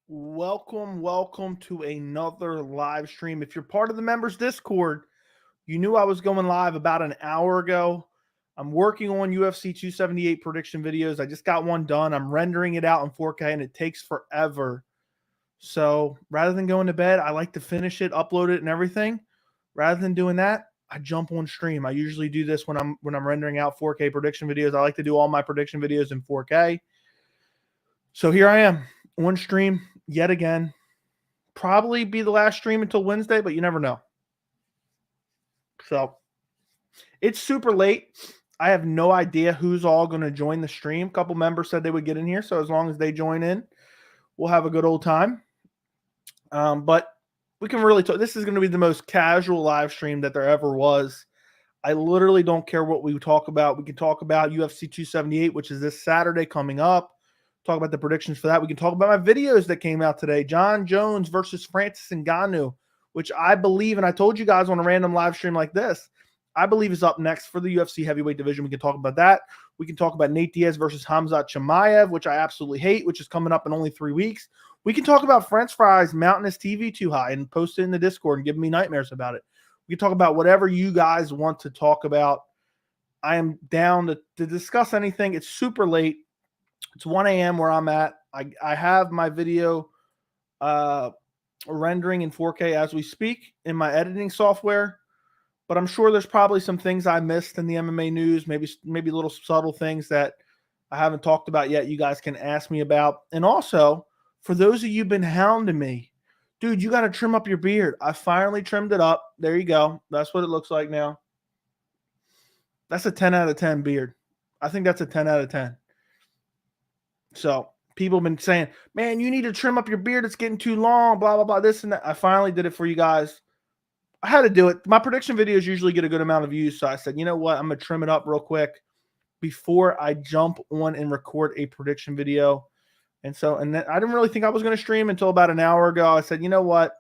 Welcome to another live stream. If you're part of the members Discord, you knew I was going live about an hour ago. I'm working on UFC 278 prediction videos. I just got one done. I'm rendering it out in 4K and it takes forever. So rather than going to bed, I like to finish it, upload it and everything. Rather than doing that, I jump on stream. I usually do this when I'm rendering out 4K prediction videos. I like to do all my prediction videos in 4K. So here I am on stream yet again. Probably be the last stream until Wednesday, but you never know. So it's super late. I have no idea who's all going to join the stream. A couple members said they would get in here, so as long as they join in, we'll have a good old time. But we can really talk. This is going to be the most casual live stream that there ever was. I literally don't care what we talk about. We can talk about UFC 278, which is this Saturday coming up. Talk about the predictions for that. We can talk about my videos that came out today. Jon Jones versus Francis Ngannou, which I believe, and I told you guys on a random live stream like this, I believe is up next for the UFC heavyweight division. We can talk about that. We can talk about Nate Diaz versus Khamzat Chimaev, which I absolutely hate, which is coming up in only 3 weeks. We can talk about French fries mounting his TV too high and post it in the Discord and give me nightmares about it. We can talk about whatever you guys want to talk about. I am down to discuss anything. It's super late. It's 1 a.m. where I'm at. I have my video rendering in 4K as we speak in my editing software, but I'm sure there's probably some things I missed in the MMA news, maybe little subtle things that I haven't talked about yet you guys can ask me about. And also, for those of you who've been hounding me, dude, you got to trim up your beard. I finally trimmed it up. There you go. That's what it looks like now. That's a 10 out of 10 beard. I think that's a 10 out of 10. So people have been saying, man, you need to trim up your beard. It's getting too long, blah, blah, blah, this and that. I finally did it for you guys. I had to do it. My prediction videos usually get a good amount of views. So I said, you know what? I'm going to trim it up real quick before I jump on and record a prediction video. And then I didn't really think I was going to stream until about an hour ago. I said, you know what?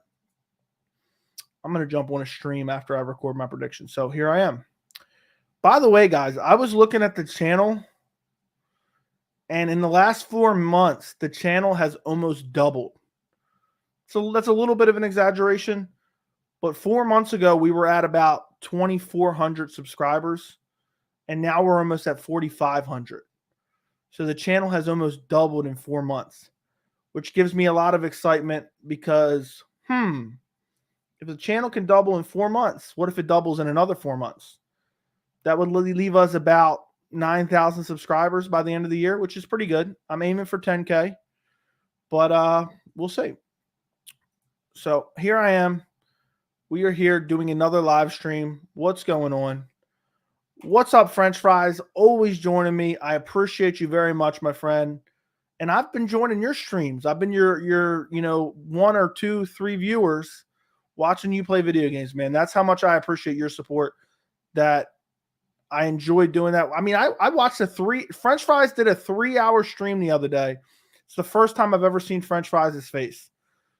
I'm going to jump on a stream after I record my prediction. So here I am. By the way, guys, I was looking at the channel. And in the last 4 months, the channel has almost doubled. So that's a little bit of an exaggeration. But 4 months ago, we were at about 2,400 subscribers. And now we're almost at 4,500. So the channel has almost doubled in 4 months, which gives me a lot of excitement because, if the channel can double in 4 months, what if it doubles in another 4 months? That would leave us about 9,000 subscribers by the end of the year, which is pretty good. I'm aiming for 10K, but we'll see. So here I am. We are here doing another live stream. What's going on? What's up, French fries? Always joining me. I appreciate you very much, my friend. And I've been joining your streams. I've been your 1 or 2, 3 viewers watching you play video games, man. That's how much I appreciate your support. That I enjoy doing that. I mean, I watched French fries did a 3-hour stream the other day. It's the first time I've ever seen French fries' face.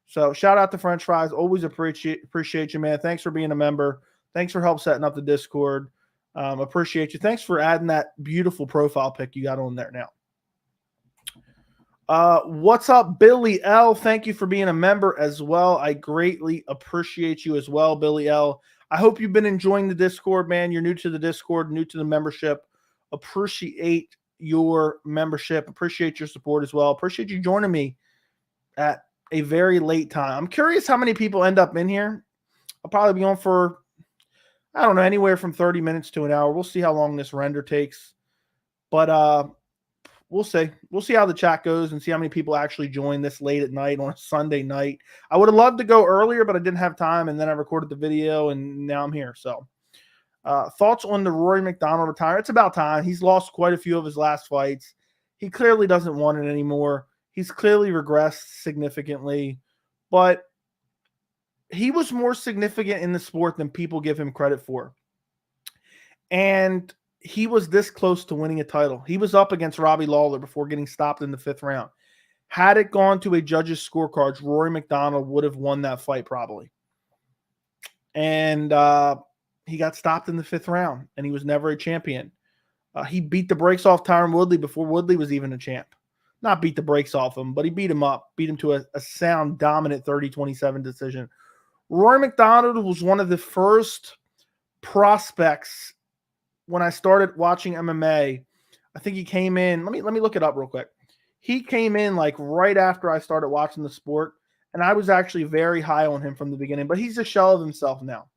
So shout out to French fries. Always appreciate you, man. Thanks for being a member. Thanks for help setting up the Discord. Appreciate you. Thanks for adding that beautiful profile pic you got on there now. What's up, Billy L? Thank you for being a member as well. I greatly appreciate you as well, Billy L. I hope you've been enjoying the Discord, man. You're new to the Discord, new to the membership. Appreciate your membership. Appreciate your support as well. Appreciate you joining me at a very late time. I'm curious how many people end up in here. I'll probably be on for, I don't know, anywhere from 30 minutes to an hour. We'll see how long this render takes. But we'll see. We'll see how the chat goes and see how many people actually join this late at night on a Sunday night. I would have loved to go earlier, but I didn't have time, and then I recorded the video, and now I'm here. So thoughts on the Rory MacDonald retirement? It's about time. He's lost quite a few of his last fights. He clearly doesn't want it anymore. He's clearly regressed significantly, but he was more significant in the sport than people give him credit for. And he was this close to winning a title. He was up against Robbie Lawler before getting stopped in the 5th round. Had it gone to a judge's scorecards, Rory MacDonald would have won that fight probably. And he got stopped in the 5th round, and he was never a champion. He beat the brakes off Tyron Woodley before Woodley was even a champ. not beat the brakes off him, but he beat him up, beat him to a sound, dominant 30-27 decision. Rory MacDonald was one of the first prospects when I started watching MMA. I think he came in. Let me look it up real quick. He came in like right after I started watching the sport, and I was actually very high on him from the beginning, but he's a shell of himself now.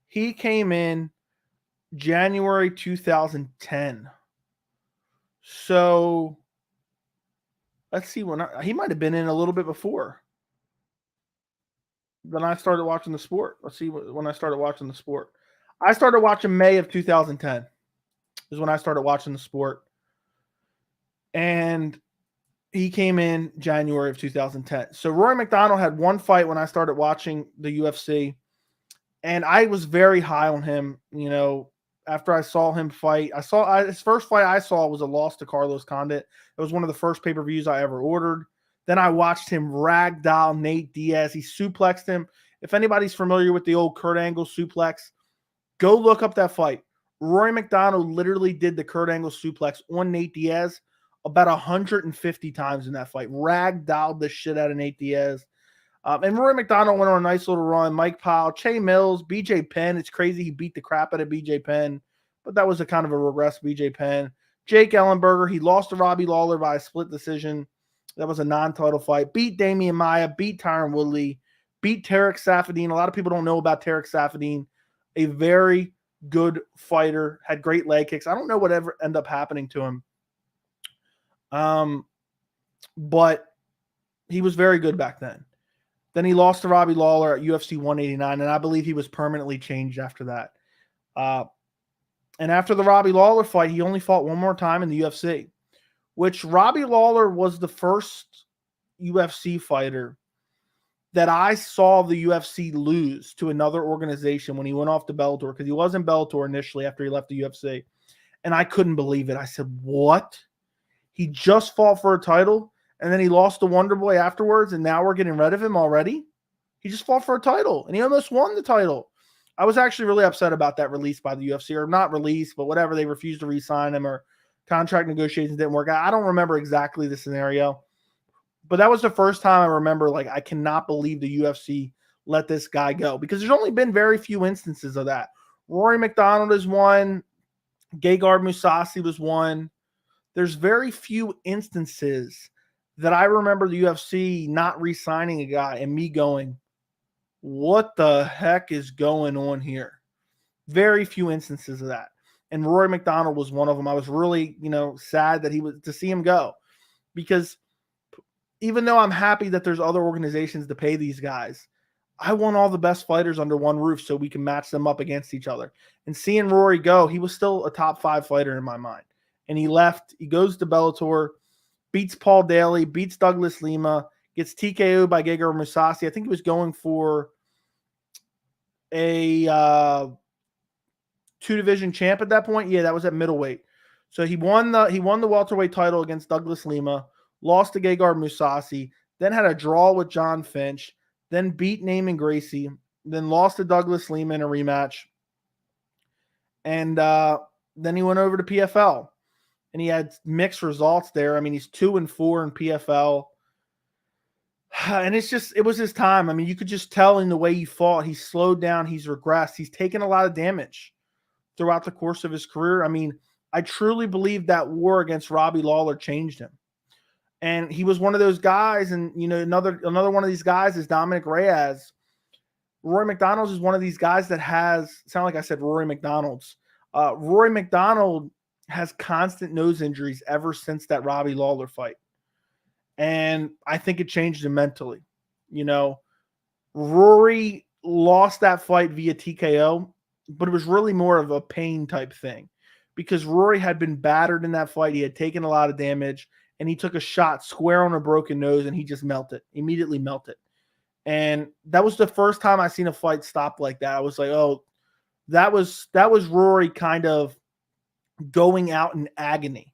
He came in January 2010. So let's see, he might have been in a little bit before. Then I started watching the sport. Let's see when I started watching the sport. I started watching May of 2010 is when I started watching the sport. And he came in January of 2010. So Rory MacDonald had one fight when I started watching the UFC. And I was very high on him, after I saw him fight. His first fight I saw was a loss to Carlos Condit. It was one of the first pay-per-views I ever ordered. Then I watched him ragdoll Nate Diaz. He suplexed him. If anybody's familiar with the old Kurt Angle suplex, go look up that fight. Rory MacDonald literally did the Kurt Angle suplex on Nate Diaz about 150 times in that fight. Ragdolled the shit out of Nate Diaz. And Rory MacDonald went on a nice little run. Mike Powell, Che Mills, BJ Penn. It's crazy he beat the crap out of BJ Penn, but that was a kind of a regress BJ Penn. Jake Ellenberger, he lost to Robbie Lawler by a split decision. That was a non-title fight. Beat Damian Maia, beat Tyron Woodley, beat Tarek Safadine. A lot of people don't know about Tarek Safadine. A very good fighter, had great leg kicks. I don't know whatever ended up happening to him. But he was very good back then. Then he lost to Robbie Lawler at UFC 189, and I believe he was permanently changed after that. And after the Robbie Lawler fight, he only fought one more time in the UFC, which Robbie Lawler was the first UFC fighter that I saw the UFC lose to another organization when he went off to Bellator, because he was in Bellator initially after he left the UFC. And I couldn't believe it. I said, what? He just fought for a title, and then he lost to Wonder Boy afterwards, and now we're getting rid of him already? He just fought for a title, and he almost won the title. I was actually really upset about that release by the UFC, or not release, but whatever. They refused to re-sign him, or contract negotiations didn't work out. I don't remember exactly the scenario, but that was the first time I remember, like, I cannot believe the UFC let this guy go, because there's only been very few instances of that. Rory MacDonald is one. Gegard Mousasi was one. There's very few instances that I remember the UFC not re-signing a guy and me going, what the heck is going on here? Very few instances of that. And Rory MacDonald was one of them. I was really, sad that to see him go, because even though I'm happy that there's other organizations to pay these guys, I want all the best fighters under one roof so we can match them up against each other. And seeing Rory go, he was still a top 5 fighter in my mind. And he left. He goes to Bellator, beats Paul Daly, beats Douglas Lima, gets TKO'd by Gegard Mousasi. I think he was going for a 2-division champ at that point. Yeah, that was at middleweight. So he won the welterweight title against Douglas Lima, lost to Gegard Mousasi, then had a draw with John Finch, then beat Naaman Gracie, then lost to Douglas Lima in a rematch. And then he went over to PFL. And he had mixed results there. I mean, he's 2-4 in PFL. And it was his time. I mean, you could just tell in the way he fought, he's slowed down, he's regressed, he's taken a lot of damage throughout the course of his career. I mean, I truly believe that war against Robbie Lawler changed him. And he was one of those guys, and another one of these guys is Dominic Reyes. Rory MacDonald is one of these guys that sound like I said Rory McDonald's. Rory MacDonald has constant nose injuries ever since that Robbie Lawler fight. And I think it changed him mentally. Rory lost that fight via TKO, but it was really more of a pain type thing, because Rory had been battered in that fight. He had taken a lot of damage, and he took a shot square on a broken nose, and he just immediately melted. And that was the first time I seen a fight stop like that. I was like, oh, that was Rory kind of going out in agony.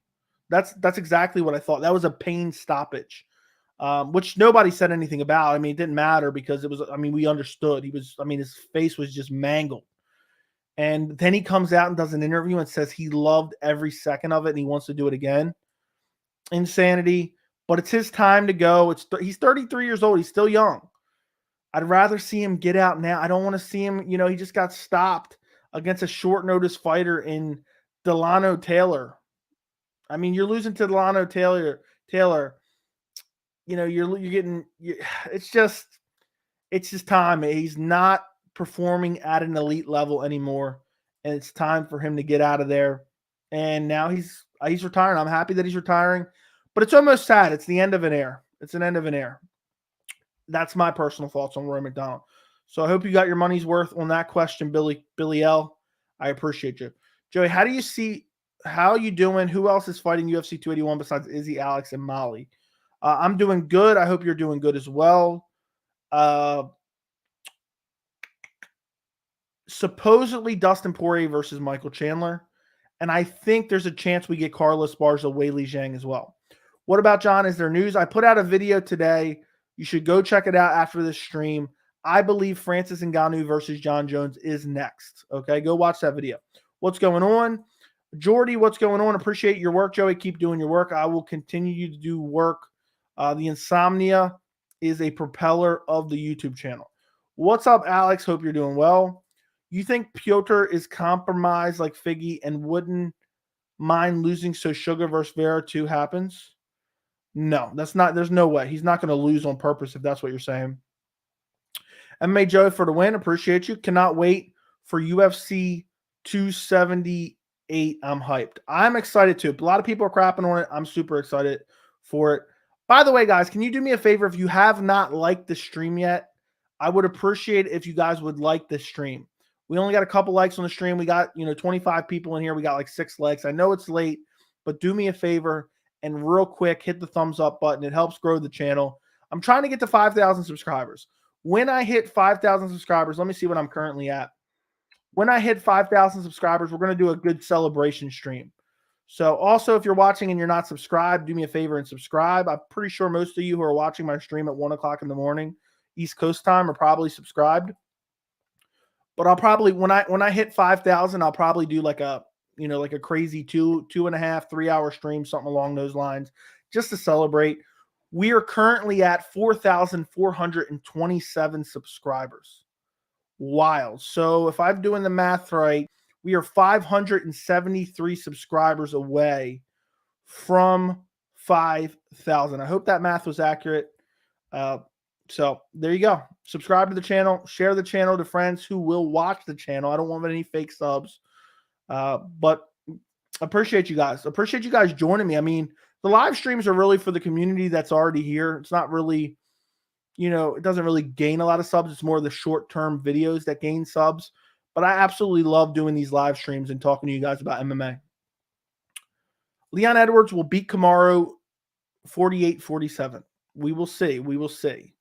That's exactly what I thought. That was a pain stoppage, which nobody said anything about. I mean, it didn't matter, because we understood. His face was just mangled. And then he comes out and does an interview and says he loved every second of it and he wants to do it again. insanity, but it's his time to go. He's 33 years old. He's still young. I'd rather see him get out now. I don't want to see him, he just got stopped against a short notice fighter in Delano Taylor. I mean, you're losing to Delano Taylor. You're getting it's just time. He's not performing at an elite level anymore, and it's time for him to get out of there. And now he's retiring. I'm happy that he's retiring, but it's almost sad. It's the end of an era. It's an end of an era. That's my personal thoughts on Rory MacDonald. So I hope you got your money's worth on that question, Billy L. I appreciate you. Joey, how are you doing? Who else is fighting UFC 281 besides Izzy, Alex, and Molly? I'm doing good. I hope you're doing good as well. Supposedly Dustin Poirier versus Michael Chandler. And I think there's a chance we get Carlos Barza, Weili Zhang as well. What about John? Is there news? I put out a video today. You should go check it out after this stream. I believe Francis Ngannou versus Jon Jones is next. Okay, go watch that video. What's going on? Jordy, what's going on? Appreciate your work, Joey. Keep doing your work. I will continue to do work. The insomnia is a propeller of the YouTube channel. What's up, Alex? Hope you're doing well. You think Piotr is compromised like Figgy and wouldn't mind losing so Sugar versus Vera 2 happens? No, there's no way. He's not going to lose on purpose if that's what you're saying. MMA Joey for the win. Appreciate you. Cannot wait for UFC 278. I'm hyped. I'm excited too. A lot of people are crapping on it. I'm super excited for it. By the way, guys, can you do me a favor? If you have not liked the stream yet, I would appreciate it if you guys would like the stream. We only got a couple likes on the stream. We got, 25 people in here. We got like 6 likes. I know it's late, but do me a favor and real quick, hit the thumbs up button. It helps grow the channel. I'm trying to get to 5,000 subscribers. When I hit 5,000 subscribers, let me see what I'm currently at. When I hit 5,000 subscribers, we're going to do a good celebration stream. So also, if you're watching and you're not subscribed, do me a favor and subscribe. I'm pretty sure most of you who are watching my stream at 1 o'clock in the morning, East Coast time, are probably subscribed. But I'll probably, when I hit 5,000, I'll probably do like a crazy 2.5, 3 hour stream, something along those lines, just to celebrate. We are currently at 4,427 subscribers. Wild. So if I'm doing the math right, we are 573 subscribers away from 5,000. I hope that math was accurate. So there you go. Subscribe to the channel, share the channel to friends who will watch the channel. I don't want any fake subs. But appreciate you guys. Appreciate you guys joining me. I mean, the live streams are really for the community that's already here. It's not really, it doesn't really gain a lot of subs. It's more the short-term videos that gain subs. But I absolutely love doing these live streams and talking to you guys about MMA. Leon Edwards will beat Kamaru 48-47. We will see. We will see.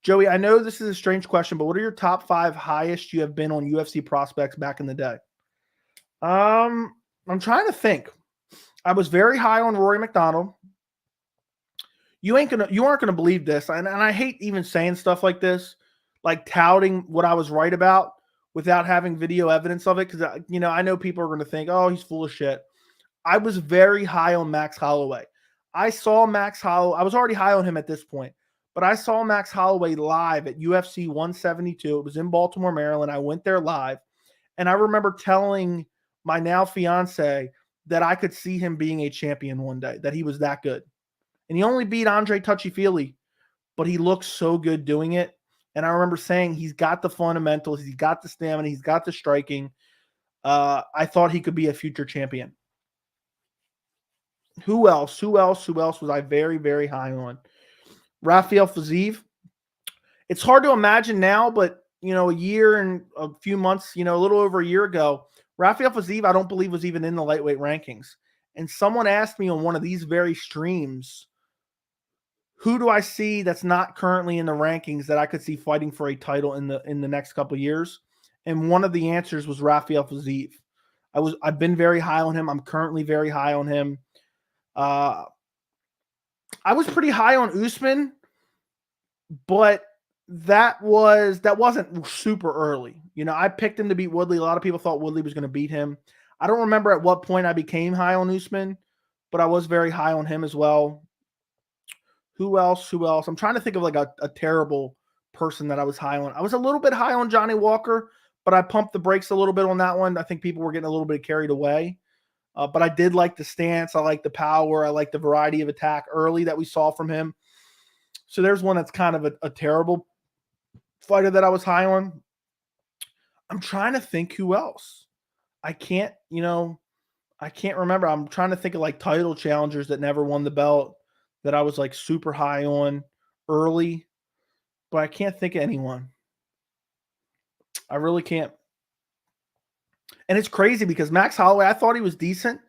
Joey, I know this is a strange question, but what are your top 5 highest you have been on UFC prospects back in the day? I'm trying to think. I was very high on Rory MacDonald. You aren't gonna believe this, and I hate even saying stuff like this, like touting what I was right about without having video evidence of it, because I know people are going to think, oh, he's full of shit. I was very high on Max Holloway. I saw Max Holloway. I was already high on him at this point, but I saw Max Holloway live at UFC 172. It was in Baltimore, Maryland. I went there live, and I remember telling my now fiance that I could see him being a champion one day, that he was that good. And he only beat Andre Touchy-Feely, but he looked so good doing it. And I remember saying he's got the fundamentals, he's got the stamina, he's got the striking. I thought he could be a future champion. Who else was I very, very high on? Rafael Fiziev. It's hard to imagine now, but, a year and a few months, a little over a year ago, Rafael Fiziev, I don't believe, was even in the lightweight rankings. And someone asked me on one of these very streams, who do I see that's not currently in the rankings that I could see fighting for a title in the next couple of years? And one of the answers was Rafael Fiziev. I've been very high on him. I'm currently very high on him. I was pretty high on Usman, but that wasn't super early. I picked him to beat Woodley. A lot of people thought Woodley was going to beat him. I don't remember at what point I became high on Usman, but I was very high on him as well. Who else? I'm trying to think of like a terrible person that I was high on. I was a little bit high on Johnny Walker, but I pumped the brakes a little bit on that one. I think people were getting a little bit carried away. But I did like the stance. I like the power. I like the variety of attack early that we saw from him. So there's one that's kind of a terrible fighter that I was high on. I'm trying to think who else. I can't remember. I'm trying to think of like title challengers that never won the belt that I was like super high on early, but I can't think of anyone. I really can't. And it's crazy because Max Holloway, I thought he was decent,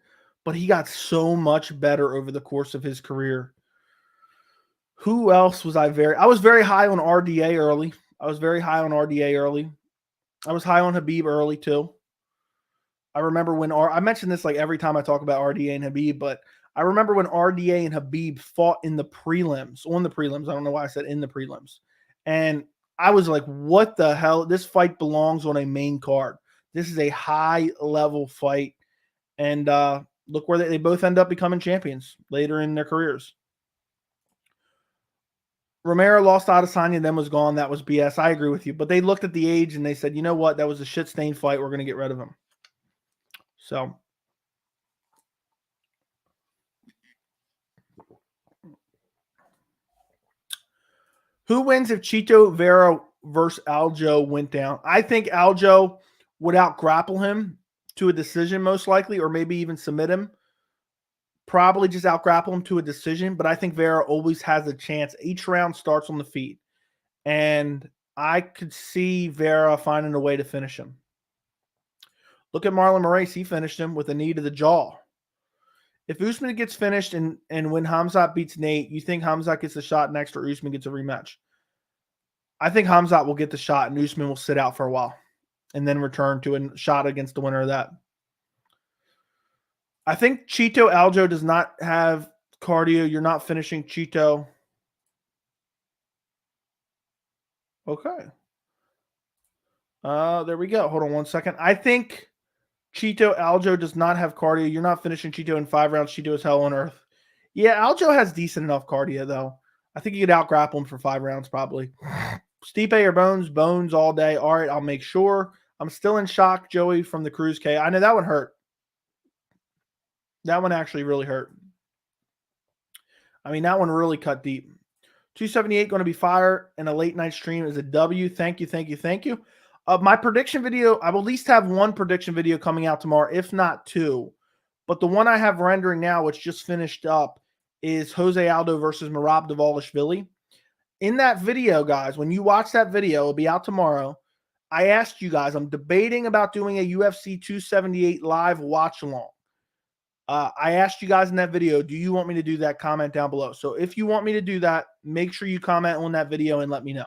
but he got so much better over the course of his career. Who else was I was very high on RDA early. I was high on Habib early too. I remember when I mention this like every time I talk about RDA and Habib, but I remember when RDA and Habib fought on the prelims. I don't know why I said in the prelims. And I was like, what the hell? This fight belongs on a main card. This is a high-level fight. And look where they both end up becoming champions later in their careers. Romero lost Adesanya, then was gone. That was BS. I agree with you. But they looked at the age and they said, you know what? That was a shit-stained fight. We're going to get rid of him. So who wins if Chito Vera versus Aljo went down? I think Aljo would out-grapple him to a decision most likely, or maybe even submit him. Probably just out-grapple him to a decision, but I think Vera always has a chance. Each round starts on the feet, and I could see Vera finding a way to finish him. Look at Marlon Moraes. He finished him with a knee to the jaw. If Usman gets finished and when Khamzat beats Nate, you think Khamzat gets the shot next or Usman gets a rematch? I think Khamzat will get the shot and Usman will sit out for a while and then return to a shot against the winner of that. I think Chito Aljo does not have cardio. You're not finishing Chito. Okay. There we go. Hold on one second. I think Chito Aljo does not have cardio. You're not finishing Chito in 5 rounds. Chito is hell on earth. Yeah, Aljo has decent enough cardio, though. I think you could out-grapple him for 5 rounds, probably. Stipe or Bones? Bones all day. All right, I'll make sure. I'm still in shock, Joey, from the Cruz K. I know that one hurt. That one actually really hurt. I mean, that one really cut deep. 278 going to be fire, and a late night stream is a W. Thank you. My prediction video, I will at least have one prediction video coming out tomorrow, if not 2. But the one I have rendering now, which just finished up, is Jose Aldo versus Merab Dvalishvili. In that video, guys, when you watch that video, it'll be out tomorrow. I asked you guys, I'm debating about doing a UFC 278 live watch along. I asked you guys in that video, do you want me to do that? Comment down below. So if you want me to do that, make sure you comment on that video and let me know.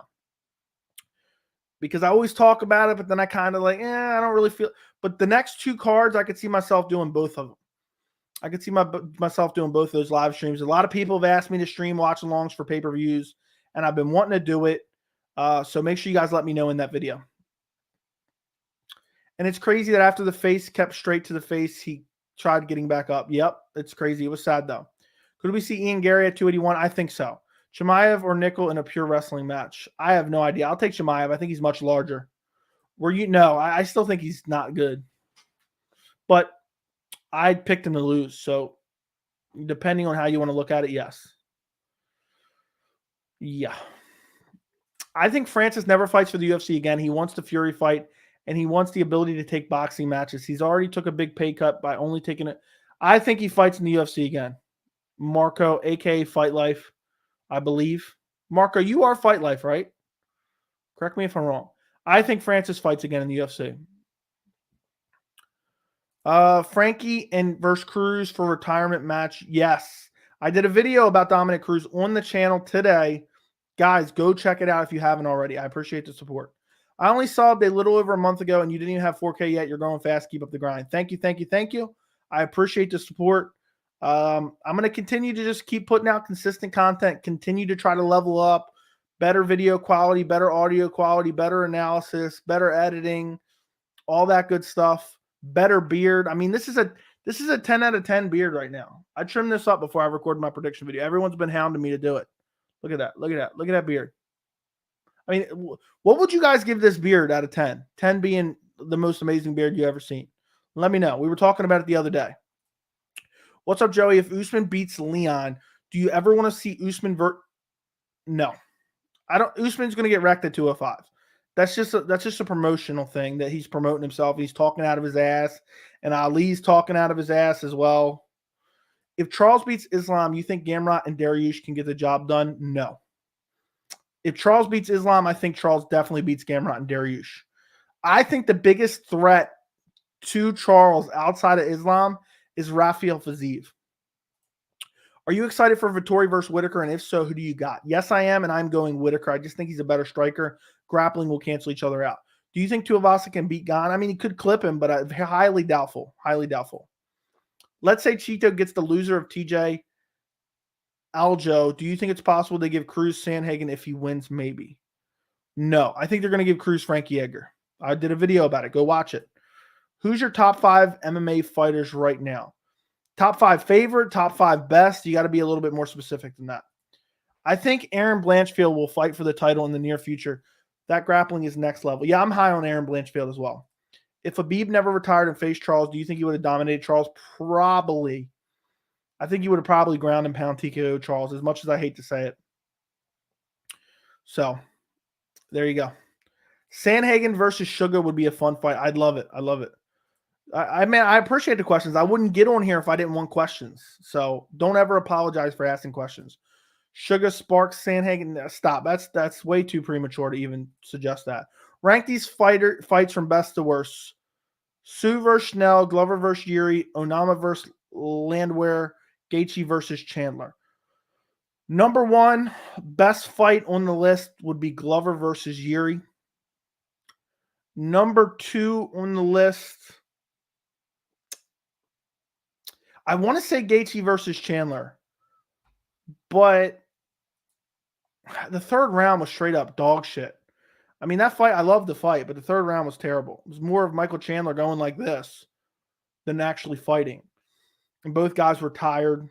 Because I always talk about it, but then I kind of like, I don't really feel. But the next 2 cards, I could see myself doing both of them. I could see myself doing both those live streams. A lot of people have asked me to stream watch-alongs for pay-per-views, and I've been wanting to do it. So make sure you guys let me know in that video. And it's crazy that after the face kept straight to the face, he tried getting back up. Yep, it's crazy. It was sad, though. Could we see Ian Gary at 281? I think so. Chimaev or Nickel in a pure wrestling match? I have no idea. I'll take Chimaev. I think he's much larger. I still think he's not good. But I picked him to lose. So depending on how you want to look at it, yes. Yeah. I think Francis never fights for the UFC again. He wants the Fury fight, and he wants the ability to take boxing matches. He's already took a big pay cut by only taking it. I think he fights in the UFC again. Marco, a.k.a. Fight Life, I believe. Marco, you are Fight Life, right? Correct me if I'm wrong. I think Francis fights again in the UFC. Frankie and versus Cruz for retirement match. Yes. I did a video about Dominic Cruz on the channel today. Guys, go check it out if you haven't already. I appreciate the support. I only subbed a little over a month ago, and you didn't even have 4K yet. You're going fast. Keep up the grind. Thank you. I appreciate the support. I'm going to continue to just keep putting out consistent content, continue to try to level up, better video quality, better audio quality, better analysis, better editing, all that good stuff, better beard. I mean, this is This is a 10 out of 10 beard right now. I trimmed this up before I recorded my prediction video. Everyone's been hounding me to do it. Look at that. Look at that. Look at that beard. I mean, what would you guys give this beard out of 10? 10 being the most amazing beard you ever seen. Let me know. We were talking about it the other day. What's up, Joey? If Usman beats Leon, do you ever want to see Usman No. I don't. Usman's going to get wrecked at 205. That's just a promotional thing that he's promoting himself. He's talking out of his ass, and Ali's talking out of his ass as well. If Charles beats Islam, you think Gamrot and Dariush can get the job done? No. If Charles beats Islam, I think Charles definitely beats Gamrot and Dariush. I think the biggest threat to Charles outside of Islam is Rafael Fiziev. Are you excited for Vettori versus Whitaker? And if so, who do you got? Yes, I am, and I'm going Whitaker. I just think he's a better striker. Grappling will cancel each other out. Do you think Tuivasa can beat Gane? I mean, he could clip him, but highly doubtful. Highly doubtful. Let's say Chito gets the loser of TJ Aljo. Do you think it's possible they give Cruz Sandhagen if he wins? Maybe. No, I think they're going to give Cruz Frankie Edgar. I did a video about it. Go watch it. Who's your top 5 MMA fighters right now? Top 5 favorite, top 5 best. You got to be a little bit more specific than that. I think Aaron Blanchfield will fight for the title in the near future. That grappling is next level. Yeah, I'm high on Aaron Blanchfield as well. If Habib never retired and faced Charles, do you think he would have dominated Charles? Probably. I think he would have probably ground and pound TKO Charles, as much as I hate to say it. So, there you go. Sandhagen versus Sugar would be a fun fight. I'd love it. I love it. I appreciate the questions. I wouldn't get on here if I didn't want questions. So don't ever apologize for asking questions. Sugar, Sparks, Sandhagen. Stop. That's way too premature to even suggest that. Rank these fights from best to worst. Sue versus Schnell, Glover versus Yuri, Onama versus Landwehr, Gaethje versus Chandler. Number 1, best fight on the list would be Glover versus Yuri. Number 2 on the list, I want to say Gaethje versus Chandler, but the third round was straight up dog shit. I mean, that fight, I loved the fight, but the third round was terrible. It was more of Michael Chandler going like this than actually fighting. And both guys were tired.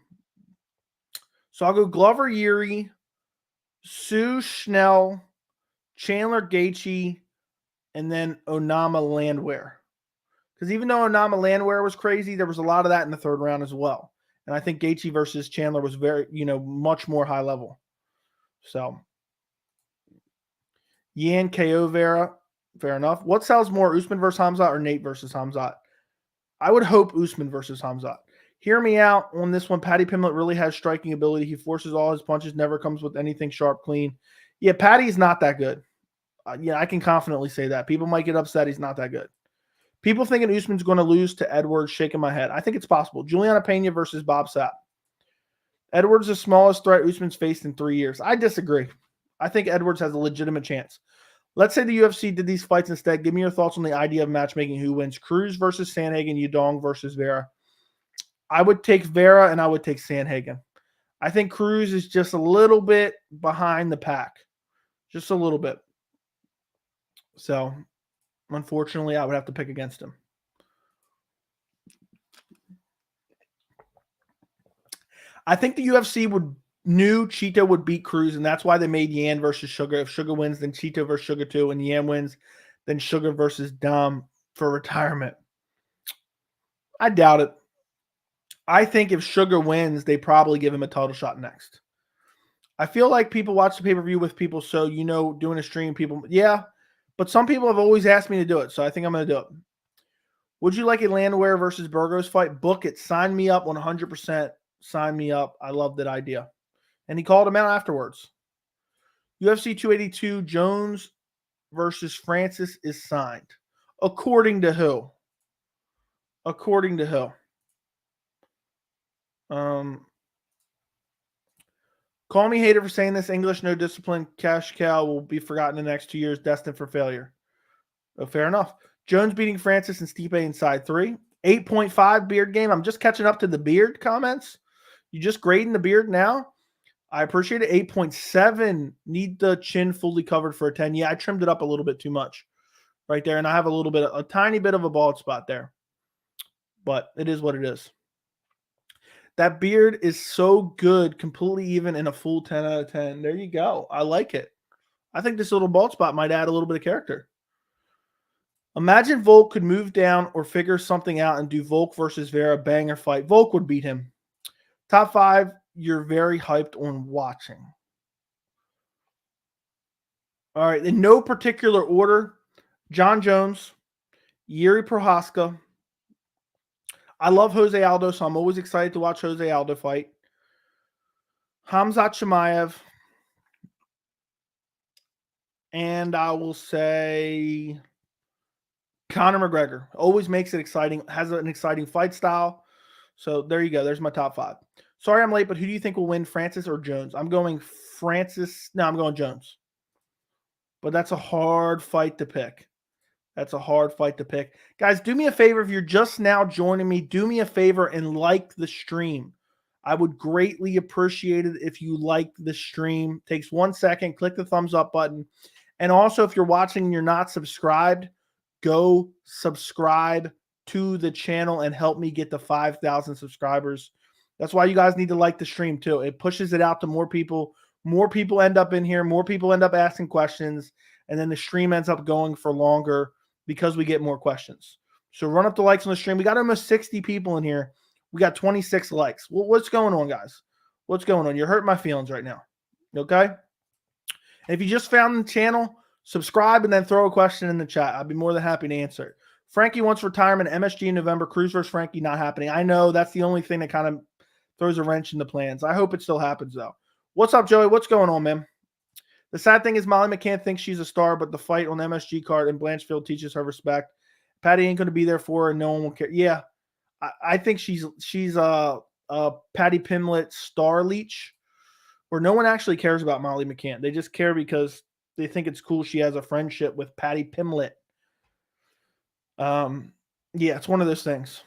So I'll go Glover, Yuri, Sue, Schnell, Chandler, Gaethje, and then Onama, Landwehr. Because even though Onama Landwehr was crazy, there was a lot of that in the third round as well. And I think Gaethje versus Chandler was very, much more high level. So, Yan, KO, Vera, fair enough. What sells more, Usman versus Khamzat or Nate versus Khamzat? I would hope Usman versus Khamzat. Hear me out on this one. Paddy Pimblett really has striking ability. He forces all his punches, never comes with anything sharp, clean. Yeah, Paddy's not that good. I can confidently say that. People might get upset. He's not that good. People thinking Usman's going to lose to Edwards, shaking my head. I think it's possible. Juliana Pena versus Bob Sapp. Edwards the smallest threat Usman's faced in 3 years. I disagree. I think Edwards has a legitimate chance. Let's say the UFC did these fights instead. Give me your thoughts on the idea of matchmaking. Who wins? Cruz versus Sandhagen, Yudong versus Vera. I would take Vera and I would take Sandhagen. I think Cruz is just a little bit behind the pack. Just a little bit. So, unfortunately, I would have to pick against him. I think the UFC knew Chito would beat Cruz, and that's why they made Yan versus Sugar. If Sugar wins, then Chito versus Sugar 2, and Yan wins, then Sugar versus Dom for retirement. I doubt it. I think if Sugar wins, they probably give him a title shot next. I feel like people watch the pay-per-view with people, so doing a stream, people, yeah. But some people have always asked me to do it, so I think I'm going to do it. Would you like a Landwehr versus Burgos fight? Book it. Sign me up 100%. Sign me up. I love that idea. And he called him out afterwards. UFC 282, Jones versus Francis is signed. According to who? According to who? Call me hater for saying this. English, no discipline. Cash cow will be forgotten in the next 2 years, destined for failure. Oh, fair enough. Jones beating Francis and Stipe inside 3. 8.5 beard game. I'm just catching up to the beard comments. You just grading the beard now? I appreciate it. 8.7. Need the chin fully covered for a 10. Yeah, I trimmed it up a little bit too much right there, and I have a tiny bit of a bald spot there. but it is what it is. That beard is so good, completely even, in a full 10 out of 10. There you go. I like it. I think this little bald spot might add a little bit of character. Imagine Volk could move down or figure something out and do Volk versus Vera banger fight. Volk would beat him. Top 5 you're very hyped on watching. All right, in no particular order, Jon Jones, Yuri Prohaska. I love Jose Aldo, so I'm always excited to watch Jose Aldo fight. Khamzat Chimaev. And I will say Conor McGregor. Always makes it exciting, has an exciting fight style. So there you go. There's my top 5. Sorry I'm late, but who do you think will win, Francis or Jones? I'm going Francis. No, I'm going Jones. But that's a hard fight to pick. That's a hard fight to pick. Guys, do me a favor. If you're just now joining me, do me a favor and like the stream. I would greatly appreciate it if you like the stream. It takes 1 second. Click the thumbs up button. And also, if you're watching and you're not subscribed, go subscribe to the channel and help me get to 5,000 subscribers. That's why you guys need to like the stream too. It pushes it out to more people. More people end up in here. More people end up asking questions. And then the stream ends up going for longer because we get more questions. So run up the likes on the stream. We got almost 60 people in here. We got 26 likes. Well, what's going on, guys? What's going on? You're hurting my feelings right now. Okay? And if you just found the channel, subscribe and then throw a question in the chat. I'd be more than happy to answer it. Frankie wants retirement. MSG in November. Cruz versus Frankie not happening. I know that's the only thing that kind of throws a wrench in the plans. I hope it still happens, though. What's up, Joey? What's going on, man? The sad thing is Molly McCann thinks she's a star, but the fight on the MSG card in Blanchfield teaches her respect. Patty ain't going to be there for her, and no one will care. Yeah, I think she's a Patty Pimlet star leech, where no one actually cares about Molly McCann. They just care because they think it's cool she has a friendship with Patty Pimlet. Yeah, it's one of those things.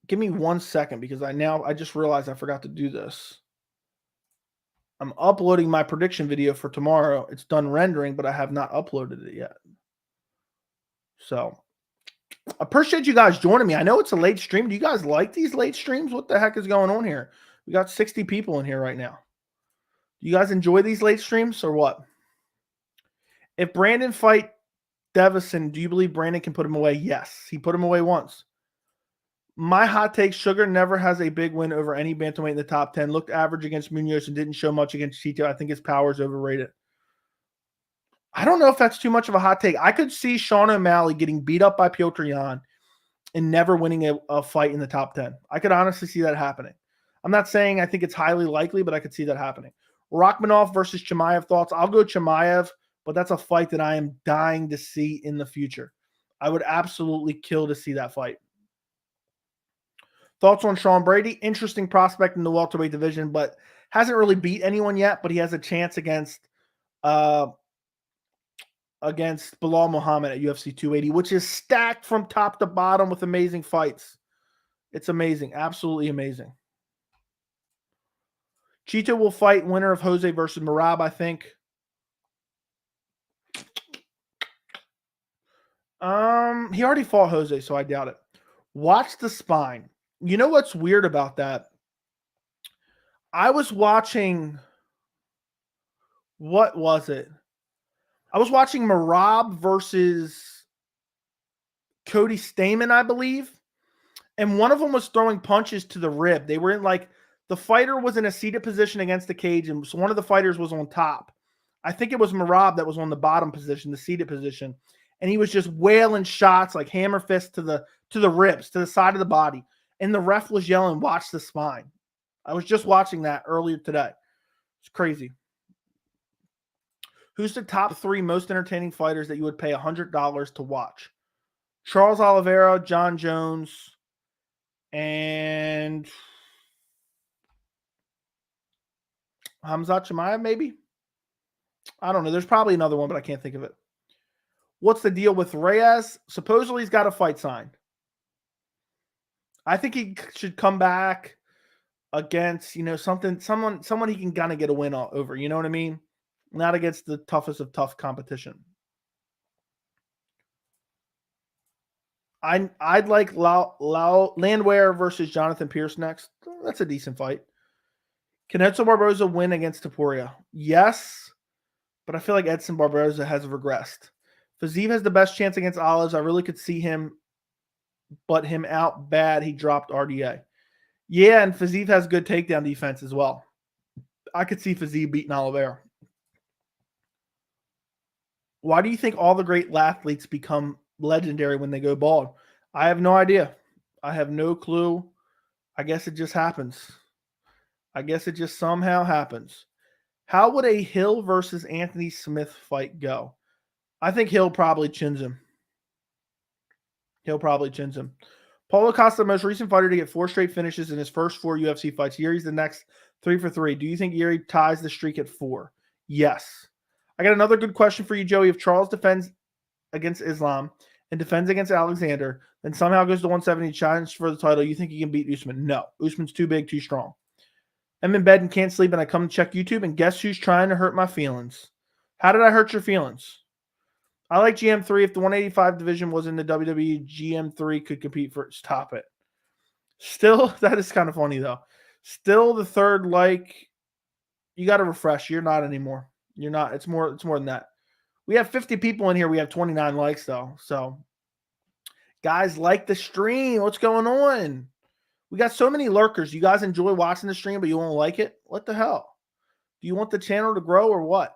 Give me 1 second because I just realized I forgot to do this. I'm uploading my prediction video for tomorrow. It's done rendering, but I have not uploaded it yet. So I appreciate you guys joining me. I know it's a late stream. Do you guys like these late streams? What the heck is going on here? We got 60 people in here right now. Do you guys enjoy these late streams or what? If Brandon fight Davison, do you believe Brandon can put him away? Yes. He put him away once. My hot take, Sugar never has a big win over any bantamweight in the top 10. Looked average against Munoz and didn't show much against Chito. I think his power is overrated. I don't know if that's too much of a hot take. I could see Sean O'Malley getting beat up by Piotr Jan and never winning a fight in the top 10. I could honestly see that happening. I'm not saying I think it's highly likely, but I could see that happening. Rachmanov versus Chimaev thoughts. I'll go Chimaev, but that's a fight that I am dying to see in the future. I would absolutely kill to see that fight. Thoughts on Sean Brady? Interesting prospect in the welterweight division, but hasn't really beat anyone yet, but he has a chance against Bilal Muhammad at UFC 280, which is stacked from top to bottom with amazing fights. It's amazing. Absolutely amazing. Chito will fight winner of Jose versus Merab, I think. He already fought Jose, so I doubt it. Watch the spine. You know what's weird about that? I was watching, what was it? I was watching Merab versus Cody Stamen, I believe. And one of them was throwing punches to the rib. They were in the fighter was in a seated position against the cage, and so one of the fighters was on top. I think it was Merab that was on the bottom position, the seated position. And he was just wailing shots like hammer fist to the ribs, to the side of the body. And the ref was yelling, "Watch the spine." I was just watching that earlier today. It's crazy. Who's the top 3 most entertaining fighters that you would pay $100 to watch? Charles Oliveira, Jon Jones, and Khamzat Chimaev, maybe? I don't know. There's probably another one, but I can't think of it. What's the deal with Reyes? Supposedly he's got a fight signed. I think he should come back against, someone he can kind of get a win over. You know what I mean? Not against the toughest of tough competition. I'd like Landwehr versus Jonathan Pierce next. That's a decent fight. Can Edson Barboza win against Topuria? Yes, but I feel like Edson Barboza has regressed. Fiziev has the best chance against Olives. I really could see him butt him out bad. He dropped RDA. Yeah, and Fiziev has good takedown defense as well. I could see Fiziev beating Oliveira. Why do you think all the great athletes become legendary when they go bald? I have no idea. I have no clue. I guess it just happens. I guess it just somehow happens. How would a Hill versus Anthony Smith fight go? I think Hill probably chins him. Paulo Costa, the most recent fighter to get 4 straight finishes in his first 4 UFC fights. Yuri's the next 3 for 3. Do you think Yuri ties the streak at 4? Yes. I got another good question for you, Joey. If Charles defends against Islam and defends against Alexander, then somehow goes to 170 challenge for the title, you think he can beat Usman? No. Usman's too big, too strong. I'm in bed and can't sleep, and I come to check YouTube, and guess who's trying to hurt my feelings? How did I hurt your feelings? I like GM3. If the 185 division was in the WWE, GM3 could compete for it. Stop it. Still, that is kind of funny, though. Still the third like. You got to refresh. You're not anymore. You're not. It's more than that. We have 50 people in here. We have 29 likes, though. So, guys, like the stream. What's going on? We got so many lurkers. You guys enjoy watching the stream, but you won't like it? What the hell? Do you want the channel to grow or what?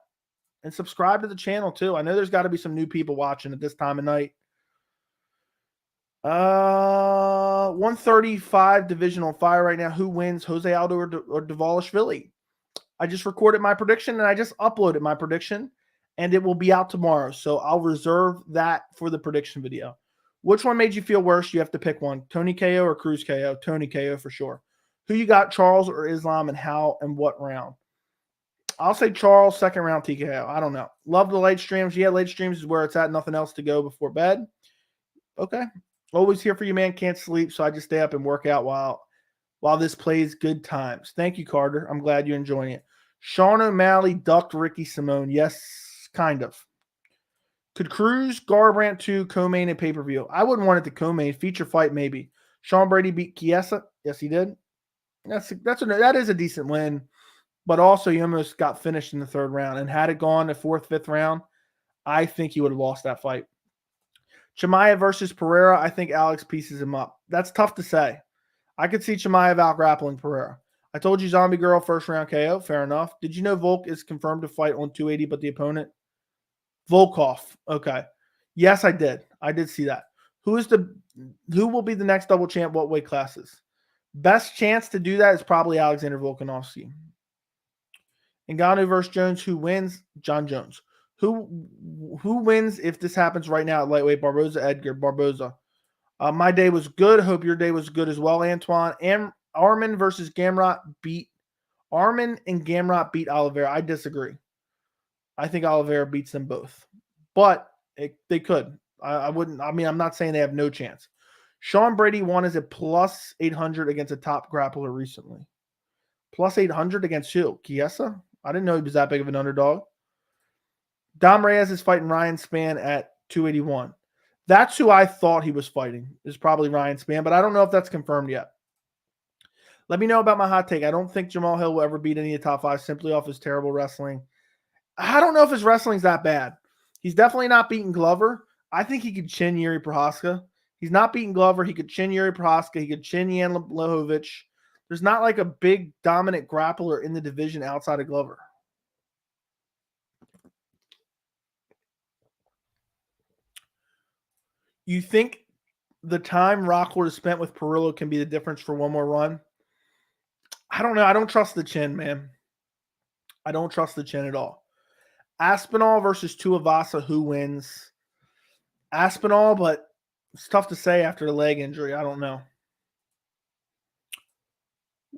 And subscribe to the channel, too. I know there's got to be some new people watching at this time of night. 135 division on fire right now. Who wins, Jose Aldo or Dvalishvili? I just recorded my prediction, and I just uploaded my prediction, and it will be out tomorrow. So I'll reserve that for the prediction video. Which one made you feel worse? You have to pick one. Tony KO or Cruz KO? Tony KO for sure. Who you got, Charles or Islam, and how and what round? I'll say Charles, second round TKO. I don't know. Love the late streams. Yeah, late streams is where it's at. Nothing else to go before bed. Okay. Always here for you, man. Can't sleep, so I just stay up and work out while this plays. Good times. Thank you, Carter. I'm glad you're enjoying it. Sean O'Malley ducked Ricky Simone. Yes, kind of. Could Cruz Garbrandt 2 co-main and pay-per-view? I wouldn't want it to co-main. Feature fight, maybe. Sean Brady beat Chiesa. Yes, he did. That is a decent win. But also, he almost got finished in the 3rd round. And had it gone to 4th, 5th round, I think he would have lost that fight. Chimaev versus Pereira, I think Alex pieces him up. That's tough to say. I could see Chimaev out-grappling Pereira. I told you Zombie Girl, 1st round KO. Fair enough. Did you know Volk is confirmed to fight on 280, but the opponent? Volkov. Okay. Yes, I did. I did see that. Who will be the next double champ? What weight classes? Best chance to do that is probably Alexander Volkanovski. Ngannou versus Jones. Who wins? Jon Jones. Who wins if this happens right now at lightweight? Barboza, Edgar. Barboza. My day was good. Hope your day was good as well, Antoine. Armin versus Gamrot beat Armin and Gamrot beat Oliveira. I disagree. I think Oliveira beats them both, but they could. I wouldn't. I mean, I'm not saying they have no chance. Sean Brady won as a plus 800 against a top grappler recently. Plus 800 against who? Chiesa? I didn't know he was that big of an underdog. Dom Reyes is fighting Ryan Spann at 281. That's who I thought he was fighting, is probably Ryan Spann, but I don't know if that's confirmed yet. Let me know about my hot take. I don't think Jamal Hill will ever beat any of the top 5 simply off his terrible wrestling. I don't know if his wrestling's that bad. He's definitely not beating Glover. I think he could chin Yuri Prohaska. He's not beating Glover. He could chin Yuri Prohaska. He could chin Jan Blachowicz. There's not like a big dominant grappler in the division outside of Glover. You think the time Rockford has spent with Perillo can be the difference for one more run? I don't know. I don't trust the chin, man. I don't trust the chin at all. Aspinall versus Tuivasa, who wins? Aspinall, but it's tough to say after the leg injury. I don't know.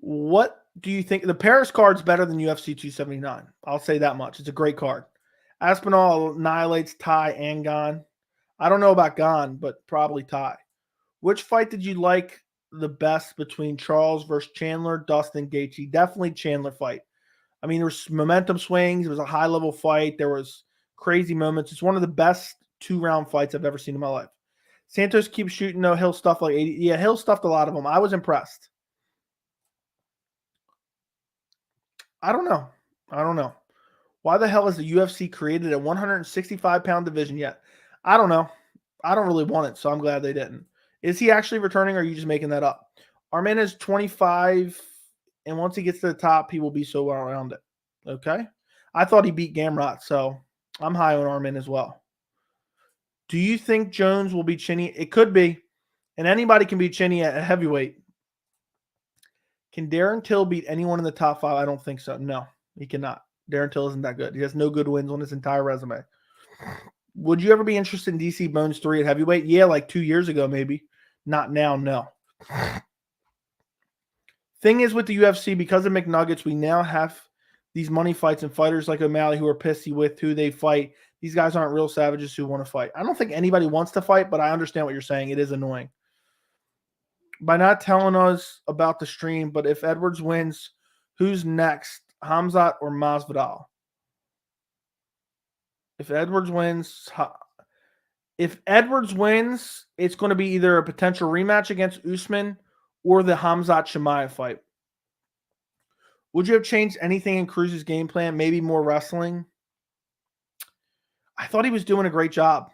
What do you think? The Paris card's better than UFC 279. I'll say that much. It's a great card. Aspinall annihilates Ty and Gon. I don't know about Gon, but probably Ty. Which fight did you like the best between Charles versus Chandler, Dustin, Gaethje? Definitely Chandler fight. I mean, there was momentum swings. It was a high-level fight. There was crazy moments. It's one of the best 2-round fights I've ever seen in my life. Santos keeps shooting. No, Hill stuffed like 80. Yeah, Hill stuffed a lot of them. I was impressed. I don't know. Why the hell is the UFC created a 165-pound division yet? I don't know. I don't really want it, so I'm glad they didn't. Is he actually returning, or are you just making that up? Armin is 25, and once he gets to the top, he will be so well-rounded. Okay? I thought he beat Gamrot, so I'm high on Armin as well. Do you think Jones will be Chinny? It could be, and anybody can be Chinny at heavyweight. Can Darren Till beat anyone in the top 5? I don't think so. No, he cannot. Darren Till isn't that good. He has no good wins on his entire resume. Would you ever be interested in DC Bones 3 at heavyweight? Yeah, like 2 years ago, maybe. Not now, no. Thing is with the UFC, because of McNuggets, we now have these money fights and fighters like O'Malley who are pissy with who they fight. These guys aren't real savages who want to fight. I don't think anybody wants to fight, but I understand what you're saying. It is annoying. By not telling us about the stream, but if Edwards wins, who's next? Khamzat or Masvidal? If Edwards wins, it's going to be either a potential rematch against Usman or the Khamzat Chimaev fight. Would you have changed anything in Cruz's game plan? Maybe more wrestling? I thought he was doing a great job,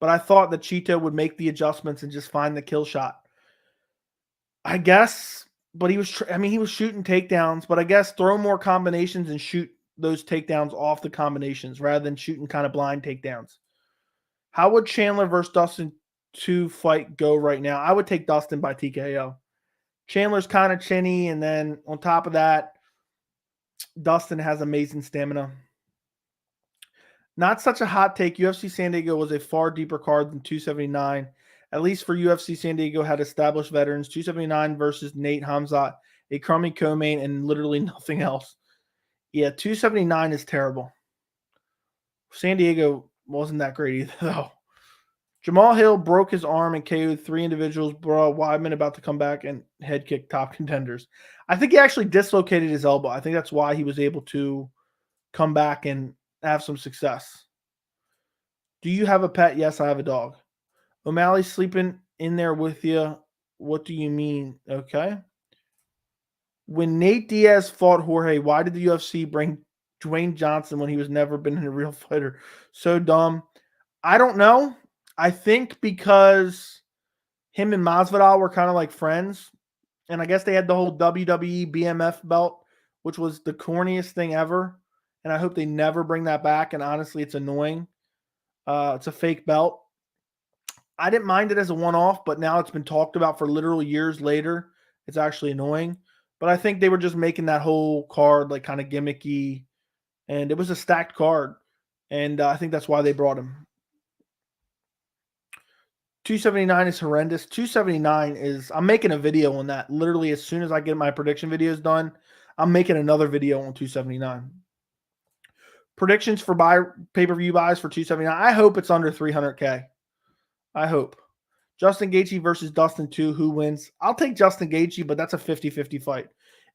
but I thought that Cheeto would make the adjustments and just find the kill shot. I guess, but he was shooting takedowns, but I guess throw more combinations and shoot those takedowns off the combinations rather than shooting kind of blind takedowns. How would Chandler versus Dustin 2 fight go right now? I would take Dustin by TKO. Chandler's kind of chinny, and then on top of that, Dustin has amazing stamina. Not such a hot take. UFC San Diego was a far deeper card than 279. At least for UFC San Diego had established veterans. 279 versus Nate Khamzat, a crummy co-main, and literally nothing else. Yeah, 279 is terrible. San Diego wasn't that great either, though. Jamal Hill broke his arm and KO'd 3 individuals. Bro, Weidman about to come back and head kick top contenders. I think he actually dislocated his elbow. I think that's why he was able to come back and have some success. Do you have a pet? Yes, I have a dog. O'Malley's sleeping in there with you. What do you mean? Okay. When Nate Diaz fought Jorge, why did the UFC bring Dwayne Johnson when he was never been a real fighter? So dumb. I don't know. I think because him and Masvidal were kind of like friends, and I guess they had the whole WWE BMF belt, which was the corniest thing ever, and I hope they never bring that back, and honestly, it's annoying. It's a fake belt. I didn't mind it as a one-off, but now it's been talked about for literal years later. It's actually annoying. But I think they were just making that whole card like kind of gimmicky, and it was a stacked card, and I think that's why they brought him. 279 is horrendous. 279 is, I'm making a video on that. Literally, as soon as I get my prediction videos done, I'm making another video on 279. Predictions for pay-per-view buys for 279. I hope it's under 300K. I hope. Justin Gaethje versus Dustin 2. Who wins? I'll take Justin Gaethje, but that's a 50-50 fight.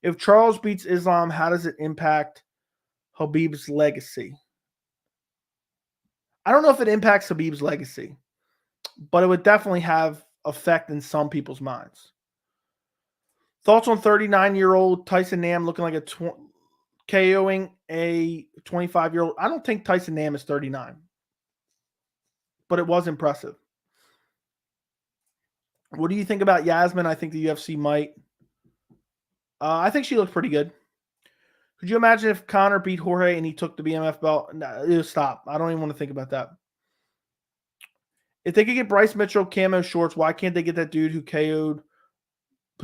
If Charles beats Islam, how does it impact Khabib's legacy? I don't know if it impacts Khabib's legacy, but it would definitely have effect in some people's minds. Thoughts on 39-year-old Tyson Nam looking like KOing a 25-year-old? I don't think Tyson Nam is 39, but it was impressive. What do you think about Yasmin? I think the UFC might. I think she looks pretty good. Could you imagine if Conor beat Jorge and he took the BMF belt? No, stop. I don't even want to think about that. If they could get Bryce Mitchell camo shorts, why can't they get that dude who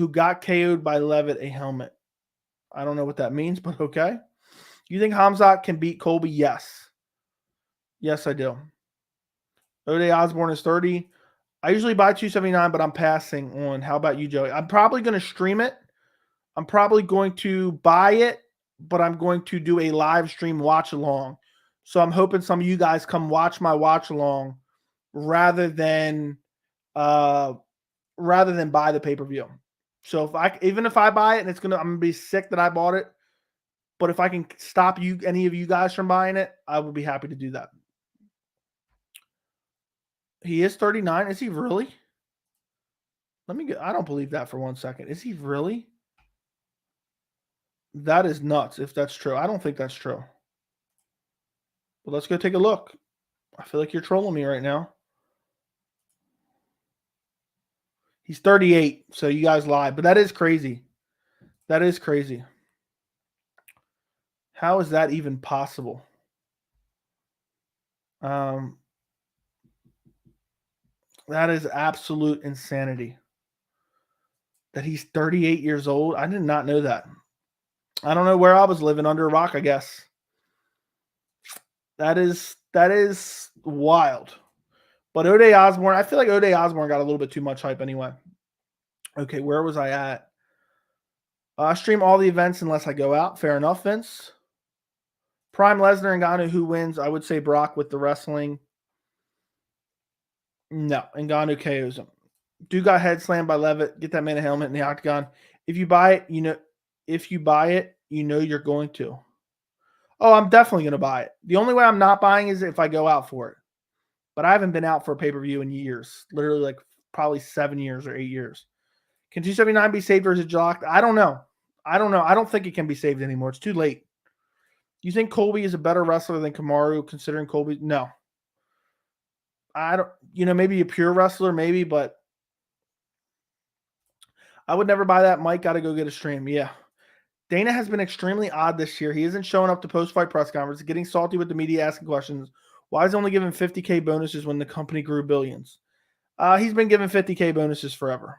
got KO'd by Levitt a helmet? I don't know what that means, but okay. You think Khamzat can beat Colby? Yes. Yes, I do. Ode Osborne is 30. I usually buy 279, but I'm passing on. How about you, Joey? I'm probably going to stream it. I'm probably going to buy it, but I'm going to do a live stream watch along. So I'm hoping some of you guys come watch my watch along rather than buy the pay-per-view. So even if I buy it and I'm gonna be sick that I bought it, but if I can stop any of you guys from buying it, I would be happy to do that. He is 39. Is he really? I don't believe that for 1 second. Is he really? That is nuts if that's true. I don't think that's true. But let's go take a look. I feel like you're trolling me right now. He's 38, so you guys lied. But that is crazy. That is crazy. How is that even possible? That is absolute insanity. That he's 38 years old. I did not know that. I don't know where I was living, under a rock, I guess. That is wild. But O'Day Osborne, I feel like O'Day Osborne got a little bit too much hype anyway. Okay, where was I at? I stream all the events unless I go out. Fair enough, Vince. Prime Lesnar and Ngannou, who wins? I would say Brock with the wrestling. No, Ngannou KOs him. Dude got head slammed by Levitt. Get that man a helmet in the octagon. If you buy it, you know you're going to. Oh, I'm definitely going to buy it. The only way I'm not buying is if I go out for it. But I haven't been out for a pay-per-view in years. Literally like probably 7 years or 8 years. Can 279 be saved or is it jocked? I don't know. I don't think it can be saved anymore. It's too late. You think Colby is a better wrestler than Kamaru, considering Colby? No. I don't, maybe a pure wrestler, maybe, but I would never buy that. Mike got to go get a stream. Yeah. Dana has been extremely odd this year. He isn't showing up to post-fight press conferences, getting salty with the media, asking questions. Why is he only giving 50K bonuses when the company grew billions? He's been given 50K bonuses forever.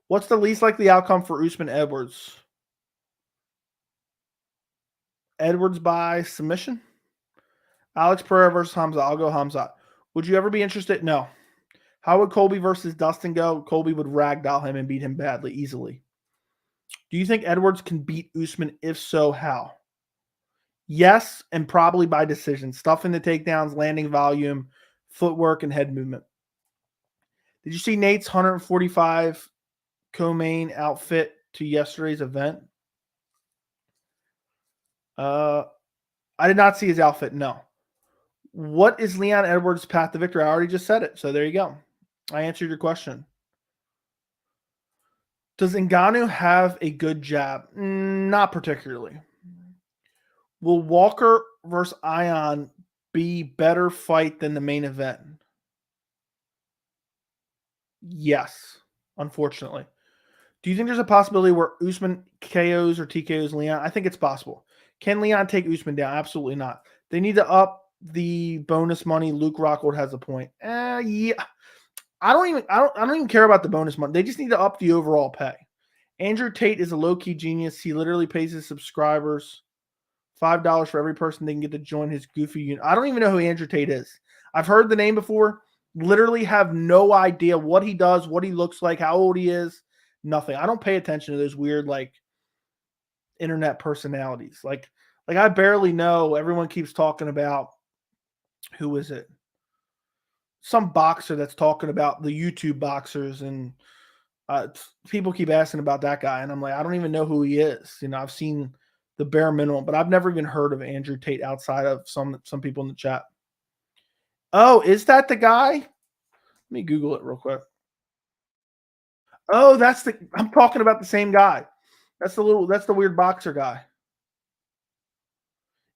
What's the least likely outcome for Usman Edwards? Edwards by submission. Alex Pereira versus Khamzat. I'll go Khamzat. Would you ever be interested? No. How would Colby versus Dustin go? Colby would ragdoll him and beat him badly, easily. Do you think Edwards can beat Usman? If so, how? Yes, and probably by decision. Stuffing the takedowns, landing volume, footwork, and head movement. Did you see Nate's 145 co-main outfit to yesterday's event? I did not see his outfit, no. What is Leon Edwards' path to victory? I already just said it, so there you go. I answered your question. Does Ngannou have a good jab? Not particularly. Will Walker versus Ion be better fight than the main event? Yes, unfortunately. Do you think there's a possibility where Usman KOs or TKOs Leon? I think it's possible. Can Leon take Usman down? Absolutely not. They need to up the bonus money. Luke Rockhold has a point. Yeah. I don't even care about the bonus money. They just need to up the overall pay. Andrew Tate is a low-key genius. He literally pays his subscribers $5 for every person they can get to join his goofy unit. I don't even know who Andrew Tate is. I've heard the name before. Literally have no idea what he does, what he looks like, how old he is. Nothing. I don't pay attention to those weird internet personalities. Like I barely know. Everyone keeps talking about, who is it? Some boxer that's talking about the YouTube boxers, and people keep asking about that guy, and I'm like, I don't even know who he is. I've seen the bare minimum, but I've never even heard of Andrew Tate outside of some people in the chat. Oh, is that the guy? Let me Google it real quick. Oh, I'm talking about the same guy. That's the weird boxer guy.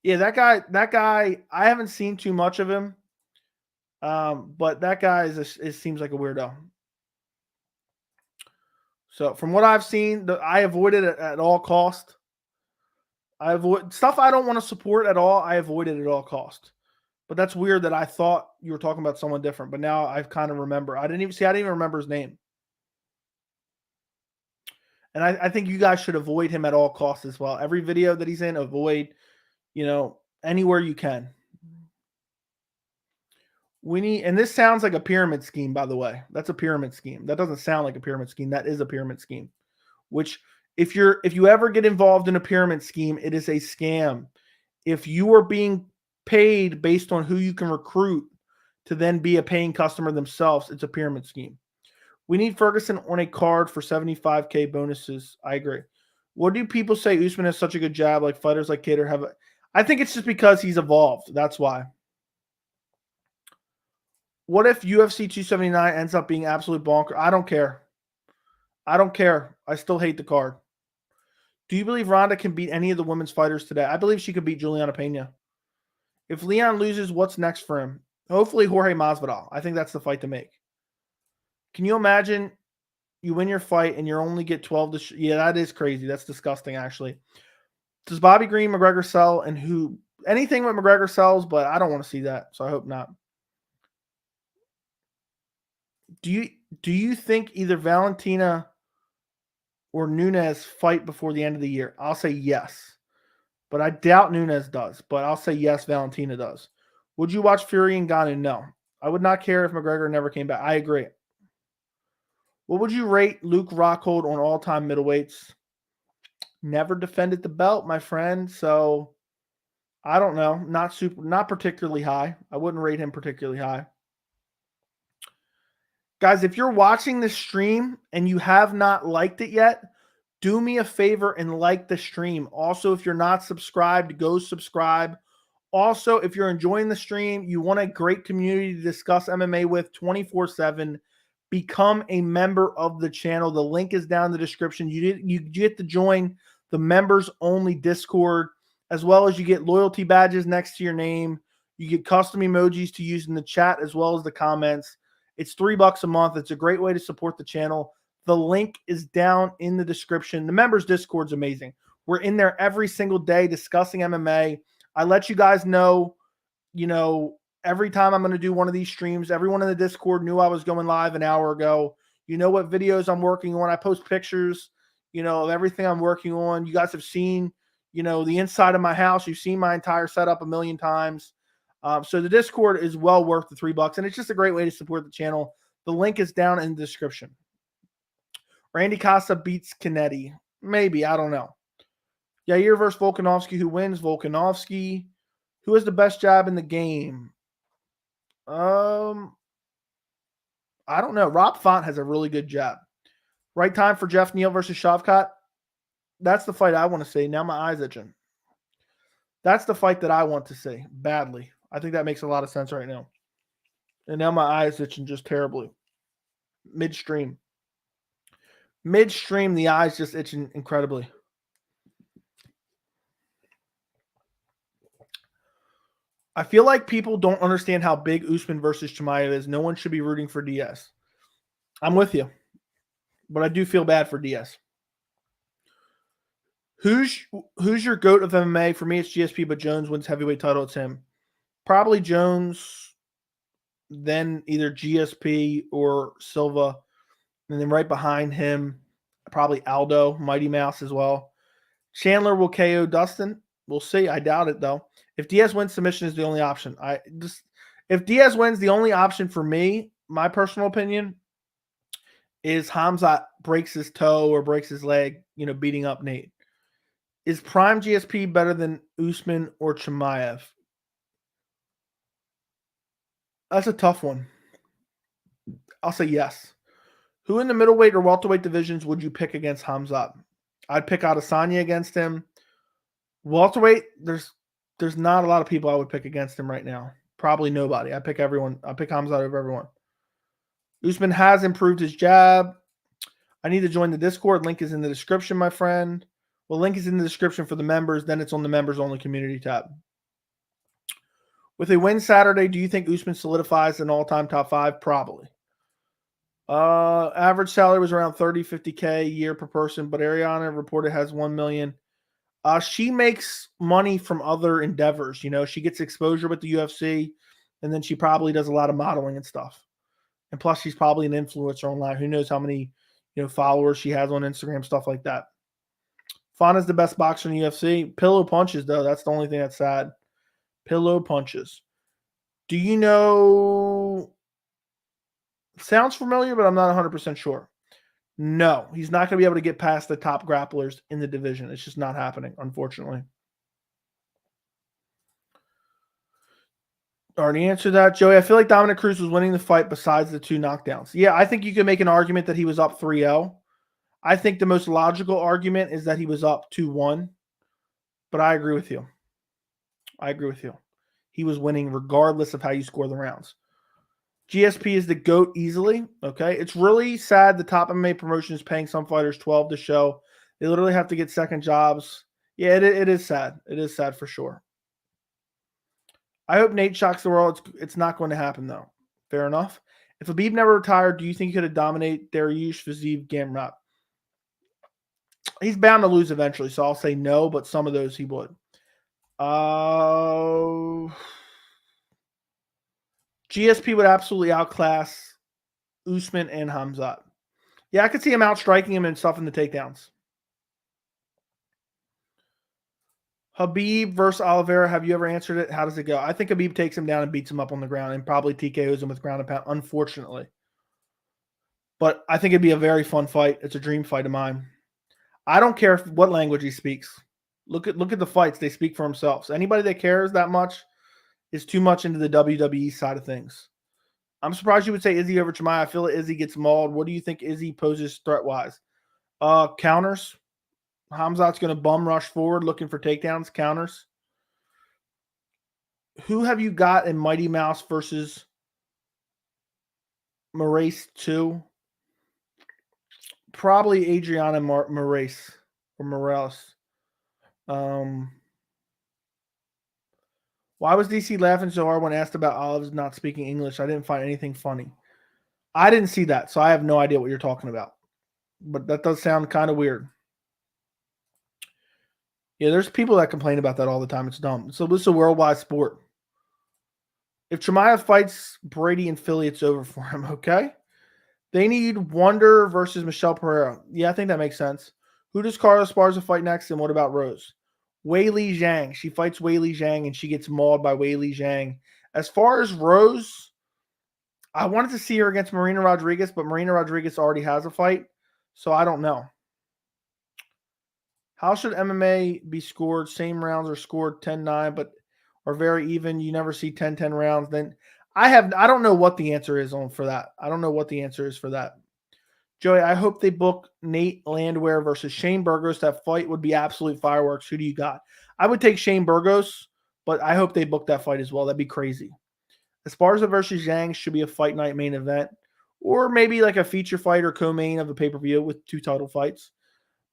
Yeah, that guy, I haven't seen too much of him. But that guy seems like a weirdo. So from what I've seen, I avoid it at all cost. I avoid stuff I don't want to support at all. I avoid it at all cost. But that's weird that I thought you were talking about someone different, but now I've kind of remember. I didn't even remember his name. And I think you guys should avoid him at all costs as well. Every video that he's in, avoid, anywhere you can. And this sounds like a pyramid scheme, by the way. That's a pyramid scheme. That doesn't sound like a pyramid scheme. That is a pyramid scheme. Which, if you ever get involved in a pyramid scheme, it is a scam. If you are being paid based on who you can recruit to then be a paying customer themselves, it's a pyramid scheme. We need Ferguson on a card for 75K bonuses. I agree. What do people say Usman has such a good jab, like fighters like Kattar have? I think it's just because he's evolved. That's why. What if UFC 279 ends up being absolute bonker? I don't care. I don't care. I still hate the card. Do you believe Ronda can beat any of the women's fighters today? I believe she could beat Juliana Pena. If Leon loses, what's next for him? Hopefully Jorge Masvidal. I think that's the fight to make. Can you imagine you win your fight and you only get 12 to yeah, that is crazy. That's disgusting, actually. Does Bobby Green, McGregor sell? And who? Anything with McGregor sells, but I don't want to see that, so I hope not. Do you think either Valentina or Nunes fight before the end of the year? I'll say yes, but I doubt Nunes does. But I'll say yes, Valentina does. Would you watch Fury and Ngannou? No. I would not care if McGregor never came back. I agree. What would you rate Luke Rockhold on all-time middleweights? Never defended the belt, my friend, so I don't know. Not particularly high. I wouldn't rate him particularly high. Guys, if you're watching this stream and you have not liked it yet, do me a favor and like the stream. Also, if you're not subscribed, go subscribe. Also, if you're enjoying the stream, you want a great community to discuss MMA with 24/7, become a member of the channel. The link is down in the description. You get to join the members only Discord, as well as you get loyalty badges next to your name. You get custom emojis to use in the chat as well as the comments. It's $3 a month. It's a great way to support the channel. The link is down in the description. The members Discord's amazing. We're in there every single day discussing MMA. I let you guys know, every time I'm going to do one of these streams. Everyone in the Discord knew I was going live an hour ago. You know what videos I'm working on. I post pictures, of everything I'm working on. You guys have seen, the inside of my house. You've seen my entire setup a million times. So the Discord is well worth the $3, and it's just a great way to support the channel. The link is down in the description. Randy Costa beats Canetti. Maybe. I don't know. Yair versus Volkanovski. Who wins? Volkanovski. Who has the best jab in the game? I don't know. Rob Font has a really good jab. Right time for Jeff Neal versus Shavkat. That's the fight I want to see. Now my eyes itching. That's the fight that I want to see badly. I think that makes a lot of sense right now. And now my eyes itching just terribly. Midstream, the eyes just itching incredibly. I feel like people don't understand how big Usman versus Chimaev is. No one should be rooting for Diaz. I'm with you. But I do feel bad for Diaz. Who's your GOAT of MMA? For me, it's GSP, but Jones wins heavyweight title. It's him. Probably Jones, then either GSP or Silva. And then right behind him, probably Aldo, Mighty Mouse as well. Chandler will KO Dustin. We'll see. I doubt it, though. If Diaz wins, submission is the only option. If Diaz wins, the only option for me, my personal opinion, is Khamzat breaks his toe or breaks his leg, beating up Nate. Is prime GSP better than Usman or Chimaev? That's a tough one. I'll say yes. Who in the middleweight or welterweight divisions would you pick against Khamzat? I'd pick Adesanya against him. Welterweight, there's not a lot of people I would pick against him right now. Probably nobody. I pick everyone. I pick Khamzat over everyone. Usman has improved his jab. I need to join the Discord. Link is in the description, my friend. Well, link is in the description for the members. Then it's on the members-only community tab. With a win Saturday, do you think Usman solidifies an all-time top 5? Probably. Average salary was around 30, 50K a year per person, but Ariana reported has 1 million. She makes money from other endeavors. She gets exposure with the UFC, and then she probably does a lot of modeling and stuff. And plus, she's probably an influencer online. Who knows how many, followers she has on Instagram, stuff like that. Fana's the best boxer in the UFC. Pillow punches, though. That's the only thing that's sad. Pillow punches. Do you know? Sounds familiar, but I'm not 100% sure. No, he's not going to be able to get past the top grapplers in the division. It's just not happening, unfortunately. Already answered that. Joey, I feel like Dominic Cruz was winning the fight besides the 2 knockdowns. Yeah, I think you can make an argument that he was up 3-0. I think the most logical argument is that he was up 2-1. But I agree with you. He was winning regardless of how you score the rounds. GSP is the GOAT easily. Okay. It's really sad the top MMA promotion is paying some fighters 12 to show. They literally have to get second jobs. Yeah, it is sad. It is sad for sure. I hope Nate shocks the world. It's not going to happen, though. Fair enough. If Khabib never retired, do you think he could have dominated Dariush Fiziev Gamrot? He's bound to lose eventually, so I'll say no, but some of those he would. GSP would absolutely outclass Usman and Khamzat. Yeah, I could see him outstriking him and stuff in the takedowns. Khabib versus Oliveira, have you ever answered it? How does it go? I think Khabib takes him down and beats him up on the ground and probably TKOs him with ground and pound, unfortunately. But I think it'd be a very fun fight. It's a dream fight of mine. I don't care what language he speaks. Look at the fights. They speak for themselves. Anybody that cares that much is too much into the WWE side of things. I'm surprised you would say Izzy over Chimaev. I feel like Izzy gets mauled. What do you think Izzy poses threat-wise? Counters. Khamzat's going to bum rush forward looking for takedowns, counters. Who have you got in Mighty Mouse versus Moraes 2? Probably Adriana Moraes or Morales. Why was DC laughing so hard when asked about Olives not speaking English? I didn't find anything funny. I didn't see that, so I have no idea what you're talking about. But that does sound kind of weird. Yeah, there's people that complain about that all the time. It's dumb. So this is a worldwide sport. If Chimaev fights Brady in Philly, it's over for him, okay? They need Wonder versus Michelle Pereira. Yeah, I think that makes sense. Who does Carla Esparza fight next, and what about Rose? Weili Zhang. She fights Weili Zhang, and she gets mauled by Weili Zhang. As far as Rose, I wanted to see her against Marina Rodriguez, but Marina Rodriguez already has a fight, so I don't know. How should MMA be scored? Same rounds are scored 10-9, but are very even. You never see 10-10 rounds. Then I don't know what the answer is for that. I don't know what the answer is for that. Joey, I hope they book Nate Landwehr versus Shane Burgos. That fight would be absolute fireworks. Who do you got? I would take Shane Burgos, but I hope they book that fight as well. That'd be crazy. Esparza versus Zhang should be a fight night main event, or maybe like a feature fight or co-main of a pay-per-view with 2 title fights.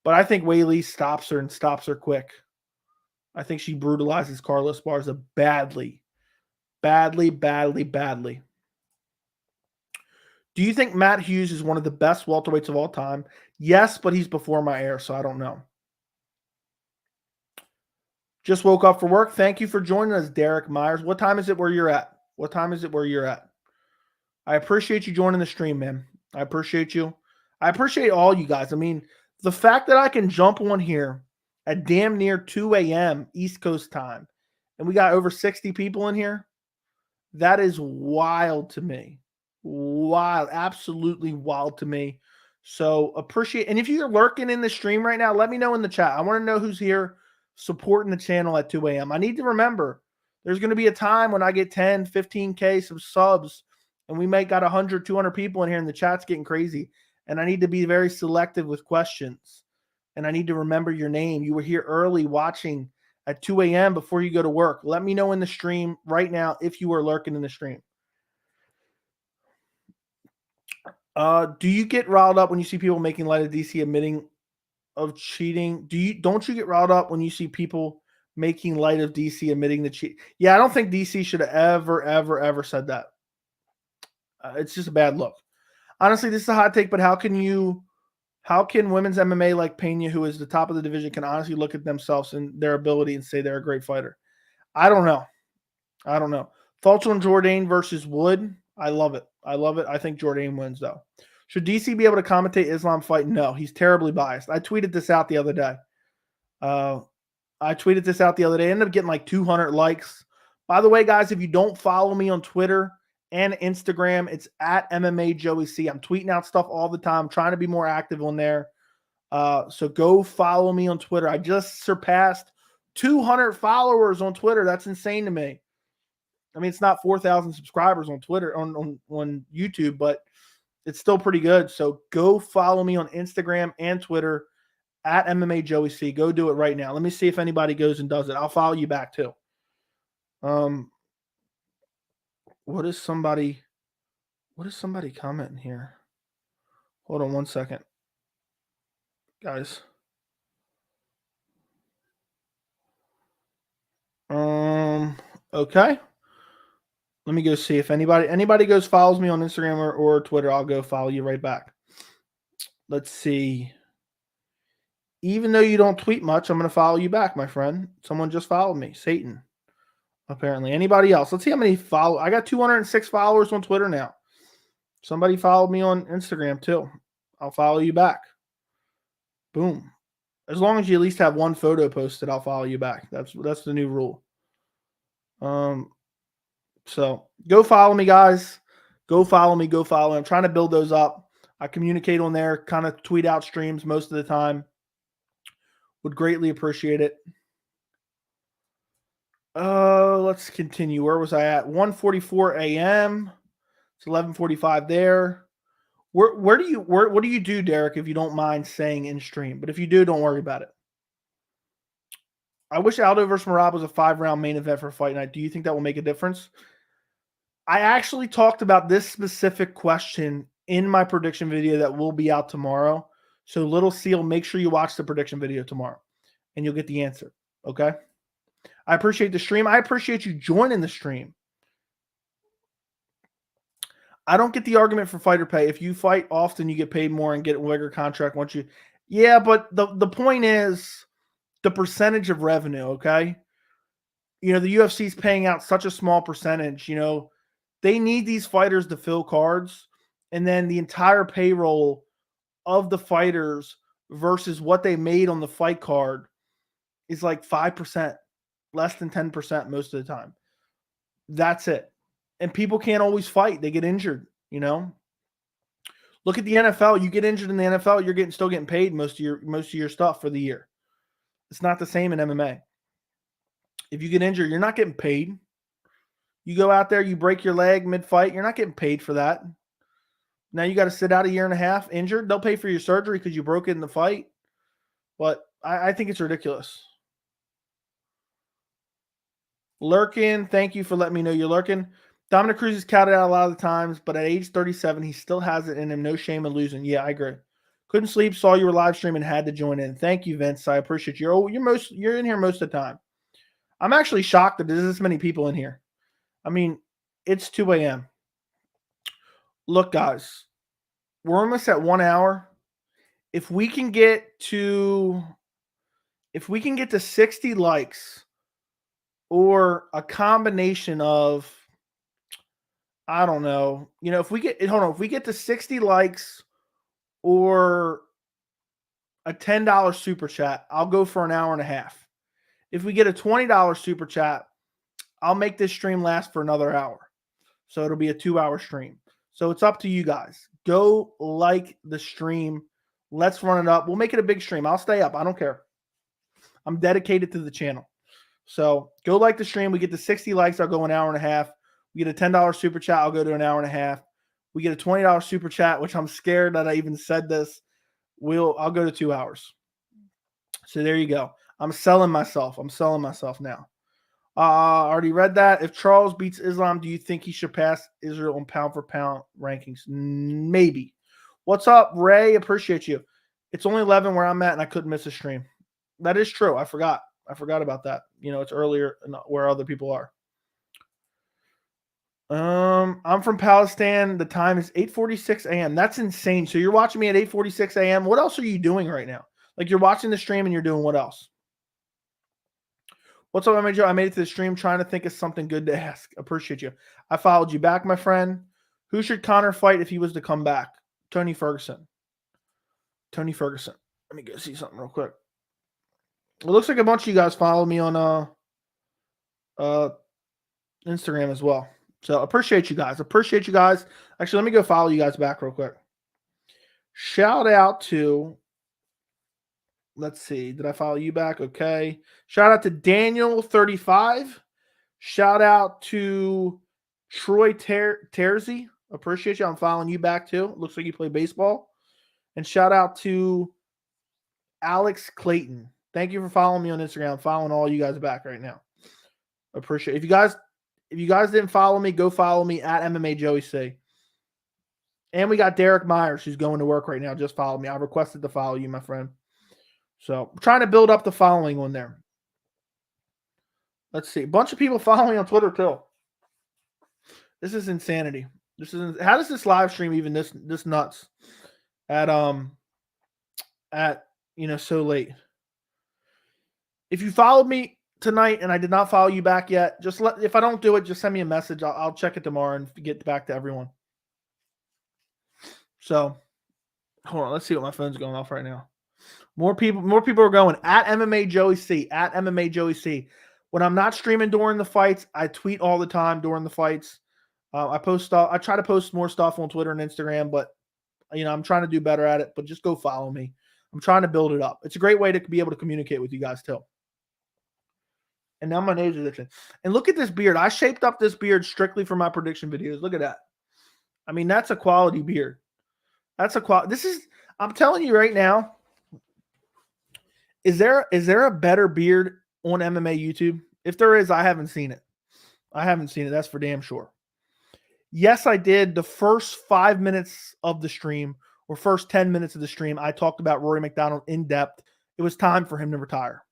But I think Weili stops her and stops her quick. I think she brutalizes Carla Esparza badly. Badly, badly, badly. Do you think Matt Hughes is one of the best welterweights of all time? Yes, but he's before my era, so I don't know. Just woke up for work. Thank you for joining us, Derek Myers. What time is it where you're at? What time is it where you're at? I appreciate you joining the stream, man. I appreciate you. I appreciate all you guys. I mean, the fact that I can jump on here at damn near 2 a.m. East Coast time, and we got over 60 people in here, that is wild to me. Wild. Absolutely wild to me. So appreciate. And if you're lurking in the stream right now, let me know in the chat. I want to know who's here supporting the channel at 2 a.m. I need to remember there's going to be a time when I get 10, 15K some subs, and we might got 100, 200 people in here, and the chat's getting crazy. And I need to be very selective with questions. And I need to remember your name. You were here early watching at 2 a.m. before you go to work. Let me know in the stream right now if you are lurking in the stream. Do you get riled up when you see people making light of DC admitting of cheating? Don't you get riled up when you see people making light of DC admitting the cheat? Yeah, I don't think DC should have ever said that. It's just a bad look. Honestly, this is a hot take, but how can women's MMA like Pena, who is the top of the division, can honestly look at themselves and their ability and say they're a great fighter? I don't know. Thoughts on Jourdain versus Wood? I love it. I think Jourdain wins, though. Should DC be able to commentate Islam fight? No, he's terribly biased. I tweeted this out the other day. Ended up getting like 200 likes. By the way, guys, if you don't follow me on Twitter and Instagram, it's at MMA Joey C. I'm tweeting out stuff all the time. I'm trying to be more active on there. So go follow me on Twitter. I just surpassed 200 followers on Twitter. That's insane to me. I mean, it's not 4,000 subscribers on Twitter, on YouTube, but it's still pretty good. So go follow me on Instagram and Twitter at MMA Joey C. Go do it right now. Let me see if anybody goes and does it. I'll follow you back too. What is somebody? What is somebody commenting here? Hold on one second, guys. Okay. Let me go see if anybody goes follows me on Instagram or Twitter. I'll go follow you right back. Let's see. Even though you don't tweet much, I'm going to follow you back, my friend. Someone just followed me. Satan, apparently. Anybody else? Let's see how many follow. I got 206 followers on Twitter now. Somebody followed me on Instagram too. I'll follow you back. Boom. As long as you at least have one photo posted, I'll follow you back. That's the new rule. So go follow me, guys. Go follow me. Go follow me. I'm trying to build those up. I communicate on there, kind of tweet out streams most of the time. Would greatly appreciate it. Let's continue. Where was I at? 1:44 a.m. It's 11:45 there. What do you do, Derek, if you don't mind saying in stream? But if you do, don't worry about it. I wish Aldo versus Merab was a 5-round main event for Fight Night. Do you think that will make a difference? I actually talked about this specific question in my prediction video that will be out tomorrow. So Little Seal, make sure you watch the prediction video tomorrow and you'll get the answer. Okay. I appreciate the stream. I appreciate you joining the stream. I don't get the argument for fighter pay. If you fight often, you get paid more and get a bigger contract once you. Yeah, but the point is the percentage of revenue, okay? You know, the UFC is paying out such a small percentage, you know, they need these fighters to fill cards, and then the entire payroll of the fighters versus what they made on the fight card is like 5%, less than 10% most of the time. That's it. And people can't always fight. They get injured, you know. Look at the NFL. You get injured in the NFL, you're still getting paid most of your stuff for the year. It's not the same in MMA. If you get injured, you're not getting paid. You go out there, you break your leg mid-fight, you're not getting paid for that. Now you got to sit out a year and a half injured. They'll pay for your surgery because you broke it in the fight. But I think it's ridiculous. Lurkin, thank you for letting me know you're lurking. Dominic Cruz is counted out a lot of the times, but at age 37, he still has it in him. No shame in losing. Yeah, I agree. Couldn't sleep, saw you were live streaming, had to join in. Thank you, Vince. I appreciate you. You're in here most of the time. I'm actually shocked that there's this many people in here. I mean, it's 2 a.m. Look, guys, we're almost at 1 hour. If we can get to 60 likes or a combination of, I don't know, you know, if we get to 60 likes or a $10 super chat, I'll go for an hour and a half. If we get a $20 super chat, I'll make this stream last for another hour. So it'll be a 2-hour stream. So it's up to you guys. Go like the stream. Let's run it up. We'll make it a big stream. I'll stay up. I don't care. I'm dedicated to the channel. So go like the stream. We get to 60 likes, I'll go an hour and a half. We get a $10 super chat, I'll go to an hour and a half. We get a $20 super chat, which I'm scared that I even said this. I'll go to 2 hours. So there you go. I'm selling myself. Now. Already read that. If Charles beats Islam, do you think he should pass Israel on pound for pound rankings? Maybe. What's up, Ray? Appreciate you. It's only 11 where I'm at, and I couldn't miss a stream. That is true. I forgot about that. You know, it's earlier where other people are. I'm from Palestine. The time is 8:46 a.m. That's insane. So you're watching me at 8:46 a.m. What else are you doing right now? Like, you're watching the stream and you're doing what else? What's up, MJ? I made it to the stream trying to think of something good to ask. Appreciate you. I followed you back, my friend. Who should Conor fight if he was to come back? Tony Ferguson. Let me go see something real quick. It looks like a bunch of you guys follow me on Instagram as well. So appreciate you guys. Actually, let me go follow you guys back real quick. Shout out to, let's see, did I follow you back? Okay. Shout out to Daniel35. Shout out to Troy Terzi. Appreciate you. I'm following you back too. Looks like you play baseball. And shout out to Alex Clayton. Thank you for following me on Instagram. I'm following all you guys back right now. Appreciate it. If you guys didn't follow me, go follow me at MMA Joey C. And we got Derek Myers, who's going to work right now. Just follow me. I requested to follow you, my friend. So I'm trying to build up the following on there. Let's see. A bunch of people following on Twitter too. This is insanity. How does this live stream even this nuts at so late? If you followed me tonight and I did not follow you back yet, if I don't do it, just send me a message. I'll check it tomorrow and get back to everyone. So hold on, let's see what my phone's going off right now. More people are going at MMA Joey C. At MMA Joey C. When I'm not streaming during the fights, I tweet all the time during the fights. I post stuff. I try to post more stuff on Twitter and Instagram, but I'm trying to do better at it. But just go follow me. I'm trying to build it up. It's a great way to be able to communicate with you guys too. And now my nose is itching. And look at this beard. I shaped up this beard strictly for my prediction videos. Look at that. I mean, that's a quality beard. That's a quality. I'm telling you right now. Is there a better beard on MMA YouTube? If there is, I haven't seen it. That's for damn sure. Yes, I did. The first 5 minutes of the stream, or first 10 minutes of the stream, I talked about Rory MacDonald in depth. It was time for him to retire.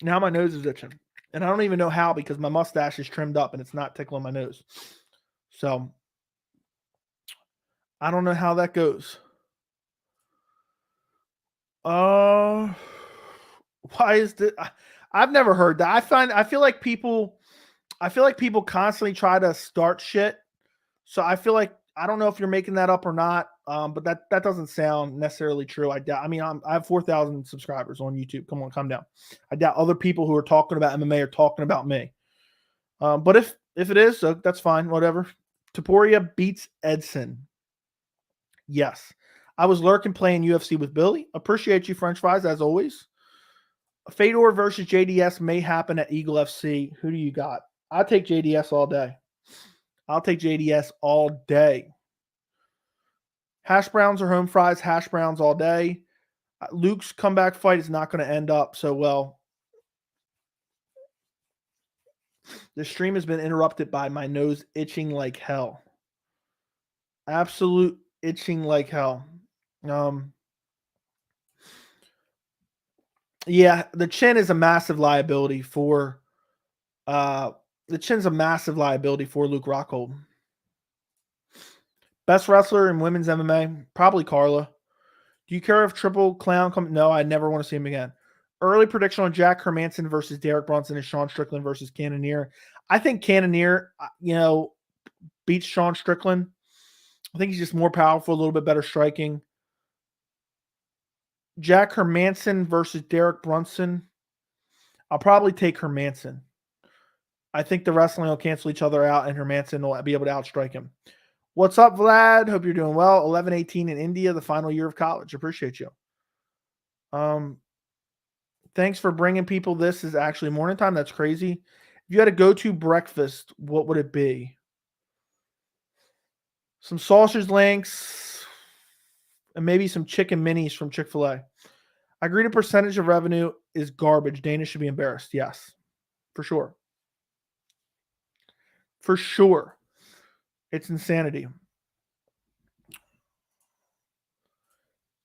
Now my nose is itching. And I don't even know how, because my mustache is trimmed up and it's not tickling my nose. So I don't know how that goes. Why is this? I've never heard that. I feel like people constantly try to start shit. So I feel like, I don't know if you're making that up or not. But that doesn't sound necessarily true. I have 4,000 subscribers on YouTube. Come on, calm down. I doubt other people who are talking about MMA are talking about me. But if it is, so that's fine. Whatever. Topuria beats Edson. Yes. I was lurking playing UFC with Billy. Appreciate you, French fries, as always. Fedor versus JDS may happen at Eagle FC. Who do you got? I'll take JDS all day. Hash browns or home fries? Hash browns all day. Luke's comeback fight is not going to end up so well. The stream has been interrupted by my nose itching like hell. Absolute itching like hell. Yeah, the chin is a massive liability for Luke Rockhold. Best wrestler in women's MMA? Probably Carla. Do you care if Triple Clown comes? No, I never want to see him again. Early prediction on Jack Hermanson versus Derek Brunson and Sean Strickland versus Cannonier. I think Cannonier, beats Sean Strickland. I think he's just more powerful, a little bit better striking. Jack Hermanson versus Derek Brunson. I'll probably take Hermanson. I think the wrestling will cancel each other out, and Hermanson will be able to outstrike him. What's up, Vlad? Hope you're doing well. 11-18 in India, the final year of college. Appreciate you. Thanks for bringing people. This is actually morning time. That's crazy. If you had a go-to breakfast, what would it be? Some sausage links and maybe some chicken minis from Chick-fil-A. I agree the percentage of revenue is garbage. Dana should be embarrassed. Yes, for sure. For sure. It's insanity.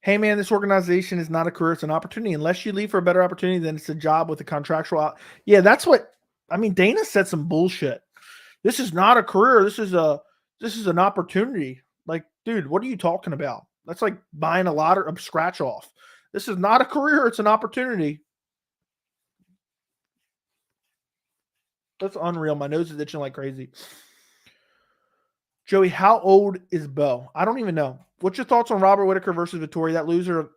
Hey, man, this organization is not a career. It's an opportunity. Unless you leave for a better opportunity, then it's a job with a contractual Yeah, that's what – Dana said some bullshit. This is not a career. This is an opportunity. Like, dude, what are you talking about? That's like buying a lottery of scratch off. This is not a career. It's an opportunity. That's unreal. My nose is itching like crazy. Joey, how old is Bo? I don't even know. What's your thoughts on Robert Whittaker versus Vettori? That loser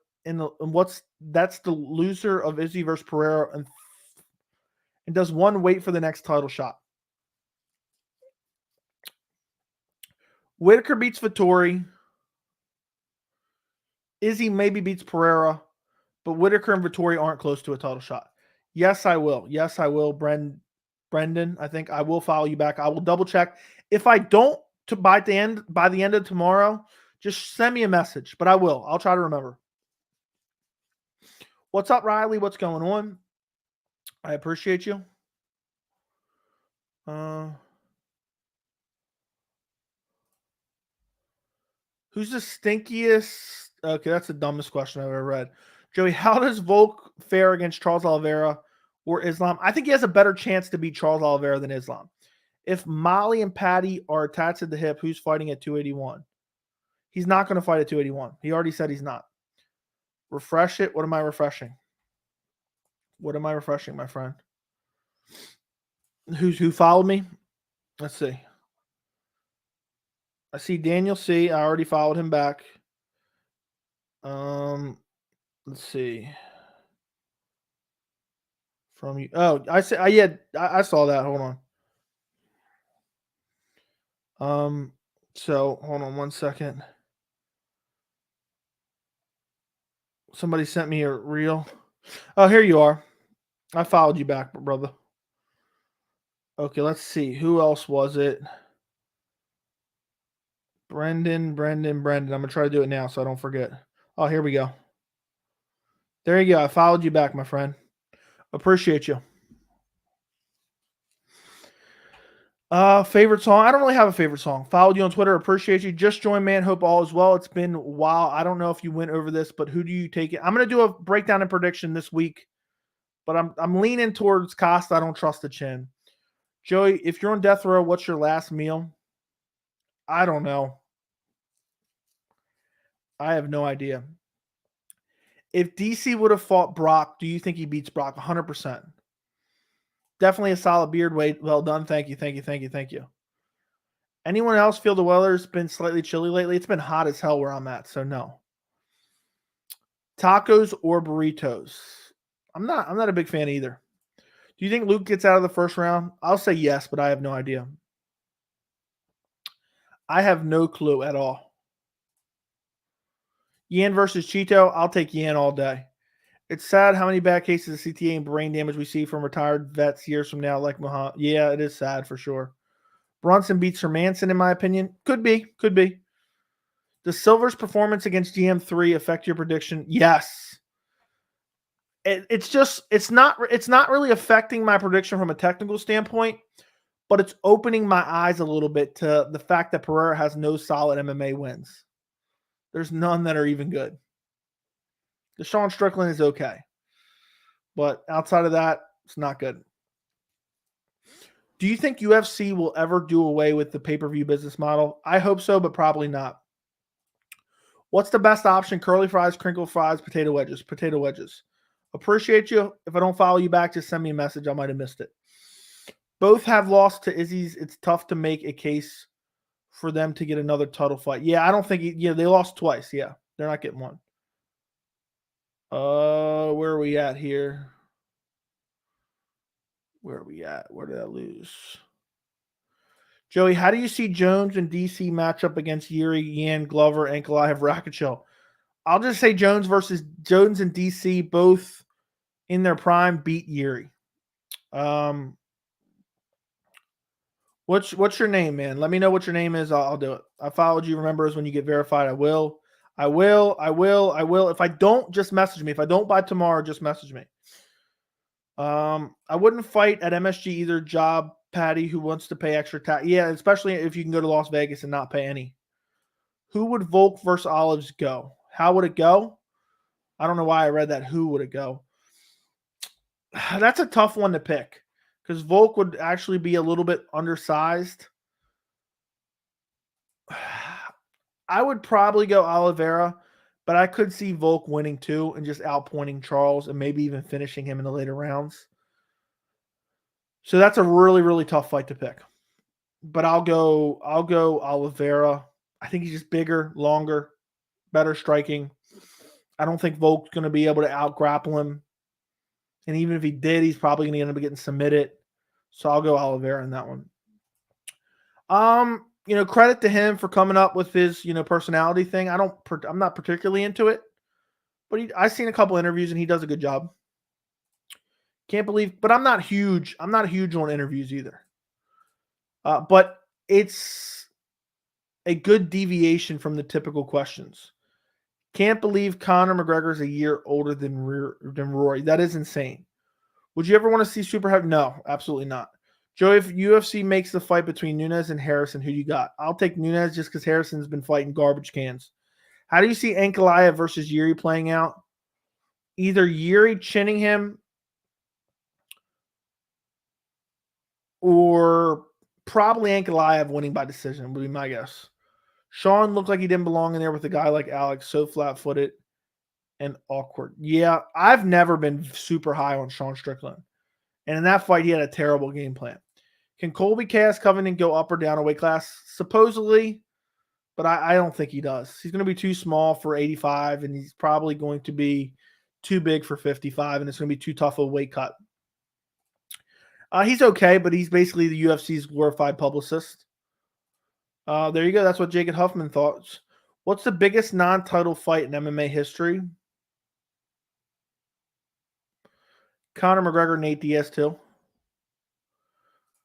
that's the loser of Izzy versus Pereira, and does one wait for the next title shot? Whittaker beats Vettori. Izzy maybe beats Pereira, but Whittaker and Vettori aren't close to a title shot. Yes, I will. Brendan, I think I will follow you back. I will double check. If I don't, by the end of tomorrow, just send me a message, but I will. I'll try to remember. What's up, Riley? What's going on? I appreciate you. Who's the stinkiest? Okay, that's the dumbest question I've ever read. Joey, how does Volk fare against Charles Oliveira or Islam? I think he has a better chance to beat Charles Oliveira than Islam. If Molly and Patty are attached at the hip, who's fighting at 281? He's not going to fight at 281. He already said he's not. Refresh it. What am I refreshing? What am I refreshing, my friend? Who followed me? Let's see. I see Daniel C. I already followed him back. Let's see. From you. Oh, I saw that. Hold on. So hold on 1 second. Somebody sent me a reel. Oh, here you are. I followed you back, brother. Okay, let's see. Who else was it? Brendan. I'm going to try to do it now so I don't forget. Oh, here we go. There you go. I followed you back, my friend. Appreciate you. Favorite song? I don't really have a favorite song. Followed you on Twitter. Appreciate you. Just joined, man. Hope all is well. It's been a while. I don't know if you went over this, but who do you take it? I'm going to do a breakdown and prediction this week, but I'm leaning towards Costa. I don't trust the chin. Joey, if you're on death row, what's your last meal? I don't know. I have no idea. If DC would have fought Brock, do you think he beats Brock? 100%. Definitely a solid beard weight. Well done. Thank you. Anyone else feel the weather's been slightly chilly lately? It's been hot as hell where I'm at, so no. Tacos or burritos? I'm not a big fan either. Do you think Luke gets out of the first round? I'll say yes, but I have no idea. I have no clue at all. Yan versus Cheeto, I'll take Yan all day. It's sad how many bad cases of CTA and brain damage we see from retired vets years from now, like Muhammad. Yeah, it is sad for sure. Brunson beats Hermanson, in my opinion. Could be. Does Silver's performance against GM3 affect your prediction? Yes. It's not really affecting my prediction from a technical standpoint, but it's opening my eyes a little bit to the fact that Pereira has no solid MMA wins. There's none that are even good. Deshaun Strickland is okay, but outside of that, it's not good. Do you think UFC will ever do away with the pay-per-view business model? I hope so, but probably not. What's the best option? Curly fries, crinkle fries, potato wedges. Potato wedges. Appreciate you. If I don't follow you back, just send me a message. I might have missed it. Both have lost to Izzy's. It's tough to make a case for them to get another title fight. Yeah, I don't think they lost twice. Yeah, they're not getting one. Where are we at here? Where are we at? Where did I lose? Joey, how do you see Jones and DC match up against Yuri, Yan, Glover, and Ankalaev Rakic? I'll just say Jones and DC, both in their prime, beat Yuri. What's your name, man? Let me know what your name is. I'll do it. I followed you. Remember, when you get verified, I will. If I don't, just message me. If I don't by tomorrow, just message me. I wouldn't fight at MSG either. Job Patty who wants to pay extra tax. Yeah, especially if you can go to Las Vegas and not pay any. Who would Volk versus Olives go? How would it go? I don't know why I read that. Who would it go? That's a tough one to pick because Volk would actually be a little bit undersized. I would probably go Oliveira, but I could see Volk winning too and just outpointing Charles and maybe even finishing him in the later rounds. So that's a really, really tough fight to pick. But I'll go Oliveira. I think he's just bigger, longer, better striking. I don't think Volk's going to be able to out-grapple him. And even if he did, he's probably going to end up getting submitted. So I'll go Oliveira in that one. Credit to him for coming up with his, personality thing. I'm not particularly into it, but I've seen a couple interviews and he does a good job. Can't believe, but I'm not huge on interviews either. But it's a good deviation from the typical questions. Can't believe Conor McGregor's a year older than Rory. That is insane. Would you ever want to see Super Heavy? No, absolutely not. Joey, if UFC makes the fight between Nunes and Harrison, who do you got? I'll take Nunes just because Harrison's been fighting garbage cans. How do you see Ankalaev versus Yuri playing out? Either Yuri chinning him or probably Ankalaev winning by decision would be my guess. Sean looked like he didn't belong in there with a guy like Alex, so flat-footed and awkward. Yeah, I've never been super high on Sean Strickland. And in that fight, he had a terrible game plan. Can Colby Cass Covington go up or down a weight class? Supposedly, but I don't think he does. He's going to be too small for 85, and he's probably going to be too big for 55, and it's going to be too tough of a weight cut. He's okay, but he's basically the UFC's glorified publicist. There you go. That's what Jacob Huffman thought. What's the biggest non-title fight in MMA history? Conor McGregor, Nate Diaz, too.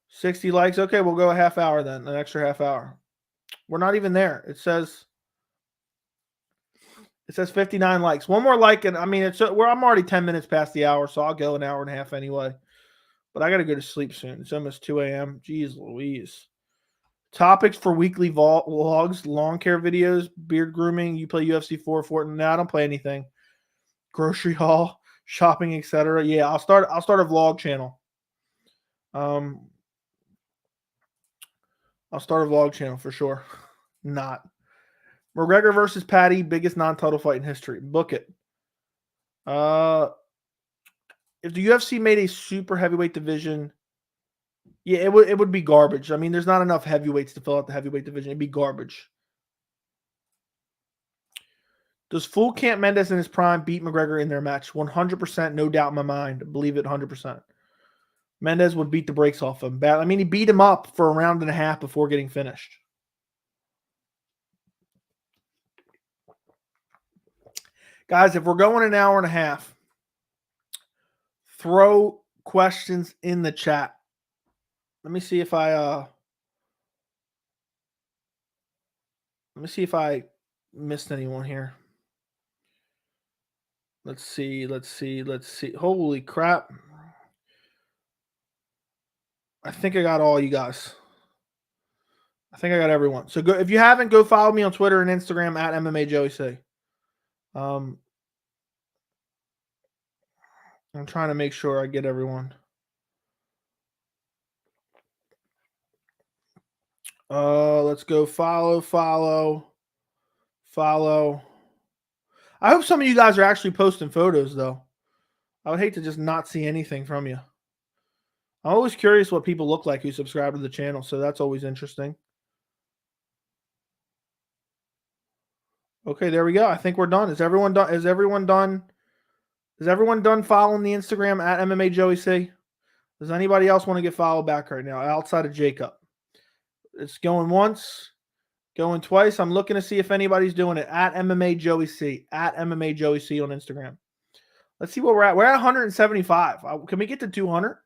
60 likes. Okay, we'll go a half hour then, an extra half hour. We're not even there. It says 59 likes. One more like, and I mean, I'm already 10 minutes past the hour, so I'll go an hour and a half anyway. But I got to go to sleep soon. It's almost 2 a.m. Jeez Louise. Topics for weekly vlogs, lawn care videos, beard grooming. You play UFC 4, Fortnite. No, I don't play anything. Grocery haul, shopping, etc. Yeah, I'll start a vlog channel. I'll start a vlog channel for sure. Not. McGregor versus Patty, biggest non-title fight in history. Book it. If the UFC made a super heavyweight division, yeah, it would be garbage. I mean, there's not enough heavyweights to fill out the heavyweight division. It'd be garbage. Does Full Camp Mendes in his prime beat McGregor in their match? 100%, no doubt in my mind. I believe it 100%. Mendes would beat the brakes off him. I mean, he beat him up for a round and a half before getting finished. Guys, if we're going an hour and a half, throw questions in the chat. Let me see if I missed anyone here. Let's see. Holy crap. I think I got all you guys. I think I got everyone. So go, if you haven't, go follow me on Twitter and Instagram at MMA Joey C. I'm trying to make sure I get everyone. Let's go follow. I hope some of you guys are actually posting photos, though. I would hate to just not see anything from you. I'm always curious what people look like who subscribe to the channel, so that's always interesting. Okay, there we go. I think we're done. Is everyone done? Is everyone done following the Instagram at MMA Joey C? Does anybody else want to get followed back right now outside of Jacob? It's going once, going twice. I'm looking to see if anybody's doing it at MMA Joey C. At MMA Joey C on Instagram. Let's see where we're at. We're at 175. Can we get to 200?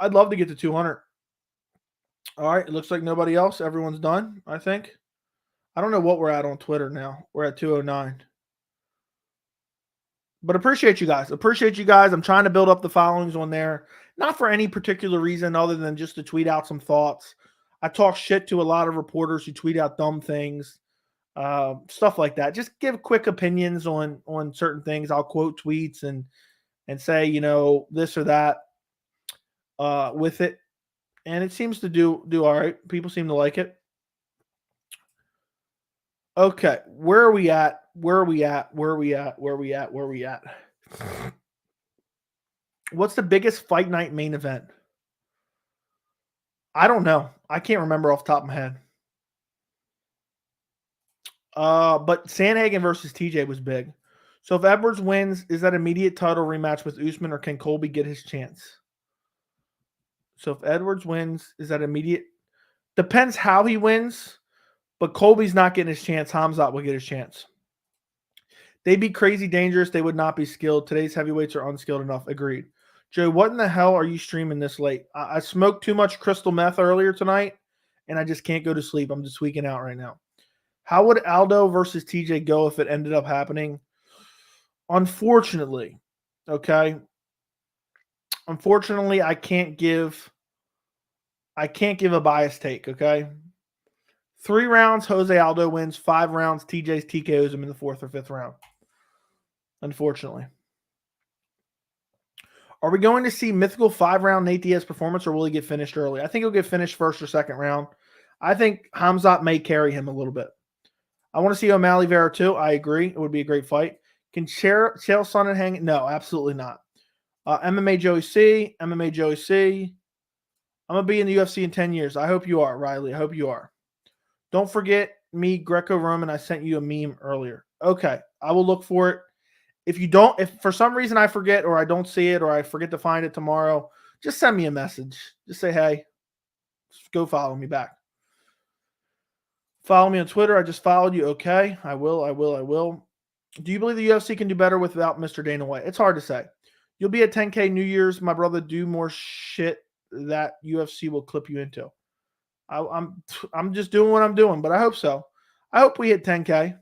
I'd love to get to 200. All right. It looks like nobody else. Everyone's done, I think. I don't know what we're at on Twitter now. We're at 209. But appreciate you guys. I'm trying to build up the followings on there. Not for any particular reason other than just to tweet out some thoughts. I talk shit to a lot of reporters who tweet out dumb things. Stuff like that. Just give quick opinions on certain things. I'll quote tweets and say, this or that with it. And it seems to do all right. People seem to like it. Okay, where are we at? What's the biggest fight night main event? I don't know. I can't remember off the top of my head. But Sandhagen versus TJ was big. So if Edwards wins, is that immediate title rematch with Usman, or can Colby get his chance? So if Edwards wins, is that immediate? Depends how he wins, but Colby's not getting his chance. Khamzat will get his chance. They'd be crazy dangerous. They would not be skilled. Today's heavyweights are unskilled enough. Agreed. Joe, what in the hell are you streaming this late? I smoked too much crystal meth earlier tonight, and I just can't go to sleep. I'm just tweaking out right now. How would Aldo versus TJ go if it ended up happening? Unfortunately, okay? Unfortunately, I can't give I can't give a biased take, okay? 3 rounds, Jose Aldo wins. 5 rounds, TJ's TKOs him in the 4th or 5th round. Unfortunately. Are we going to see mythical 5-round Nate Diaz performance, or will he get finished early? I think he'll get finished 1st or 2nd round. I think Khamzat may carry him a little bit. I want to see O'Malley Vera too. I agree. It would be a great fight. Can Chael Sonnen hang? No, absolutely not. MMA Joey C. MMA Joey C. I'm going to be in the UFC in 10 years. I hope you are, Riley. I hope you are. Don't forget me, Greco-Roman. I sent you a meme earlier. Okay. I will look for it. If for some reason I forget or I don't see it or I forget to find it tomorrow, just send me a message. Just say, hey, just go follow me back. Follow me on Twitter. I just followed you. Okay. I will. Do you believe the UFC can do better without Mr. Dana White? It's hard to say. You'll be at 10K New Year's. My brother, do more shit that UFC will clip you into. I'm just doing what I'm doing, but I hope so. I hope we hit 10K.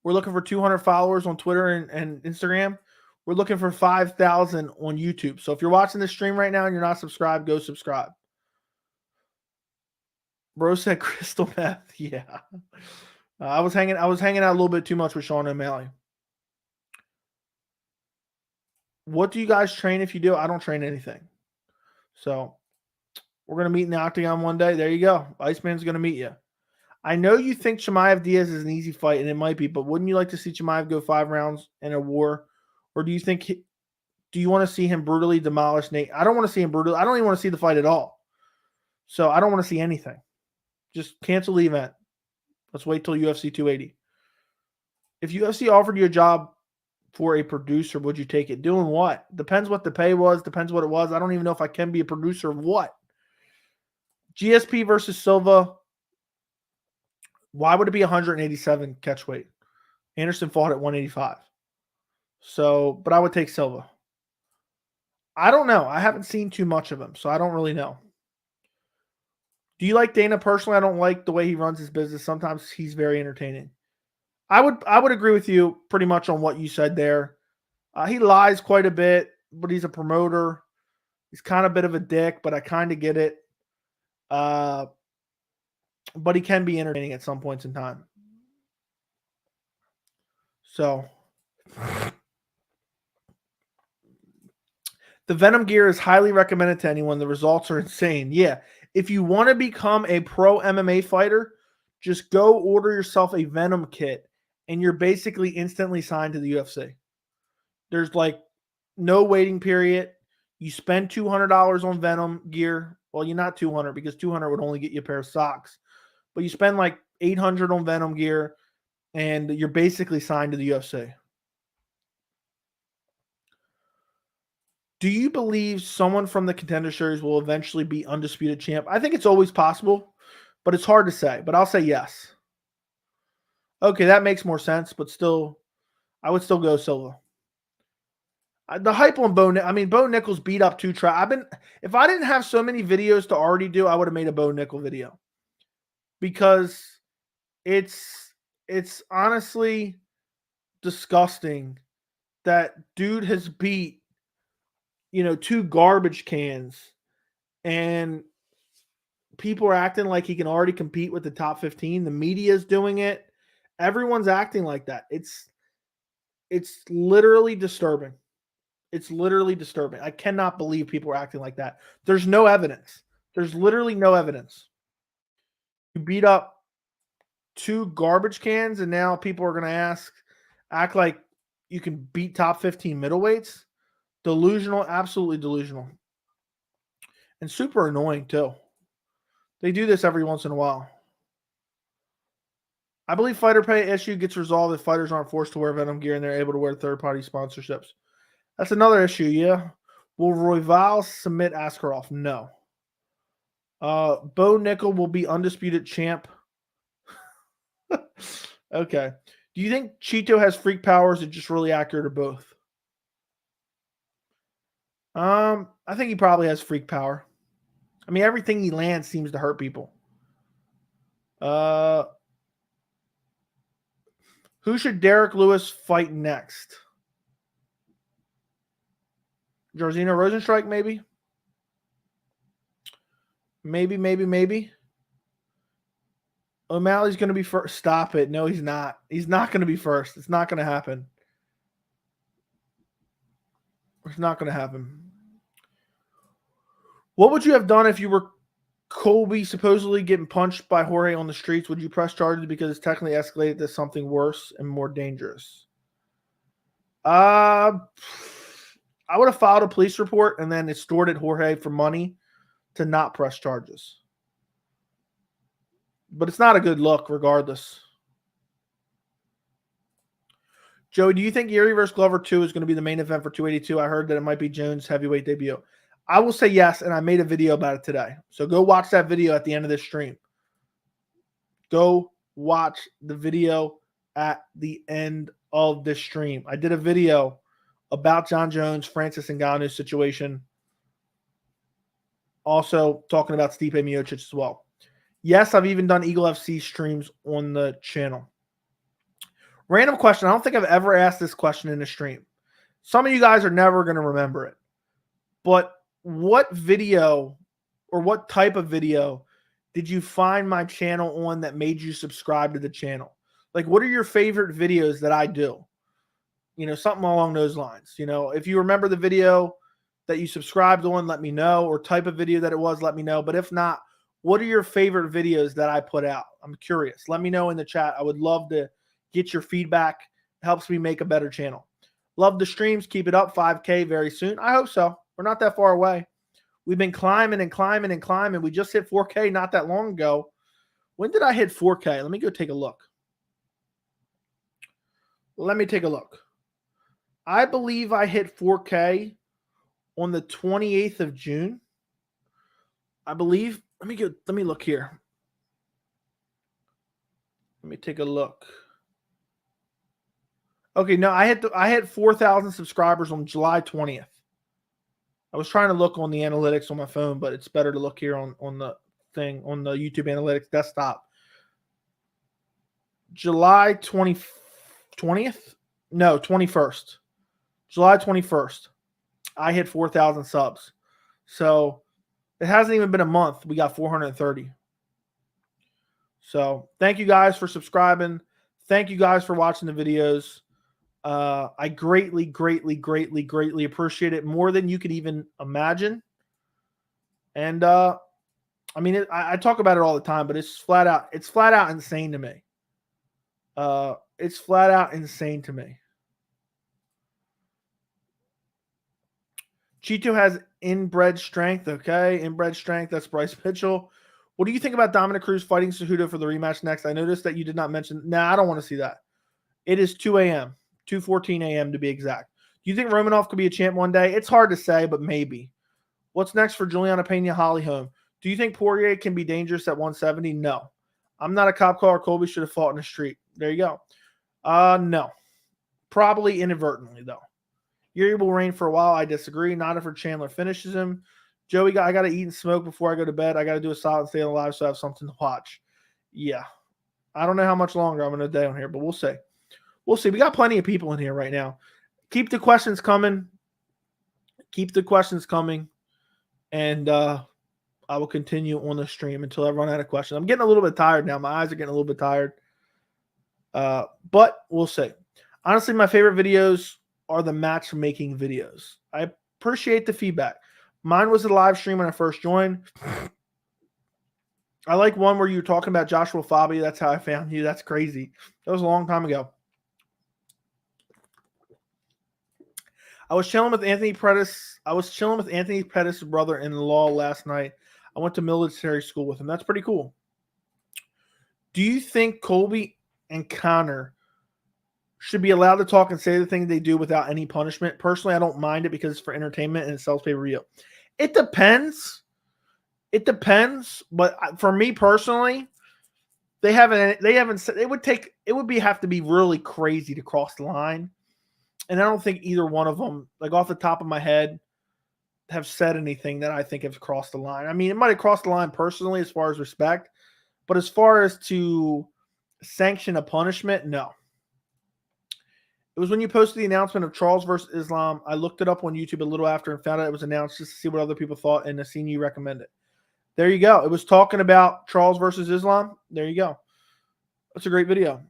We're looking for 200 followers on Twitter and Instagram. We're looking for 5,000 on YouTube. So if you're watching this stream right now and you're not subscribed, go subscribe. Bro said crystal meth. Yeah. I was hanging out a little bit too much with Sean O'Malley. What do you guys train if you do? I don't train anything. So we're going to meet in the octagon one day. There you go. Iceman's going to meet you. I know you think Chimaev Diaz is an easy fight, and it might be, but wouldn't you like to see Chimaev go 5 rounds in a war? Or do you want to see him brutally demolish Nate? I don't want to see him brutally. I don't even want to see the fight at all. So I don't want to see anything. Just cancel the event. Let's wait till UFC 280. If UFC offered you a job for a producer, would you take it? Doing what? Depends what the pay was. Depends what it was. I don't even know if I can be a producer of what. GSP versus Silva. Why would it be 187 catch weight? Anderson fought at 185. So, but I would take Silva. I don't know. I haven't seen too much of him, so I don't really know. Do you like Dana personally? I don't like the way he runs his business. Sometimes he's very entertaining. I would agree with you pretty much on what you said there. He lies quite a bit, but he's a promoter. He's kind of a bit of a dick, but I kind of get it. But he can be entertaining at some points in time. So the Venom gear is highly recommended to anyone. The results are insane. Yeah. If you want to become a pro MMA fighter, just go order yourself a Venom kit and you're basically instantly signed to the UFC. There's like no waiting period. You spend $200 on Venom gear. Well, you're not 200 because 200 would only get you a pair of socks. But you spend like 800 on Venom gear and you're basically signed to the UFC. Do you believe someone from the Contender Series will eventually be undisputed champ? I think it's always possible, but it's hard to say. But I'll say yes. Okay, that makes more sense, but still, I would still go Silva. The hype on Bo Nickal's beat up 2 try. If I didn't have so many videos to already do, I would have made a Bo Nickal video. Because it's honestly disgusting that dude has beat 2 garbage cans and people are acting like he can already compete with the top 15. The media's doing it. Everyone's acting like that. It's literally disturbing. It's literally disturbing. I cannot believe people are acting like that. There's no evidence. There's literally no evidence. You beat up 2 garbage cans and now people are going to act like you can beat top 15 middleweights. Delusional, absolutely delusional. And super annoying too. They do this every once in a while. I believe fighter pay issue gets resolved if fighters aren't forced to wear Venom gear and they're able to wear third-party sponsorships. That's another issue, yeah. Will Royval submit Askarov? No. Bo Nickal will be undisputed champ. Okay. Do you think Cheeto has freak powers or just really accurate or both? I think he probably has freak power. I mean, everything he lands seems to hurt people. Who should Derek Lewis fight next? Jairzinho Rosenstrike, maybe? Maybe. O'Malley's going to be first. Stop it. No, he's not. He's not going to be first. It's not going to happen. It's not going to happen. What would you have done if you were Colby supposedly getting punched by Jorge on the streets? Would you press charges because it's technically escalated to something worse and more dangerous? I would have filed a police report and then extorted Jorge for money to not press charges. But it's not a good look regardless. Joey, do you think Erie vs. Glover 2 is going to be the main event for 282? I heard that it might be Jones' heavyweight debut. I will say yes, and I made a video about it today. So go watch that video at the end of this stream. Go watch the video at the end of this stream. I did a video about Jon Jones, Francis Ngannou situation. Also talking about Stipe Miocic as well. Yes, I've even done Eagle FC streams on the channel. Random question. I don't think I've ever asked this question in a stream. Some of you guys are never going to remember it. But what video or what type of video did you find my channel on that made you subscribe to the channel? Like, what are your favorite videos that I do? You know, something along those lines. You know, if you remember the video that you subscribed on, let me know. Or type of video that it was, let me know. But if not, what are your favorite videos that I put out? I'm curious. Let me know in the chat. I would love to get your feedback. It helps me make a better channel. Love the streams. Keep it up. 5K very soon. I hope so. We're not that far away. We've been climbing and climbing and climbing. We just hit 4K not that long ago. When did I hit 4K? Let me go take a look. Let me take a look. I believe I hit 4K on the 28th of June. I believe. Let me look here. Let me take a look. Okay, no, I had 4,000 subscribers on July 20th. I was trying to look on the analytics on my phone, but it's better to look here on the thing, on the YouTube analytics desktop. July 20th? No, 21st. July 21st. I hit 4,000 subs. So it hasn't even been a month. We got 430. So thank you guys for subscribing. Thank you guys for watching the videos. I greatly, greatly, greatly, greatly appreciate it, more than you could even imagine. And I mean, I talk about it all the time, but it's flat out insane to me. It's flat out insane to me. Chito has inbred strength. Okay, inbred strength. That's Bryce Mitchell. What do you think about Dominic Cruz fighting Cejudo for the rematch next? I noticed that you did not mention. Nah, I don't want to see that. It is 2 a.m. 2:14 a.m. to be exact. Do you think Romanov could be a champ one day? It's hard to say, but maybe. What's next for Juliana Pena Hollyholm? Do you think Poirier can be dangerous at 170? No. I'm not a cop caller. Colby should have fought in the street. There you go. No. Probably inadvertently, though. Yuri will reign for a while. I disagree. Not if Chandler finishes him. Joey, I got to eat and smoke before I go to bed. I got to do a solid and stay alive so I have something to watch. Yeah. I don't know how much longer I'm going to stay on here, but we'll see. We'll see. We got plenty of people in here right now. Keep the questions coming. Keep the questions coming. And I will continue on the stream until I run out of questions. I'm getting a little bit tired now. My eyes are getting a little bit tired. But we'll see. Honestly, my favorite videos are the matchmaking videos. I appreciate the feedback. Mine was a live stream when I first joined. I like one where you were talking about Joshua Fabi. That's how I found you. That's crazy. That was a long time ago. I was chilling with Anthony Pettis' brother-in-law last night. I went to military school with him. That's pretty cool. Do you think Colby and Connor should be allowed to talk and say the things they do without any punishment? Personally, I don't mind it because it's for entertainment and it sells pay-per-view. It depends. It depends. But for me personally, they haven't said it would have to be really crazy to cross the line. And I don't think either one of them, like off the top of my head, have said anything that I think have crossed the line. I mean, it might have crossed the line personally as far as respect, but as far as to sanction a punishment, no. It was when you posted the announcement of Charles versus Islam. I looked it up on YouTube a little after and found out it was announced just to see what other people thought, and I seen you recommend it. There you go. It was talking about Charles versus Islam. There you go. That's a great video.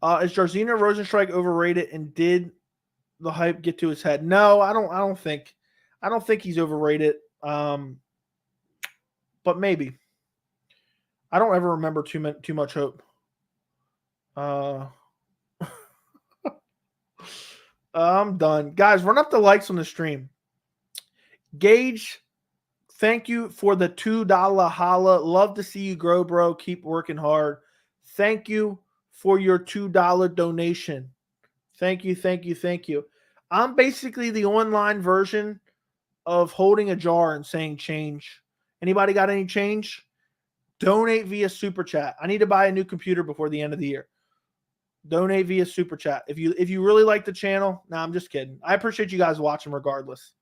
Is Jairzinho Rosenstrike overrated, and did the hype get to his head? No, I don't think he's overrated. But maybe. I don't ever remember too much hope. I'm done. Guys, run up the likes on the stream. Gage, thank you for the $2 holla. Love to see you grow, bro. Keep working hard. Thank you for your $2 donation. Thank you, thank you, thank you. I'm basically the online version of holding a jar and saying change. Anybody got any change? Donate via Super Chat. I need to buy a new computer before the end of the year. Donate via Super Chat. If you really like the channel, I'm just kidding. I appreciate you guys watching regardless.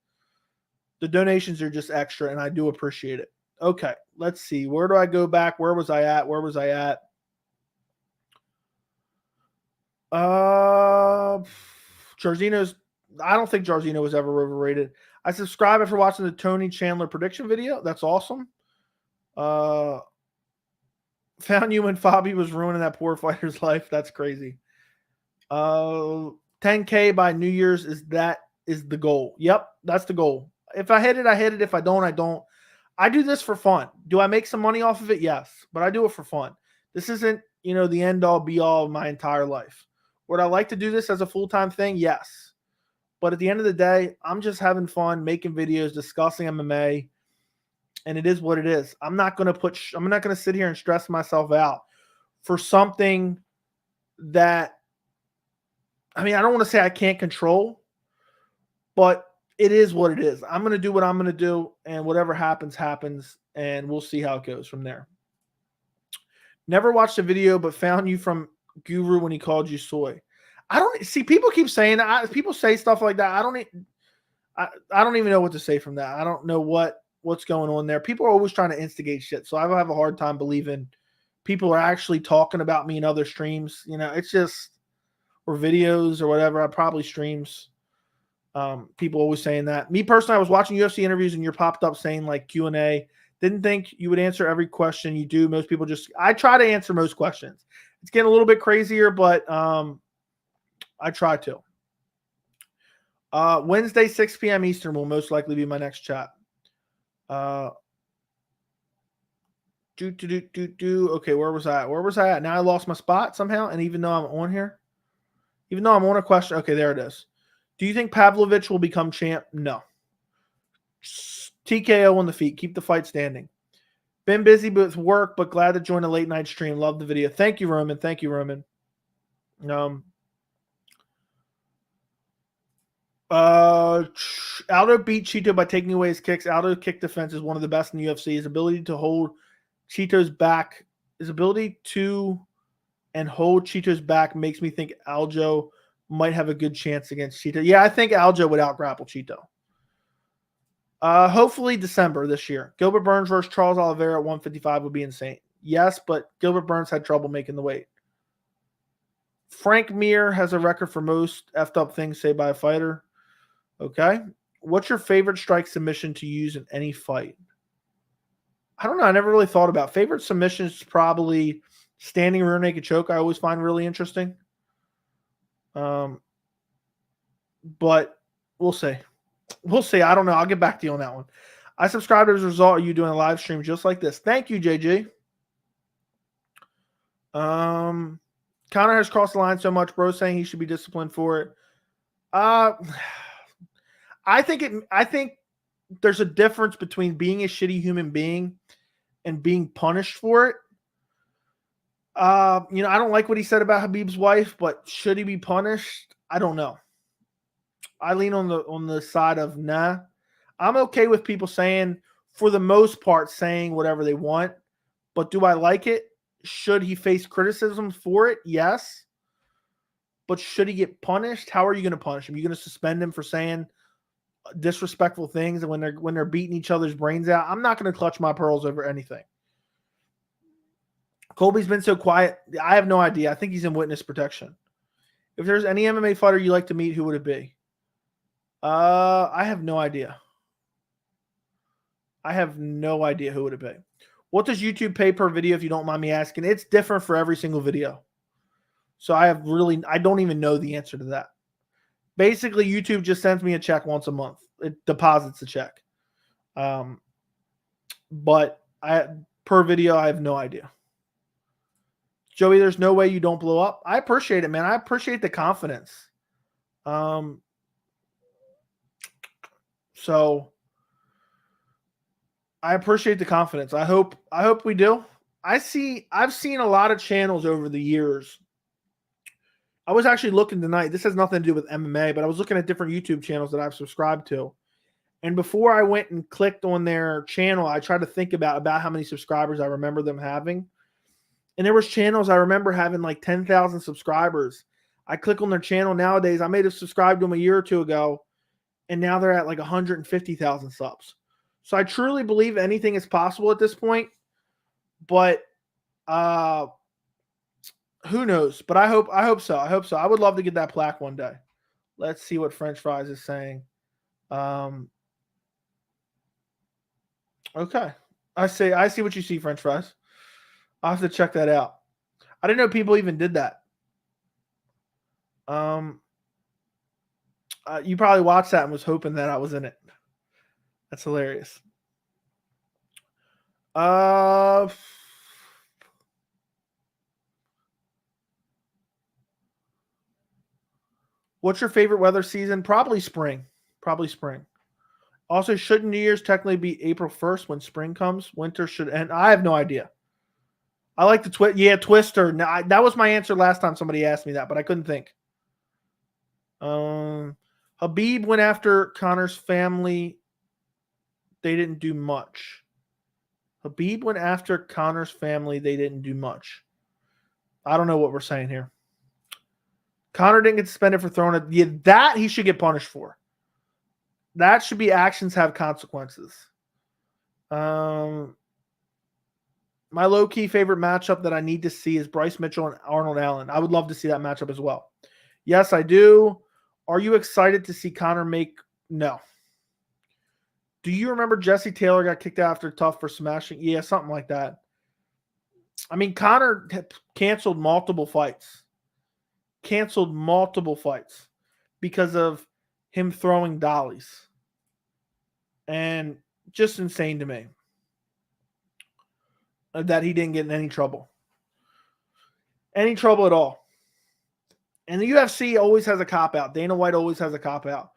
The donations are just extra, and I do appreciate it. Okay, let's see. Where do I go back? Where was I at? Jairzinho's. I don't think Jairzinho was ever overrated. I subscribe after watching the Tony Chandler prediction video. That's awesome. Found you when Fabi was ruining that poor fighter's life. That's crazy. 10K by New Year's is the goal. Yep, that's the goal. If I hit it, I hit it. If I don't, I don't. I do this for fun. Do I make some money off of it? Yes, but I do it for fun. This isn't, the end all be all of my entire life. Would I like to do this as a full-time thing? Yes. But at the end of the day, I'm just having fun, making videos, discussing MMA, and it is what it is. I'm not going to sit here and stress myself out for something that, I don't want to say I can't control, but it is what it is. I'm going to do what I'm going to do, and whatever happens, happens, and we'll see how it goes from there. Never watched a video, but found you from Guru when he called you soy. I don't see, people keep saying that. People say stuff like that. I don't even know what to say from that. I don't know what's going on there. People are always trying to instigate shit, so I have a hard time believing people are actually talking about me in other streams. It's just, or videos or whatever. Probably streams. People always saying that. Me personally, I was watching UFC interviews and you popped up saying like Q&A. Didn't think you would answer every question you do. Most people I try to answer most questions. It's getting a little bit crazier, but I try to. Wednesday, 6 p.m. Eastern will most likely be my next chat. Okay, where was I at? Now I lost my spot somehow, and even though I'm on here, even though I'm on a question, okay, there it is. Do you think Pavlovich will become champ? No. TKO on the feet. Keep the fight standing. Been busy with work, but glad to join a late night stream. Love the video. Thank you, Roman. Thank you, Roman. Aldo beat Chito by taking away his kicks. Aldo's kick defense is one of the best in the UFC. His ability to hold Chito's back, hold Chito's back makes me think Aljo might have a good chance against Chito. Yeah, I think Aljo would out-grapple Chito. Hopefully December this year. Gilbert Burns versus Charles Oliveira at 155 would be insane. Yes, but Gilbert Burns had trouble making the weight. Frank Mir has a record for most effed up things said by a fighter. Okay. What's your favorite strike submission to use in any fight? I don't know. I never really thought about favorite submissions. Probably standing rear naked choke. I always find really interesting. But we'll see. We'll see. I don't know. I'll get back to you on that one. I subscribed as a result of you doing a live stream just like this. Thank you, JG. Conor has crossed the line so much, bro, saying he should be disciplined for it. I think there's a difference between being a shitty human being and being punished for it. I don't like what he said about Khabib's wife, but should he be punished? I don't know. I lean on the side of nah. I'm okay with people saying, for the most part, saying whatever they want. But do I like it? Should he face criticism for it? Yes. But should he get punished? How are you going to punish him? Are you going to suspend him for saying disrespectful things and when they're beating each other's brains out? I'm not going to clutch my pearls over anything. Colby's been so quiet. I have no idea. I think he's in witness protection. If there's any MMA fighter you like to meet, who would it be? I have no idea. I have no idea who would it be. What does YouTube pay per video, if you don't mind me asking? It's different for every single video. So I don't even know the answer to that. Basically, YouTube just sends me a check once a month. It deposits a check. But per video, I have no idea. Joey, there's no way you don't blow up. I appreciate it, man. I appreciate the confidence. So I appreciate the confidence. I hope we do. I've seen a lot of channels over the years. I was actually looking tonight. This has nothing to do with MMA, but I was looking at different YouTube channels that I've subscribed to. And before I went and clicked on their channel, I tried to think about how many subscribers I remember them having. And there was channels I remember having like 10,000 subscribers. I click on their channel nowadays. I may have subscribed to them a year or two ago, and now they're at like 150,000 subs. So I truly believe anything is possible at this point. But who knows? But I hope so. I hope so. I would love to get that plaque one day. Let's see what French Fries is saying. Okay. I see what you see, French Fries. I'll have to check that out. I didn't know people even did that. You probably watched that and was hoping that I was in it. That's hilarious. What's your favorite weather season? Probably spring. Also, shouldn't New Year's technically be April 1st when spring comes? Winter should end. I have no idea. I like the Twister. Now, that was my answer last time somebody asked me that, but I couldn't think. Habib went after Conor's family. They didn't do much. Habib went after Conor's family. They didn't do much. I don't know what we're saying here. Conor didn't get suspended for throwing it. Yeah, that he should get punished for. That should be actions have consequences. My low-key favorite matchup that I need to see is Bryce Mitchell and Arnold Allen. I would love to see that matchup as well. Yes, I do. Are you excited to see Conor make? No. Do you remember Jesse Taylor got kicked out after tough for smashing? Yeah, something like that. I mean, Conor canceled multiple fights. Because of him throwing dollies. And just insane to me that he didn't get in any trouble. Any trouble at all. And the UFC always has a cop-out. Dana White always has a cop-out.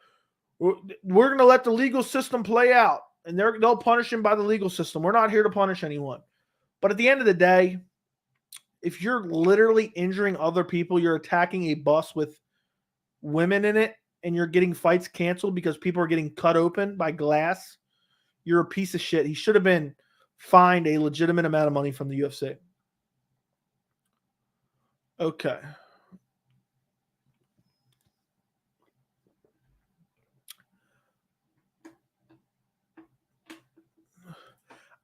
We're going to let the legal system play out, and they'll punish him by the legal system. We're not here to punish anyone. But at the end of the day, if you're literally injuring other people, you're attacking a bus with women in it, and you're getting fights canceled because people are getting cut open by glass, you're a piece of shit. He should have been fined a legitimate amount of money from the UFC. Okay.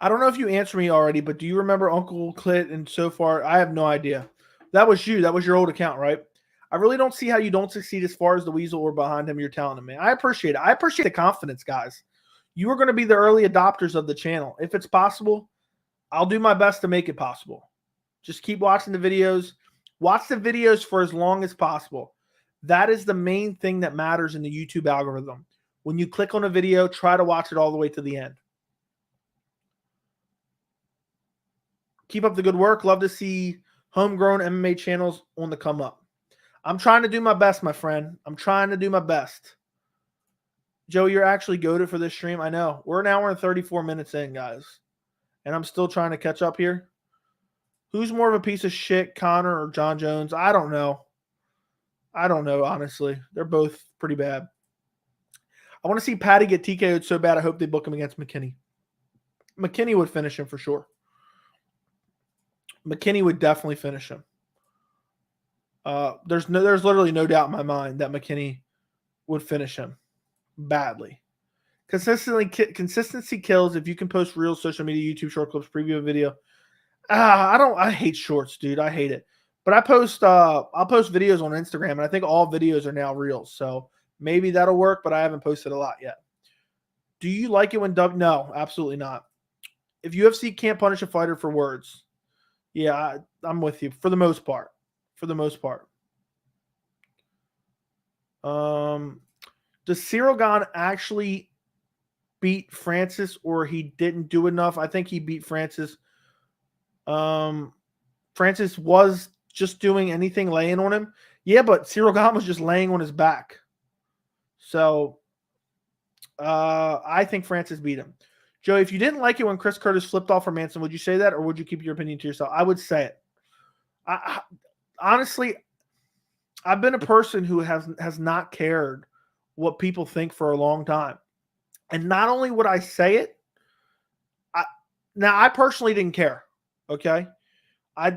I don't know if you answered me already, but do you remember Uncle Clit and so far? I have no idea. That was you. That was your old account, right? I really don't see how you don't succeed as far as the Weasel or behind him. You're telling me. I appreciate it. I appreciate the confidence, guys. You are going to be the early adopters of the channel. If it's possible, I'll do my best to make it possible. Just keep watching the videos. Watch the videos for as long as possible. That is the main thing that matters in the YouTube algorithm. When you click on a video, try to watch it all the way to the end. Keep up the good work. Love to see homegrown MMA channels on the come up. I'm trying to do my best, my friend. I'm trying to do my best. Joe, you're actually goated for this stream. I know. We're an hour and 34 minutes in, guys. And I'm still trying to catch up here. Who's more of a piece of shit, Conor or Jon Jones? I don't know. I don't know, honestly. They're both pretty bad. I want to see Patty get TKO'd so bad I hope they book him against McKinney. McKinney would finish him for sure. McKinney would definitely finish him. There's literally no doubt in my mind that McKinney would finish him badly. Consistency kills. If you can post real social media, YouTube short clips, preview a video. I hate shorts, dude. I hate it. But I'll post videos on Instagram, and I think all videos are now reels. So maybe that'll work, but I haven't posted a lot yet. Do you like it when No, absolutely not. If UFC can't punish a fighter for words, yeah, I'm with you for the most part. For the most part. Does Cyril Gane actually beat Francis, or he didn't do enough? I think he beat Francis. Francis was just doing anything laying on him. Yeah, but Cyril Gane was just laying on his back. So I think Francis beat him. Joey, if you didn't like it when Chris Curtis flipped off Hermansson, would you say that, or would you keep your opinion to yourself? I would say it. Honestly, I've been a person who has not cared what people think for a long time. And not only would I say it, I personally didn't care. Okay. I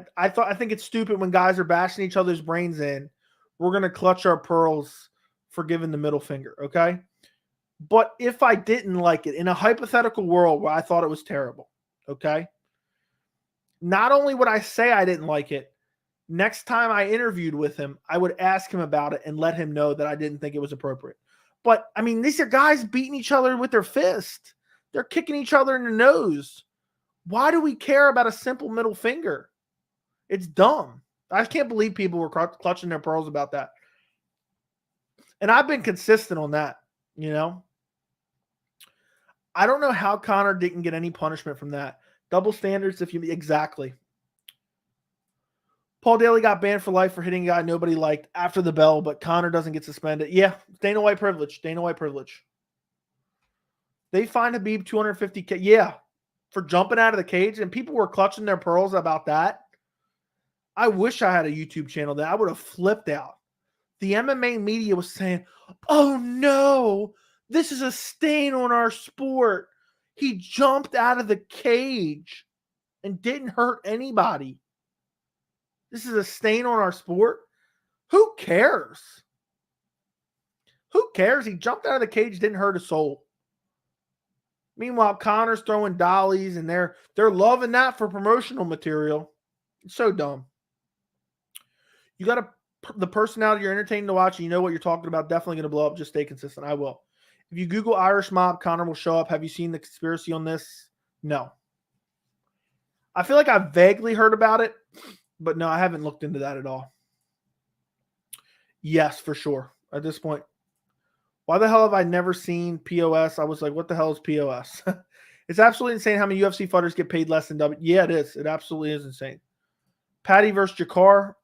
think it's stupid when guys are bashing each other's brains in. We're going to clutch our pearls for giving the middle finger. Okay. But if I didn't like it, in a hypothetical world where I thought it was terrible, okay, not only would I say I didn't like it, next time I interviewed with him, I would ask him about it and let him know that I didn't think it was appropriate. But, I mean, these are guys beating each other with their fist. They're kicking each other in the nose. Why do we care about a simple middle finger? It's dumb. I can't believe people were clutching their pearls about that. And I've been consistent on that, you know. I don't know how Conor didn't get any punishment from that. Double standards exactly. Paul Daly got banned for life for hitting a guy nobody liked after the bell, but Conor doesn't get suspended. Yeah, Dana White privilege. Dana White privilege. They fined Khabib $250K. Yeah, for jumping out of the cage, and people were clutching their pearls about that. I wish I had a YouTube channel that I would have flipped out. The MMA media was saying, "Oh no, this is a stain on our sport. He jumped out of the cage and didn't hurt anybody. This is a stain on our sport." Who cares? Who cares? He jumped out of the cage, didn't hurt a soul. Meanwhile, Conor's throwing dollies, and they're loving that for promotional material. It's so dumb. You got the personality you're entertaining to watch, and you know what you're talking about, definitely going to blow up. Just stay consistent. I will. If you Google Irish Mob, Conor will show up. Have you seen the conspiracy on this? No. I feel like I've vaguely heard about it, but no, I haven't looked into that at all. Yes, for sure. At this point. Why the hell have I never seen POS? I was like, what the hell is POS? It's absolutely insane how many UFC fighters get paid less than W. Yeah, it is. It absolutely is insane. Patty versus Jakar.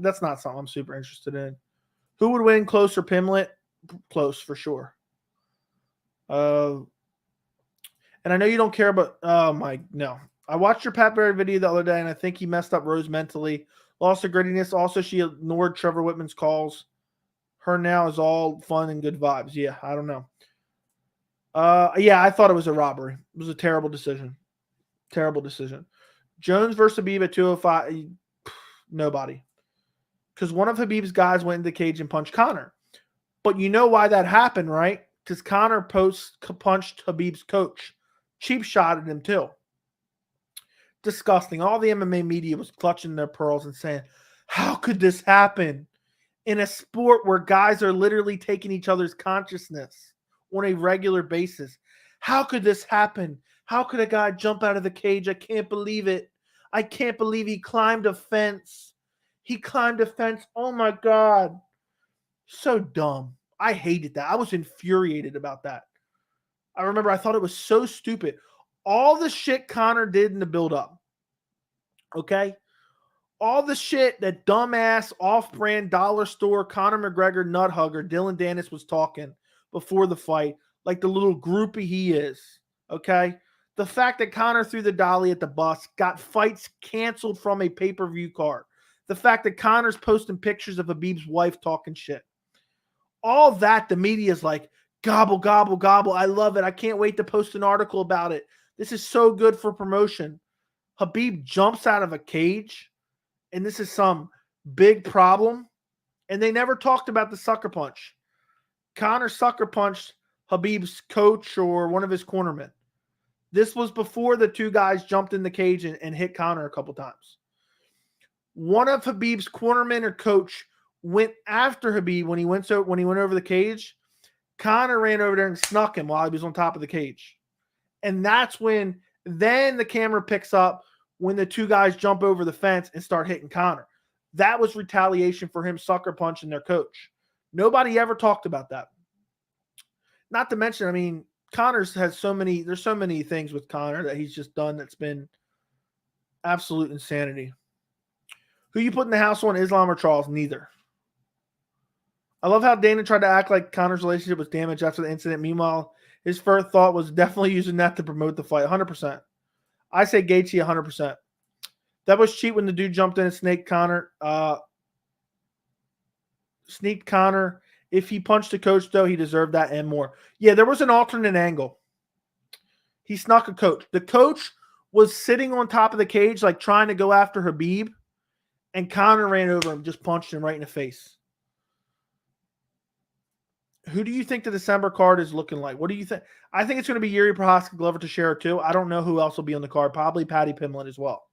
That's not something I'm super interested in. Who would win, Close or Pimlet? Close for sure. And I know you don't care, but no. I watched your Pat Barry video the other day, and I think he messed up Rose mentally. Lost her grittiness. Also, she ignored Trevor Whitman's calls. Her now is all fun and good vibes. Yeah, I don't know. Yeah, I thought it was a robbery. It was a terrible decision. Terrible decision. Jones versus Khabib at 205. Nobody. Because one of Khabib's guys went in the cage and punched Conor. But you know why that happened, right? Because Conor punched Khabib's coach. Cheap shot at him too. Disgusting. All the MMA media was clutching their pearls and saying, how could this happen in a sport where guys are literally taking each other's consciousness on a regular basis? How could this happen? How could a guy jump out of the cage? I can't believe it. I can't believe he climbed a fence. He climbed a fence. Oh my God. So dumb. I hated that. I was infuriated about that. I remember I thought it was so stupid. All the shit Conor did in the build-up. Okay? All the shit that dumbass, off-brand, dollar store, Conor McGregor, nut hugger, Dylan Dennis was talking before the fight, like the little groupie he is. Okay? The fact that Conor threw the dolly at the bus, got fights canceled from a pay-per-view card. The fact that Conor's posting pictures of Khabib's wife talking shit. All that, the media's like, gobble, gobble, gobble. I love it. I can't wait to post an article about it. This is so good for promotion. Khabib jumps out of a cage, and this is some big problem. And they never talked about the sucker punch. Conor sucker punched Khabib's coach or one of his cornermen. This was before the two guys jumped in the cage and hit Conor a couple times. One of Khabib's cornermen or coach went after Khabib when he went over the cage Conor ran over there and snuck him while he was on top of the cage. And that's when then the camera picks up when the two guys jump over the fence and start hitting Conor. That was retaliation for him sucker punching their coach. Nobody ever talked about that. Not to mention, I mean, Conor's has there's so many things with Conor that he's just done that's been absolute insanity. Who you put in the house on, Islam or Charles? Neither. I love how Dana tried to act like Conor's relationship was damaged after the incident. Meanwhile, his first thought was definitely using that to promote the fight. 100%. I say Gaethje 100%. That was cheap when the dude jumped in and snaked Conor. Sneaked Conor. If he punched the coach, though, he deserved that and more. Yeah, there was an alternate angle. He snuck a coach. The coach was sitting on top of the cage, like trying to go after Khabib, and Conor ran over him, just punched him right in the face. Who do you think the December card is looking like? What do you think? I think it's going to be Yuri Prohaska, Glover Teixeira too. I don't know who else will be on the card. Probably Paddy Pimblett as well.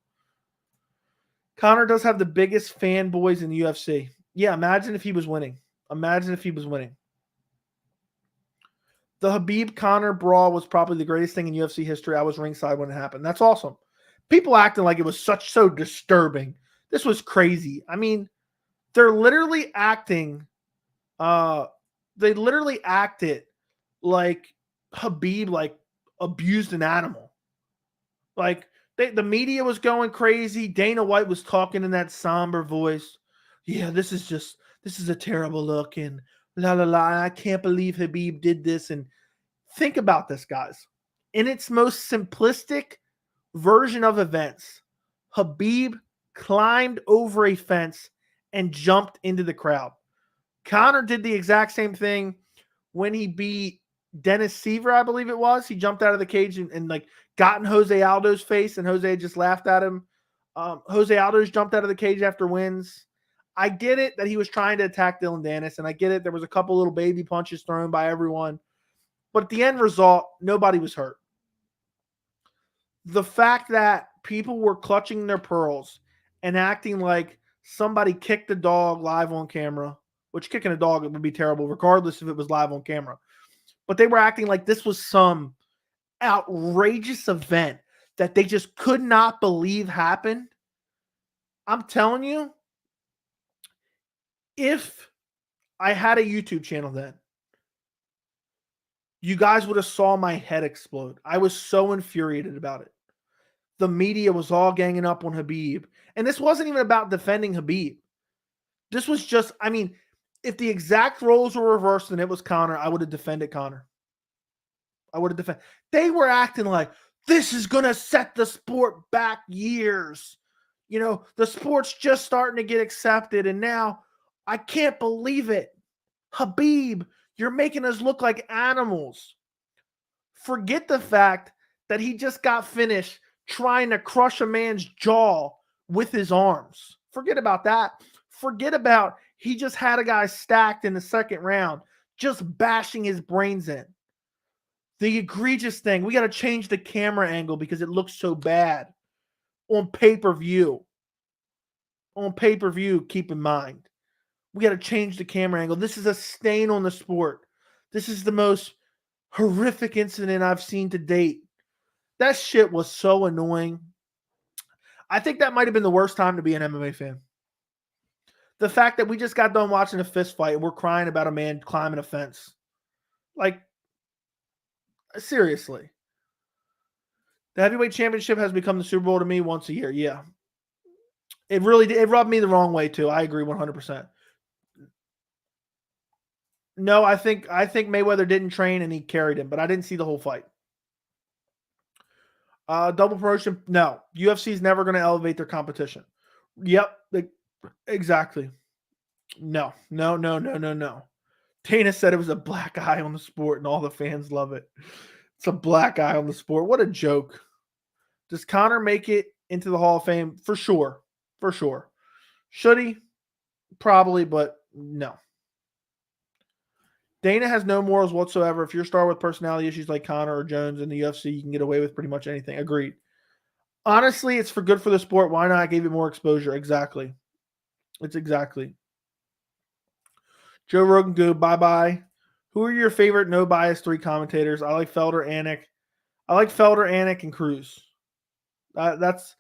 Conor does have the biggest fanboys in the UFC. Yeah, imagine if he was winning. Imagine if he was winning. The Khabib-Conor brawl was probably the greatest thing in UFC history. I was ringside when it happened. That's awesome. People acting like it was so disturbing. This was crazy. I mean, they're literally acting they literally acted like Khabib like abused an animal. Like the media was going crazy. Dana White was talking in that somber voice. Yeah, this is a terrible look and la la la. I can't believe Khabib did this. And think about this, guys. In its most simplistic version of events, Khabib climbed over a fence and jumped into the crowd. Conor did the exact same thing when he beat Dennis Seaver, I believe it was. He jumped out of the cage and like got in Jose Aldo's face, and Jose just laughed at him. Jose Aldo's jumped out of the cage after wins. I get it that he was trying to attack Dylan Dennis, and I get it there was a couple little baby punches thrown by everyone. But at the end result, nobody was hurt. The fact that people were clutching their pearls and acting like somebody kicked a dog live on camera, which kicking a dog would be terrible regardless if it was live on camera. But they were acting like this was some outrageous event that they just could not believe happened. I'm telling you, if I had a YouTube channel then, you guys would have saw my head explode. I was so infuriated about it. The media was all ganging up on Khabib. And this wasn't even about defending Khabib. This was just, I mean, if the exact roles were reversed and it was Conor, I would have defended Conor. I would have defended. They were acting like this is going to set the sport back years. You know, the sport's just starting to get accepted. And now I can't believe it. Khabib, you're making us look like animals. Forget the fact that he just got finished trying to crush a man's jaw with his arms. Forget about that. Forget about he just had a guy stacked in the second round, just bashing his brains in. The egregious thing, we got to change the camera angle because it looks so bad on pay-per-view. On pay-per-view, keep in mind. We got to change the camera angle. This is a stain on the sport. This is the most horrific incident I've seen to date. That shit was so annoying. I think that might have been the worst time to be an MMA fan. The fact that we just got done watching a fist fight and we're crying about a man climbing a fence. Like, seriously. The heavyweight championship has become the Super Bowl to me once a year. Yeah. It really did. It rubbed me the wrong way, too. I agree 100%. No, I think Mayweather didn't train and he carried him, but I didn't see the whole fight. Double promotion, no. UFC is never going to elevate their competition. Yep, exactly. No. Dana said it was a black eye on the sport and all the fans love it. It's a black eye on the sport. What a joke. Does Conor make it into the Hall of Fame? For sure. For sure. Should he? Probably, but no. Dana has no morals whatsoever. If you're a star with personality issues like Conor or Jones in the UFC, you can get away with pretty much anything. Agreed. Honestly, it's for good for the sport. Why not? I gave it more exposure. Exactly. It's exactly. Joe Rogan, go bye-bye. Who are your favorite no bias 3 commentators? I like Felder, Anik, and Cruz. That's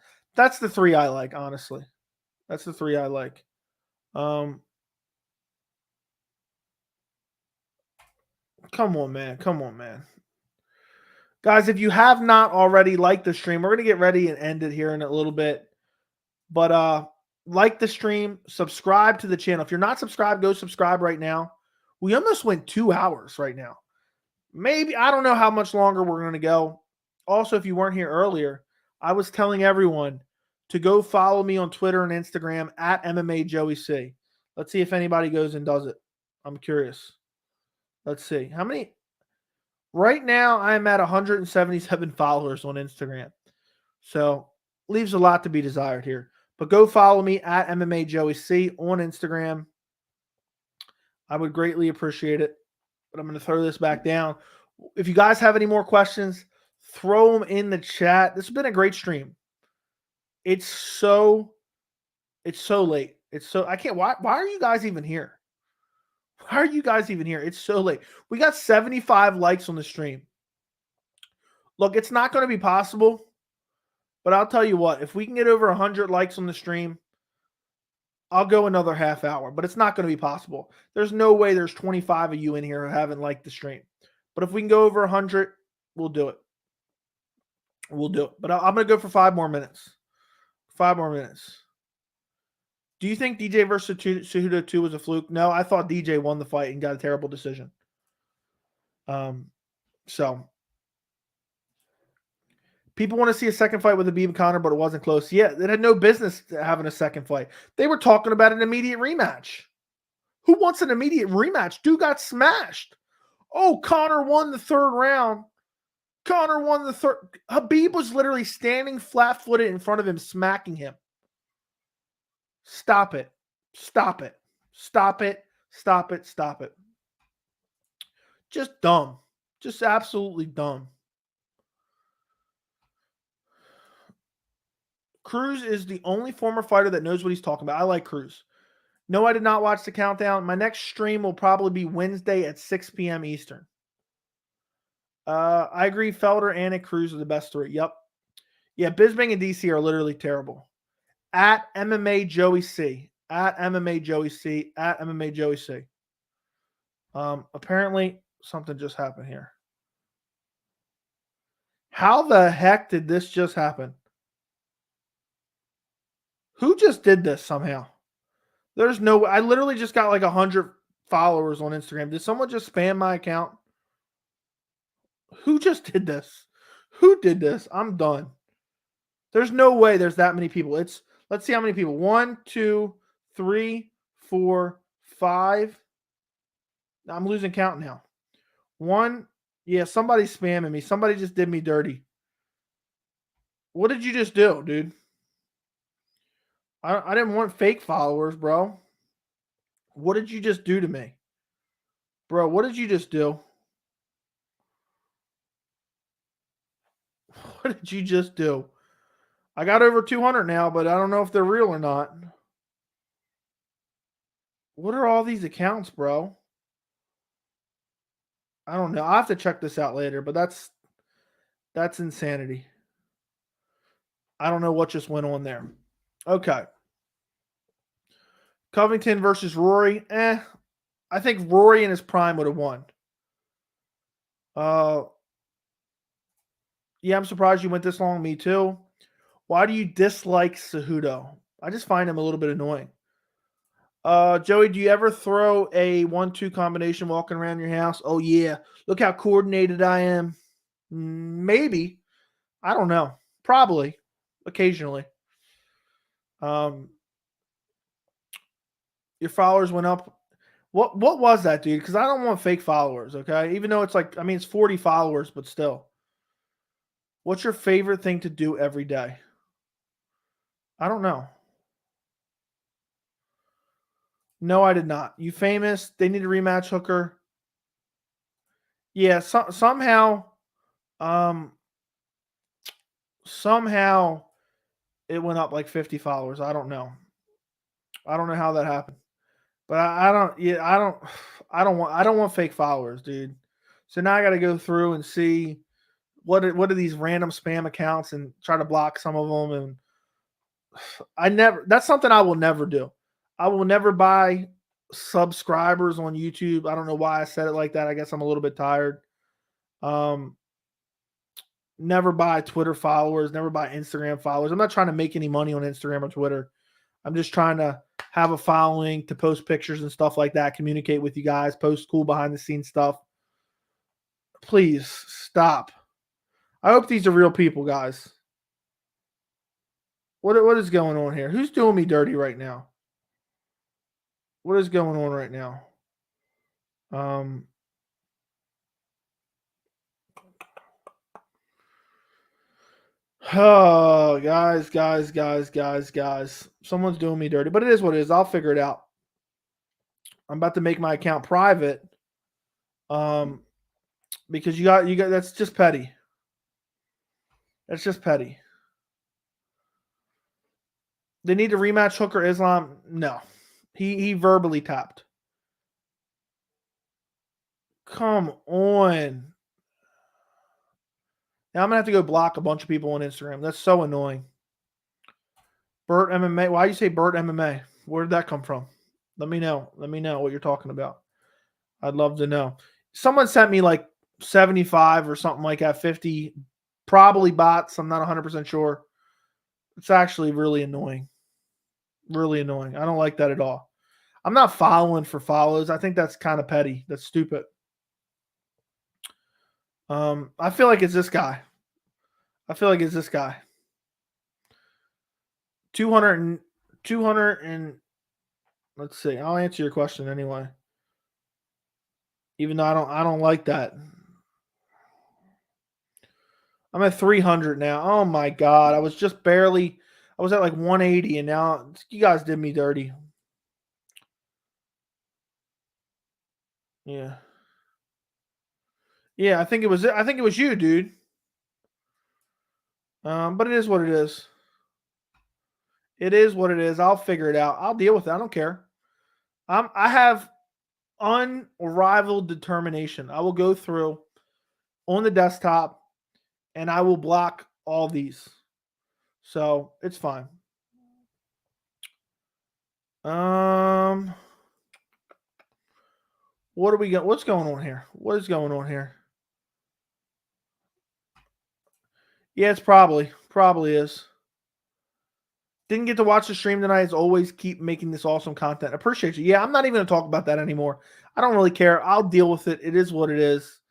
the 3 I like, honestly. That's the 3 I like. Come on, man. Come on, man. Guys, if you have not already liked the stream, we're going to get ready and end it here in a little bit. But like the stream, subscribe to the channel. If you're not subscribed, go subscribe right now. We almost went 2 hours right now. Maybe, I don't know how much longer we're going to go. Also, if you weren't here earlier, I was telling everyone to go follow me on Twitter and Instagram at MMA Joey C. Let's see if anybody goes and does it. I'm curious. Let's see. How many? Right now, I'm at 177 followers on Instagram. So, leaves a lot to be desired here. But go follow me at MMA Joey C on Instagram. I would greatly appreciate it. But I'm going to throw this back down. If you guys have any more questions, throw them in the chat. This has been a great stream. It's so late. I can't. Why are you guys even here? Why are you guys even here? It's so late. We got 75 likes on the stream. Look, it's not going to be possible, but I'll tell you what, if we can get over 100 likes on the stream, I'll go another half hour, but it's not going to be possible. There's no way there's 25 of you in here who haven't liked the stream. But if we can go over 100, we'll do it. We'll do it. But I'm going to go for 5 more minutes. 5 more minutes. Do you think DJ versus Cejudo 2 was a fluke? No, I thought DJ won the fight and got a terrible decision. So people want to see a second fight with Khabib and Conor, but it wasn't close. Yeah, it had no business having a second fight. They were talking about an immediate rematch. Who wants an immediate rematch? Dude got smashed. Oh, Conor won the 3rd round. Conor won the 3rd. Khabib was literally standing flat-footed in front of him, smacking him. Stop it. Stop it. Stop it. Stop it. Stop it. Just dumb. Just absolutely dumb. Cruz is the only former fighter that knows what he's talking about. I like Cruz. No, I did not watch the countdown. My next stream will probably be Wednesday at 6 p.m. Eastern. I agree. Felder, Anik, Cruz are the best 3. Yep. Yeah, Bisbing and DC are literally terrible. At MMA Joey C. At MMA Joey C. At MMA Joey C. Apparently, something just happened here. How the heck did this just happen? Who just did this somehow? There's no way. I literally just got like 100 followers on Instagram. Did someone just spam my account? Who just did this? Who did this? I'm done. There's no way there's that many people. Let's see how many people. 1, 2, 3, 4, 5. I'm losing count now. 1. Yeah, somebody's spamming me. Somebody just did me dirty. What did you just do, dude? I didn't want fake followers, bro. What did you just do to me? Bro, what did you just do? What did you just do? I got over 200 now, but I don't know if they're real or not. What are all these accounts, bro? I don't know. I'll have to check this out later, but that's insanity. I don't know what just went on there. Okay. Covington versus Rory. I think Rory in his prime would have won. Yeah, I'm surprised you went this long. Me too. Why do you dislike Cejudo? I just find him a little bit annoying. Joey, do you ever throw a 1-2 combination walking around your house? Oh, yeah. Look how coordinated I am. Maybe. I don't know. Probably. Occasionally. Your followers went up. What was that, dude? Because I don't want fake followers, okay? Even though it's like, I mean, it's 40 followers, but still. What's your favorite thing to do every day? I don't know. No, I did not. You famous? They need a rematch, Hooker. Yeah, somehow it went up like 50 followers. I don't know. I don't know how that happened. But I don't. Yeah, I don't. I don't want fake followers, dude. So now I got to go through and see what are these random spam accounts and try to block some of them. And I never. That's something I will never do. I will never buy subscribers on YouTube. I don't know why I said it like that. I guess I'm a little bit tired. Um, Never buy Twitter followers. Never buy Instagram followers. I'm not trying to make any money on Instagram or Twitter. I'm just trying to have a following to post pictures and stuff like that, communicate with you guys, post cool behind the scenes stuff. Please stop. I hope these are real people, guys. What is going on here? Who's doing me dirty right now? What is going on right now? Oh, guys. Someone's doing me dirty, but it is what it is. I'll figure it out. I'm about to make my account private. Because you got that's just petty. That's just petty. They need to rematch Hooker Islam. No. He verbally tapped. Come on. Now I'm gonna have to go block a bunch of people on Instagram. That's so annoying. Burt MMA. Why you say Burt MMA? Where did that come from? Let me know. Let me know what you're talking about. I'd love to know. Someone sent me like 75 or something like that, 50. Probably bots. I'm not 100% sure. It's actually really annoying. Really annoying. I don't like that at all. I'm not following for follows. I think that's kind of petty. That's stupid. I feel like it's this guy. 200 and let's see. I'll answer your question anyway. Even though I don't like that. I'm at 300 now. Oh my god. I was at like 180 and now you guys did me dirty. Yeah. Yeah, I think it was you, dude. But it is what it is. It is what it is. I'll figure it out. I'll deal with it. I don't care. I have unrivaled determination. I will go through on the desktop and I will block all these. So it's fine. What are we got? What's going on here? What is going on here? Yeah, it's probably is. Didn't get to watch the stream tonight. As always, keep making this awesome content. Appreciate you. Yeah, I'm not even going to talk about that anymore. I don't really care. I'll deal with it. It is what it is.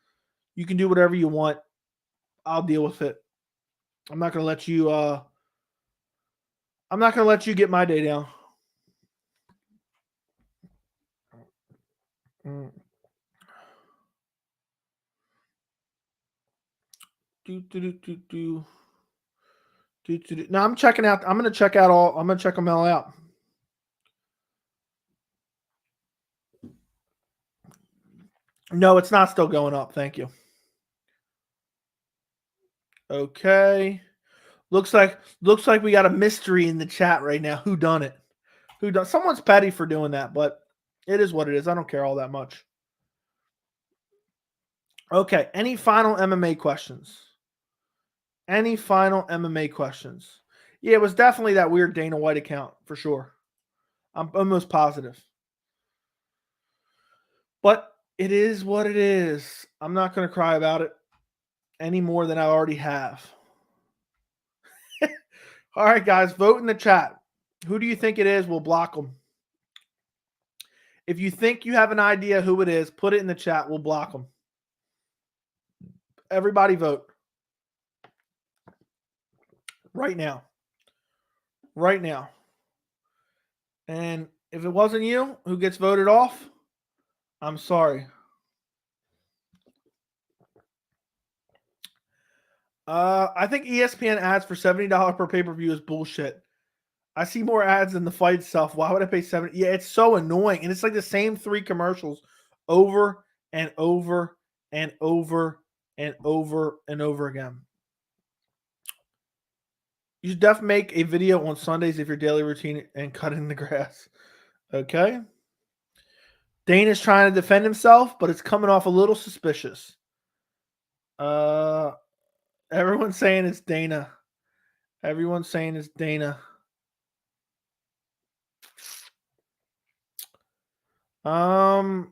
You can do whatever you want. I'll deal with it. I'm not going to let you get my day down. Now I'm checking out. I'm going to check them all out. No, it's not still going up. Thank you. Okay. Looks like we got a mystery in the chat right now. Who done it? Someone's petty for doing that, but it is what it is. I don't care all that much. Okay. Any final MMA questions? Yeah, it was definitely that weird Dana White account for sure. I'm almost positive. But it is what it is. I'm not going to cry about it any more than I already have. All right, guys, vote in the chat. Who do you think it is? We'll block them. If you think you have an idea who it is, put it in the chat. We'll block them. Everybody vote. Right now. And if it wasn't you who gets voted off, I'm sorry. I think ESPN ads for $70 per pay-per-view is bullshit. I see more ads than the fight stuff. Why would I pay $70? Yeah, it's so annoying. And it's like the same 3 commercials over and over and over and over and over again. You should definitely make a video on Sundays if your daily routine and cutting the grass. Okay. Dana's trying to defend himself, but it's coming off a little suspicious. Everyone's saying it's Dana. Everyone's saying it's Dana. I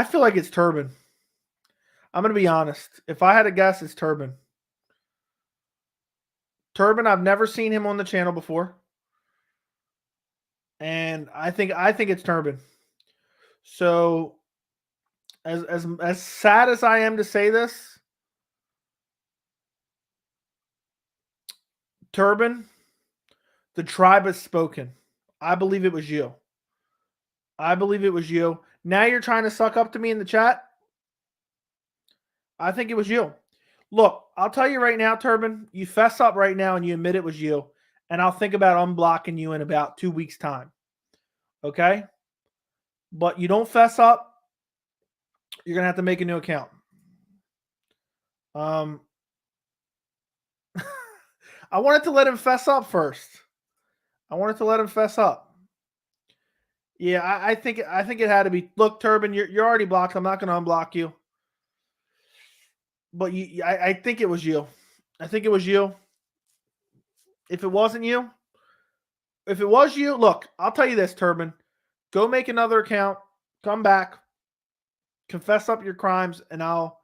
feel like it's Turban. I'm going to be honest. If I had to guess, it's Turban. Turban, I've never seen him on the channel before. And I think it's Turban. So as sad as I am to say this, Turban, the tribe has spoken. I believe it was you. I believe it was you. Now you're trying to suck up to me in the chat. I think it was you. Look, I'll tell you right now, Turban, you fess up right now and you admit it was you. And I'll think about unblocking you in about 2 weeks' time. Okay? But you don't fess up, you're going to have to make a new account. I wanted to let him fess up first. I wanted to let him fess up. Yeah, I think it had to be. Look, Turban, you're already blocked. I'm not going to unblock you. But I think it was you. I think it was you. If it wasn't you, if it was you, look, I'll tell you this, Turban. Go make another account. Come back. Confess up your crimes, and I'll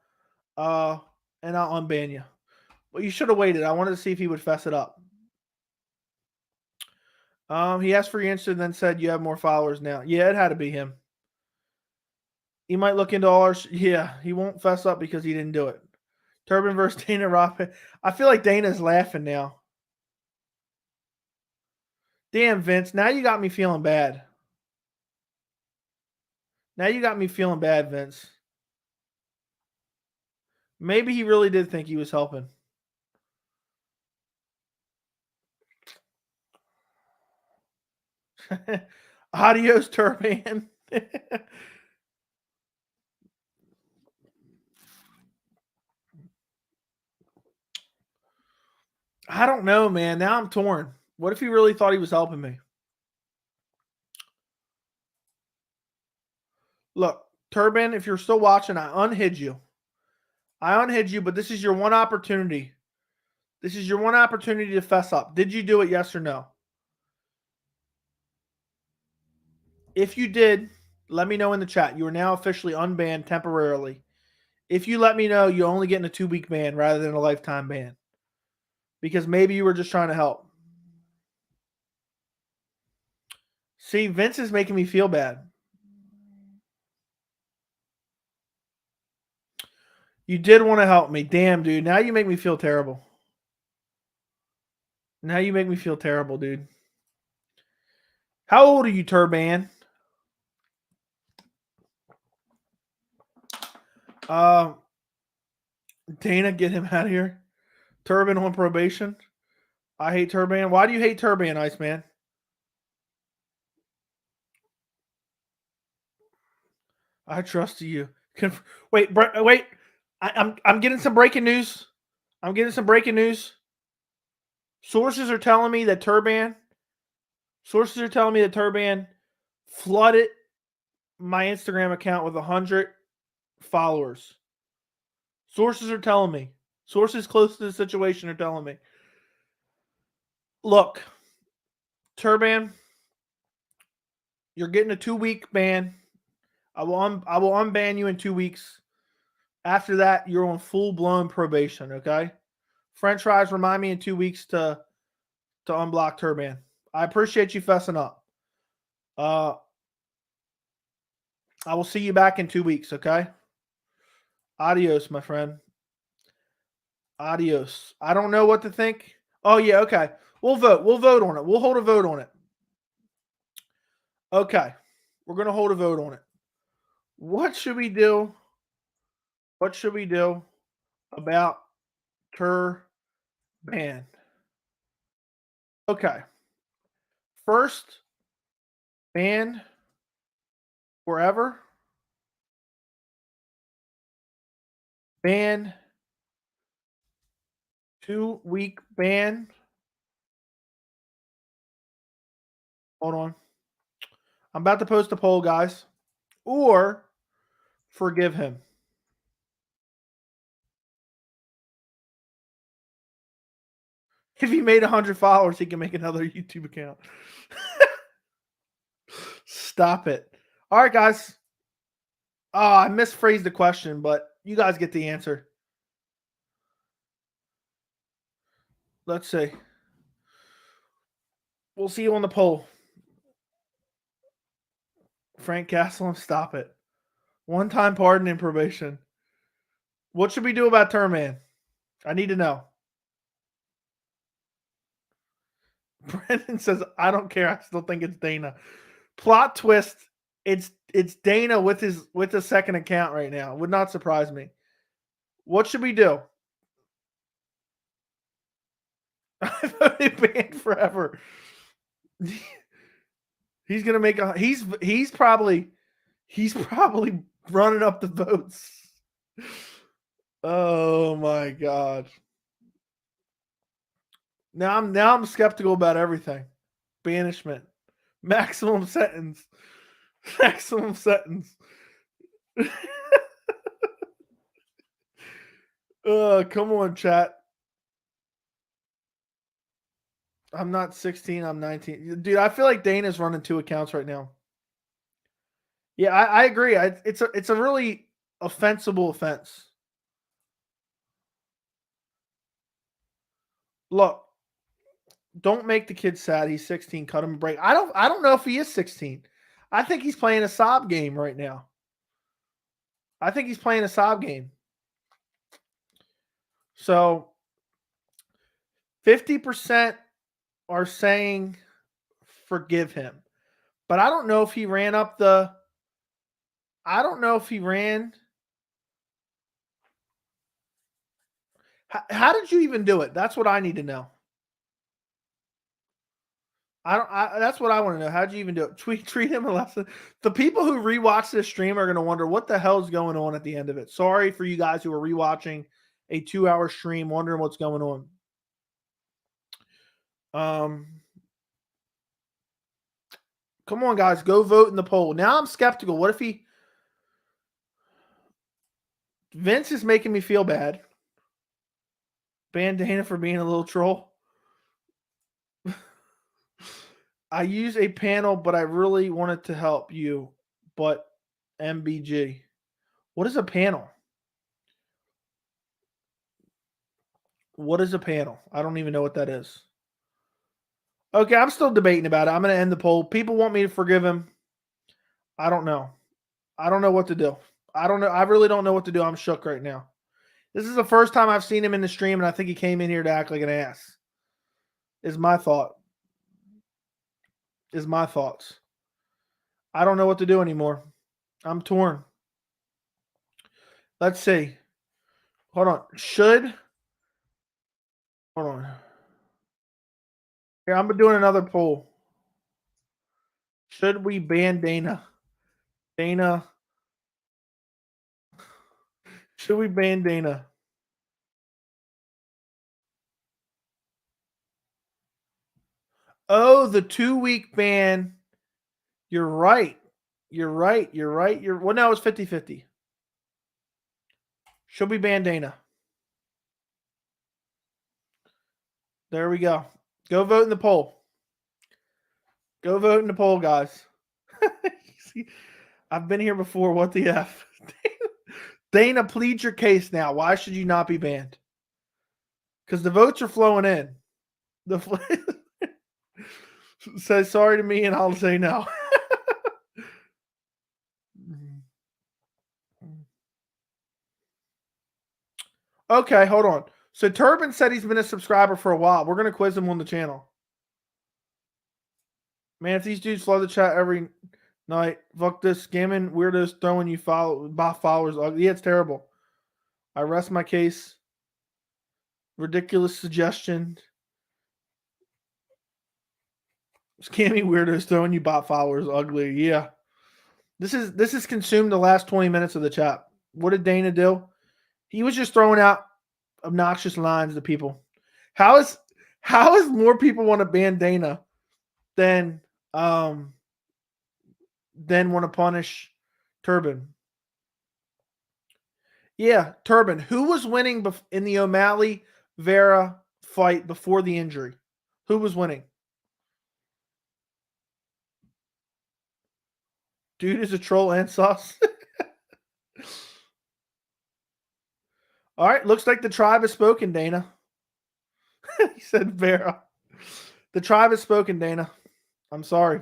unban you. Well, you should have waited. I wanted to see if he would fess it up. He asked for your Insta and then said you have more followers now. Yeah, it had to be him. He might look into all our... Yeah, he won't fess up because he didn't do it. Turban versus Dana Robin. I feel like Dana's laughing now. Damn, Vince. Now you got me feeling bad. Now you got me feeling bad, Vince. Maybe he really did think he was helping. Adios, Turban. I don't know, man. Now I'm torn. What if he really thought he was helping me? Look, Turban, if you're still watching, I unhid you. But this is your one opportunity. This is your one opportunity to fess up. Did you do it, yes or no? If you did, let me know in the chat. You are now officially unbanned temporarily. If you let me know, you're only getting a 2-week ban rather than a lifetime ban. Because maybe you were just trying to help. See, Vince is making me feel bad. You did want to help me. Damn, dude. Now you make me feel terrible. Now you make me feel terrible, dude. How old are you, Turban? Dana, get him out of here. Turban on probation. I hate Turban. Why do you hate Turban, Iceman? I trust you. Wait. I'm getting some breaking news. Sources are telling me that Turban flooded my Instagram account with 100 followers. Sources are telling me. Sources close to the situation are telling me. Look, Turban, you're getting a 2-week ban. I will unban you in 2 weeks. After that, you're on full-blown probation, okay? French fries, remind me in 2 weeks to unblock Turban. I appreciate you fessing up. I will see you back in 2 weeks, okay? Adios, my friend. Adios. I don't know what to think. Oh, yeah, okay. We'll vote. We'll vote on it. We'll hold a vote on it. Okay. We're going to hold a vote on it. What should we do? What should we do about Turban? Okay. First, ban forever. Ban. 2-week ban. Hold on. I'm about to post a poll, guys. Or forgive him. If he made 100 followers, he can make another YouTube account. Stop it. All right, guys. Oh, I misphrased the question, but you guys get the answer. Let's see. We'll see you on the poll. Frank Castle, stop it. One-time pardon and probation. What should we do about Turman? I need to know. Brendan says, I don't care. I still think it's Dana. Plot twist. It's Dana with his second account right now. Would not surprise me. What should we do? I've been banned forever. He's gonna make a he's probably running up the votes. Oh my god. Now I'm skeptical about everything. Banishment. Maximum sentence. Maximum sentence. Come on, chat. I'm not 16, I'm 19. Dude, I feel like Dana's running 2 accounts right now. Yeah, I agree. It's a really offensible offense. Look, don't make the kid sad. He's 16. Cut him a break. I don't know if he is 16. I think he's playing a sob game right now. I think he's playing a sob game. So 50% are saying forgive him. But I don't know if he ran up the I don't know if he ran. How did you even do it? That's what I need to know. That's what I want to know. How'd you even do it? Treat him a lesson. The people who rewatch this stream are going to wonder what the hell is going on at the end of it. Sorry for you guys who are rewatching a 2-hour stream, wondering what's going on. Come on, guys, go vote in the poll. Now I'm skeptical. What if Vince is making me feel bad. Ban Dana for being a little troll. I use a panel, but I really wanted to help you. But MBG. What is a panel? What is a panel? I don't even know what that is. Okay, I'm still debating about it. I'm going to end the poll. People want me to forgive him. I don't know. I don't know what to do. I don't know. I really don't know what to do. I'm shook right now. This is the first time I've seen him in the stream, and I think he came in here to act like an ass. Is my thought. Is my thoughts. I don't know what to do anymore. I'm torn. Let's see. Hold on. Hold on. Here, I'm doing another poll. Should we ban Dana? Dana. Should we ban Dana? Oh, the 2-week ban. You're right. You're right. Well, no, it's 50-50. Should we ban Dana? There we go. Go vote in the poll. Go vote in the poll, guys. I've been here before. What the F? Dana, plead your case now. Why should you not be banned? Because the votes are flowing in. Say sorry to me and I'll say no. Okay, hold on. So Turban said he's been a subscriber for a while. We're going to quiz him on the channel. Man, if these dudes flood the chat every night, fuck this scamming weirdos throwing you followers. Yeah, it's terrible. I rest my case. Ridiculous suggestion. Scammy weirdos throwing you bot followers. Ugly. Yeah. This is consumed the last 20 minutes of the chat. What did Dana do? He was just throwing out obnoxious lines to people. How is more people want to ban Dana than then want to punish Turban. Yeah, Turban. Who was winning in the O'Malley Vera fight before the injury? Who was winning? Dude is a troll and sauce. All right, looks like the tribe has spoken, Dana. He said Vera. The tribe has spoken, Dana. I'm sorry.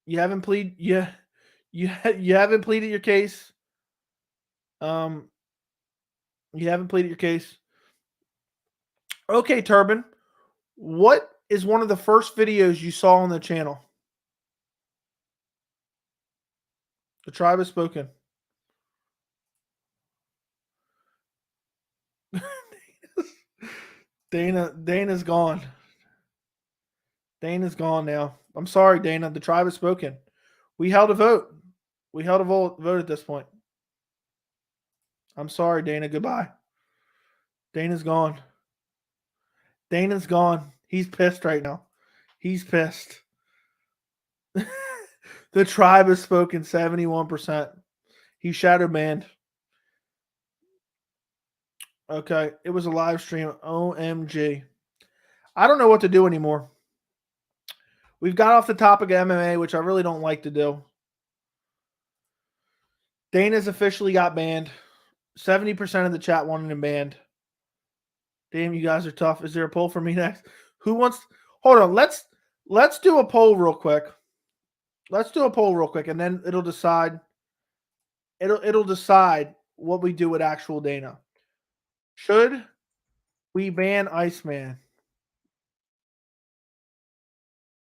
You haven't pleaded. Yeah, you haven't pleaded your case. You haven't pleaded your case. Okay, Turban. What is one of the first videos you saw on the channel? The tribe has spoken. Dana's gone. Dana's gone now. I'm sorry, Dana. The tribe has spoken. We held a vote. We held a vote at this point. I'm sorry, Dana. Goodbye. Dana's gone. Dana's gone. He's pissed right now. He's pissed. The tribe has spoken 71%. He's shadow banned. Okay. It was a live stream. OMG. I don't know what to do anymore. We've got off the topic of MMA, which I really don't like to do. Dana's officially got banned. 70% of the chat wanted him banned. Damn, you guys are tough. Is there a poll for me next? Who wants? Hold on. Let's do a poll real quick. Let's do a poll real quick, and then it'll decide. It'll decide what we do with actual Dana. Should we ban Iceman?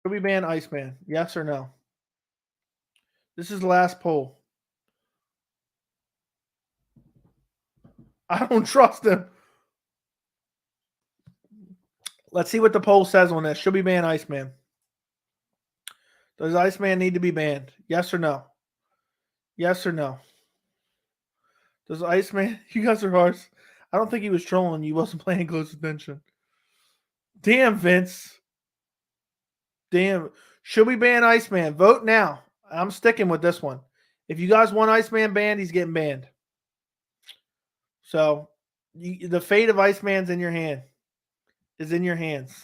Should we ban Iceman? Yes or no? This is the last poll. I don't trust him. Let's see what the poll says on this. Should we ban Iceman? Does Iceman need to be banned? Yes or no? Yes or no? Does Iceman... You guys are harsh. I don't think he was trolling. You wasn't paying close attention. Damn, Vince. Damn. Should we ban Iceman? Vote now. I'm sticking with this one. If you guys want Iceman banned, he's getting banned. So, the fate of Iceman's in your hand. Is in your hands.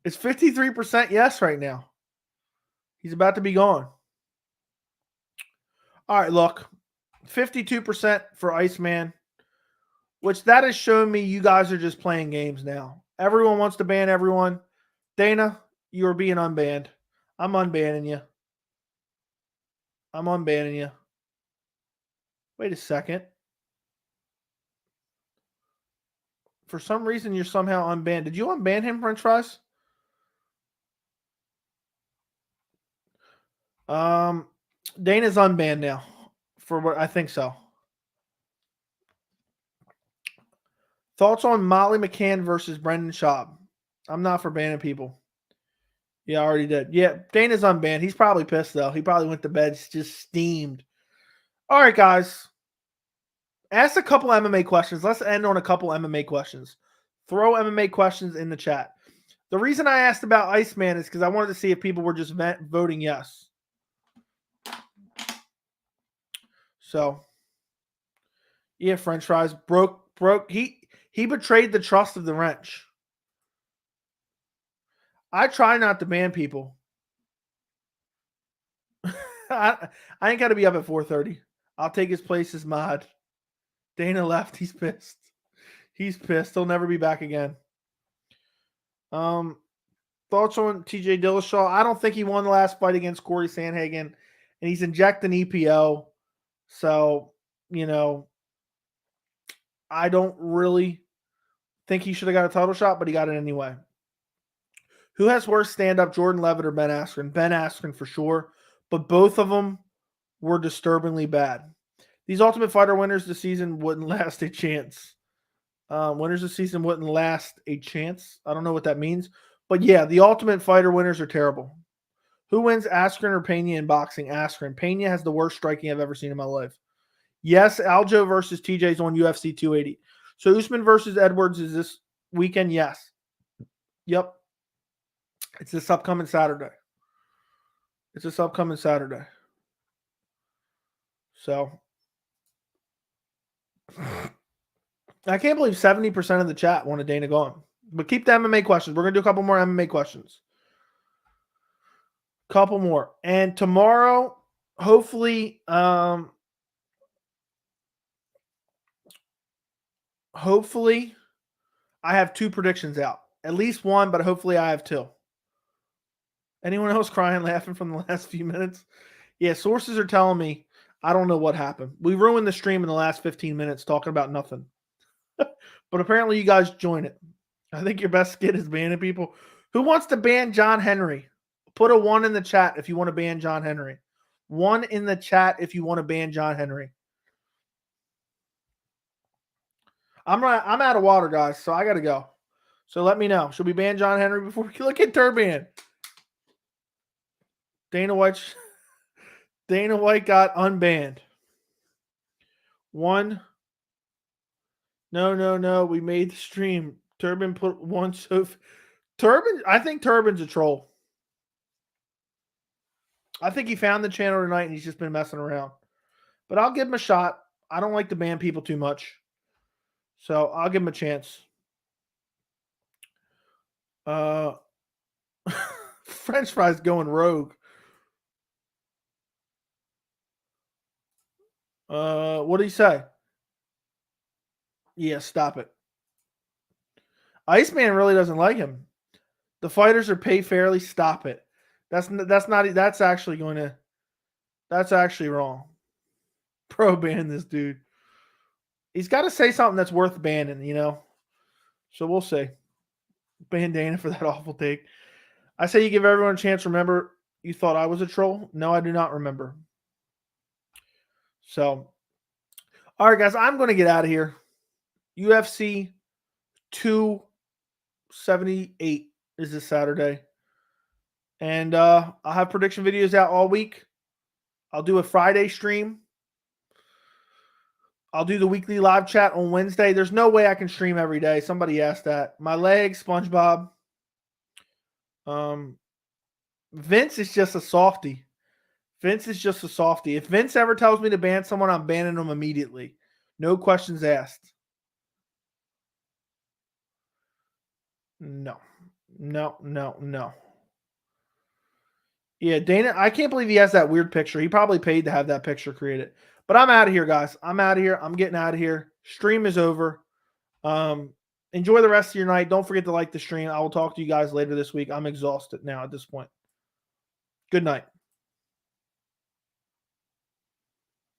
It's 53% yes right now. He's about to be gone. All right, look. 52% for Iceman, which that has shown me you guys are just playing games now. Everyone wants to ban everyone. Dana, you are being unbanned. I'm unbanning you. I'm unbanning you. Wait a second. For some reason, you're somehow unbanned. Did you unban him, French fries? Dana's unbanned now. For what I think so. Thoughts on Molly McCann versus Brendan Schaub? I'm not for banning people. Yeah, I already did. Yeah, Dana's unbanned. He's probably pissed, though. He probably went to bed just steamed. All right, guys. Ask a couple MMA questions. Let's end on a couple MMA questions. Throw MMA questions in the chat. The reason I asked about Iceman is because I wanted to see if people were just voting yes. So, yeah, French fries broke. He betrayed the trust of the wrench. I try not to ban people. I ain't got to be up at 4:30. I'll take his place as mod. Dana left. He's pissed. He's pissed. He'll never be back again. Thoughts on TJ Dillashaw? I don't think he won the last fight against Corey Sandhagen, and he's injecting EPO. So, you know, I don't really think he should have got a title shot, but he got it anyway. Who has worse stand-up, Jordan Levitt or Ben Askren? Ben Askren for sure, but both of them were disturbingly bad. These Ultimate Fighter winners this season wouldn't last a chance. Winners this season wouldn't last a chance. I don't know what that means. But yeah, the Ultimate Fighter winners are terrible. Who wins, Askren or Pena in boxing? Askren. Pena has the worst striking I've ever seen in my life. Yes, Aljo versus TJ's on UFC 280. So Usman versus Edwards is this weekend? Yes. Yep. It's this upcoming Saturday. It's this upcoming Saturday. So I can't believe 70% of the chat wanted Dana gone. But keep the MMA questions. We're going to do a couple more MMA questions. Couple more. And tomorrow, hopefully I have 2 predictions out. At least one, but hopefully I have 2. Anyone else crying, laughing from the last few minutes? Yeah, sources are telling me I don't know what happened. We ruined the stream in the last 15 minutes talking about nothing. But apparently you guys join it. I think your best skit is banning people. Who wants to ban John Henry? Put a 1 in the chat if you want to ban John Henry. 1 in the chat if you want to ban John Henry. I'm out of water, guys, so I got to go. So let me know. Should we ban John Henry before we look at Turban? Dana White got unbanned. 1. No. We made the stream. Turban put 1 so Turban. I think Turban's a troll. I think he found the channel tonight and he's just been messing around. But I'll give him a shot. I don't like to ban people too much. So I'll give him a chance. French fries going rogue. What did he say? Yeah, stop it. Iceman really doesn't like him. The fighters are paid fairly. Stop it. That's actually wrong. Pro ban this dude. He's got to say something that's worth banning, you know. So we'll see. Ban Dana for that awful take. I say you give everyone a chance. Remember, you thought I was a troll? No, I do not remember. So, all right, guys, I'm going to get out of here. UFC 278 is this Saturday. And I'll have prediction videos out all week. I'll do a Friday stream. I'll do the weekly live chat on Wednesday. There's no way I can stream every day. Somebody asked that. My legs, SpongeBob. Vince is just a softie. If Vince ever tells me to ban someone, I'm banning them immediately. No questions asked. No. Yeah, Dana, I can't believe he has that weird picture. He probably paid to have that picture created. But I'm out of here, guys. I'm out of here. I'm getting out of here. Stream is over. Enjoy the rest of your night. Don't forget to like the stream. I will talk to you guys later this week. I'm exhausted now at this point. Good night.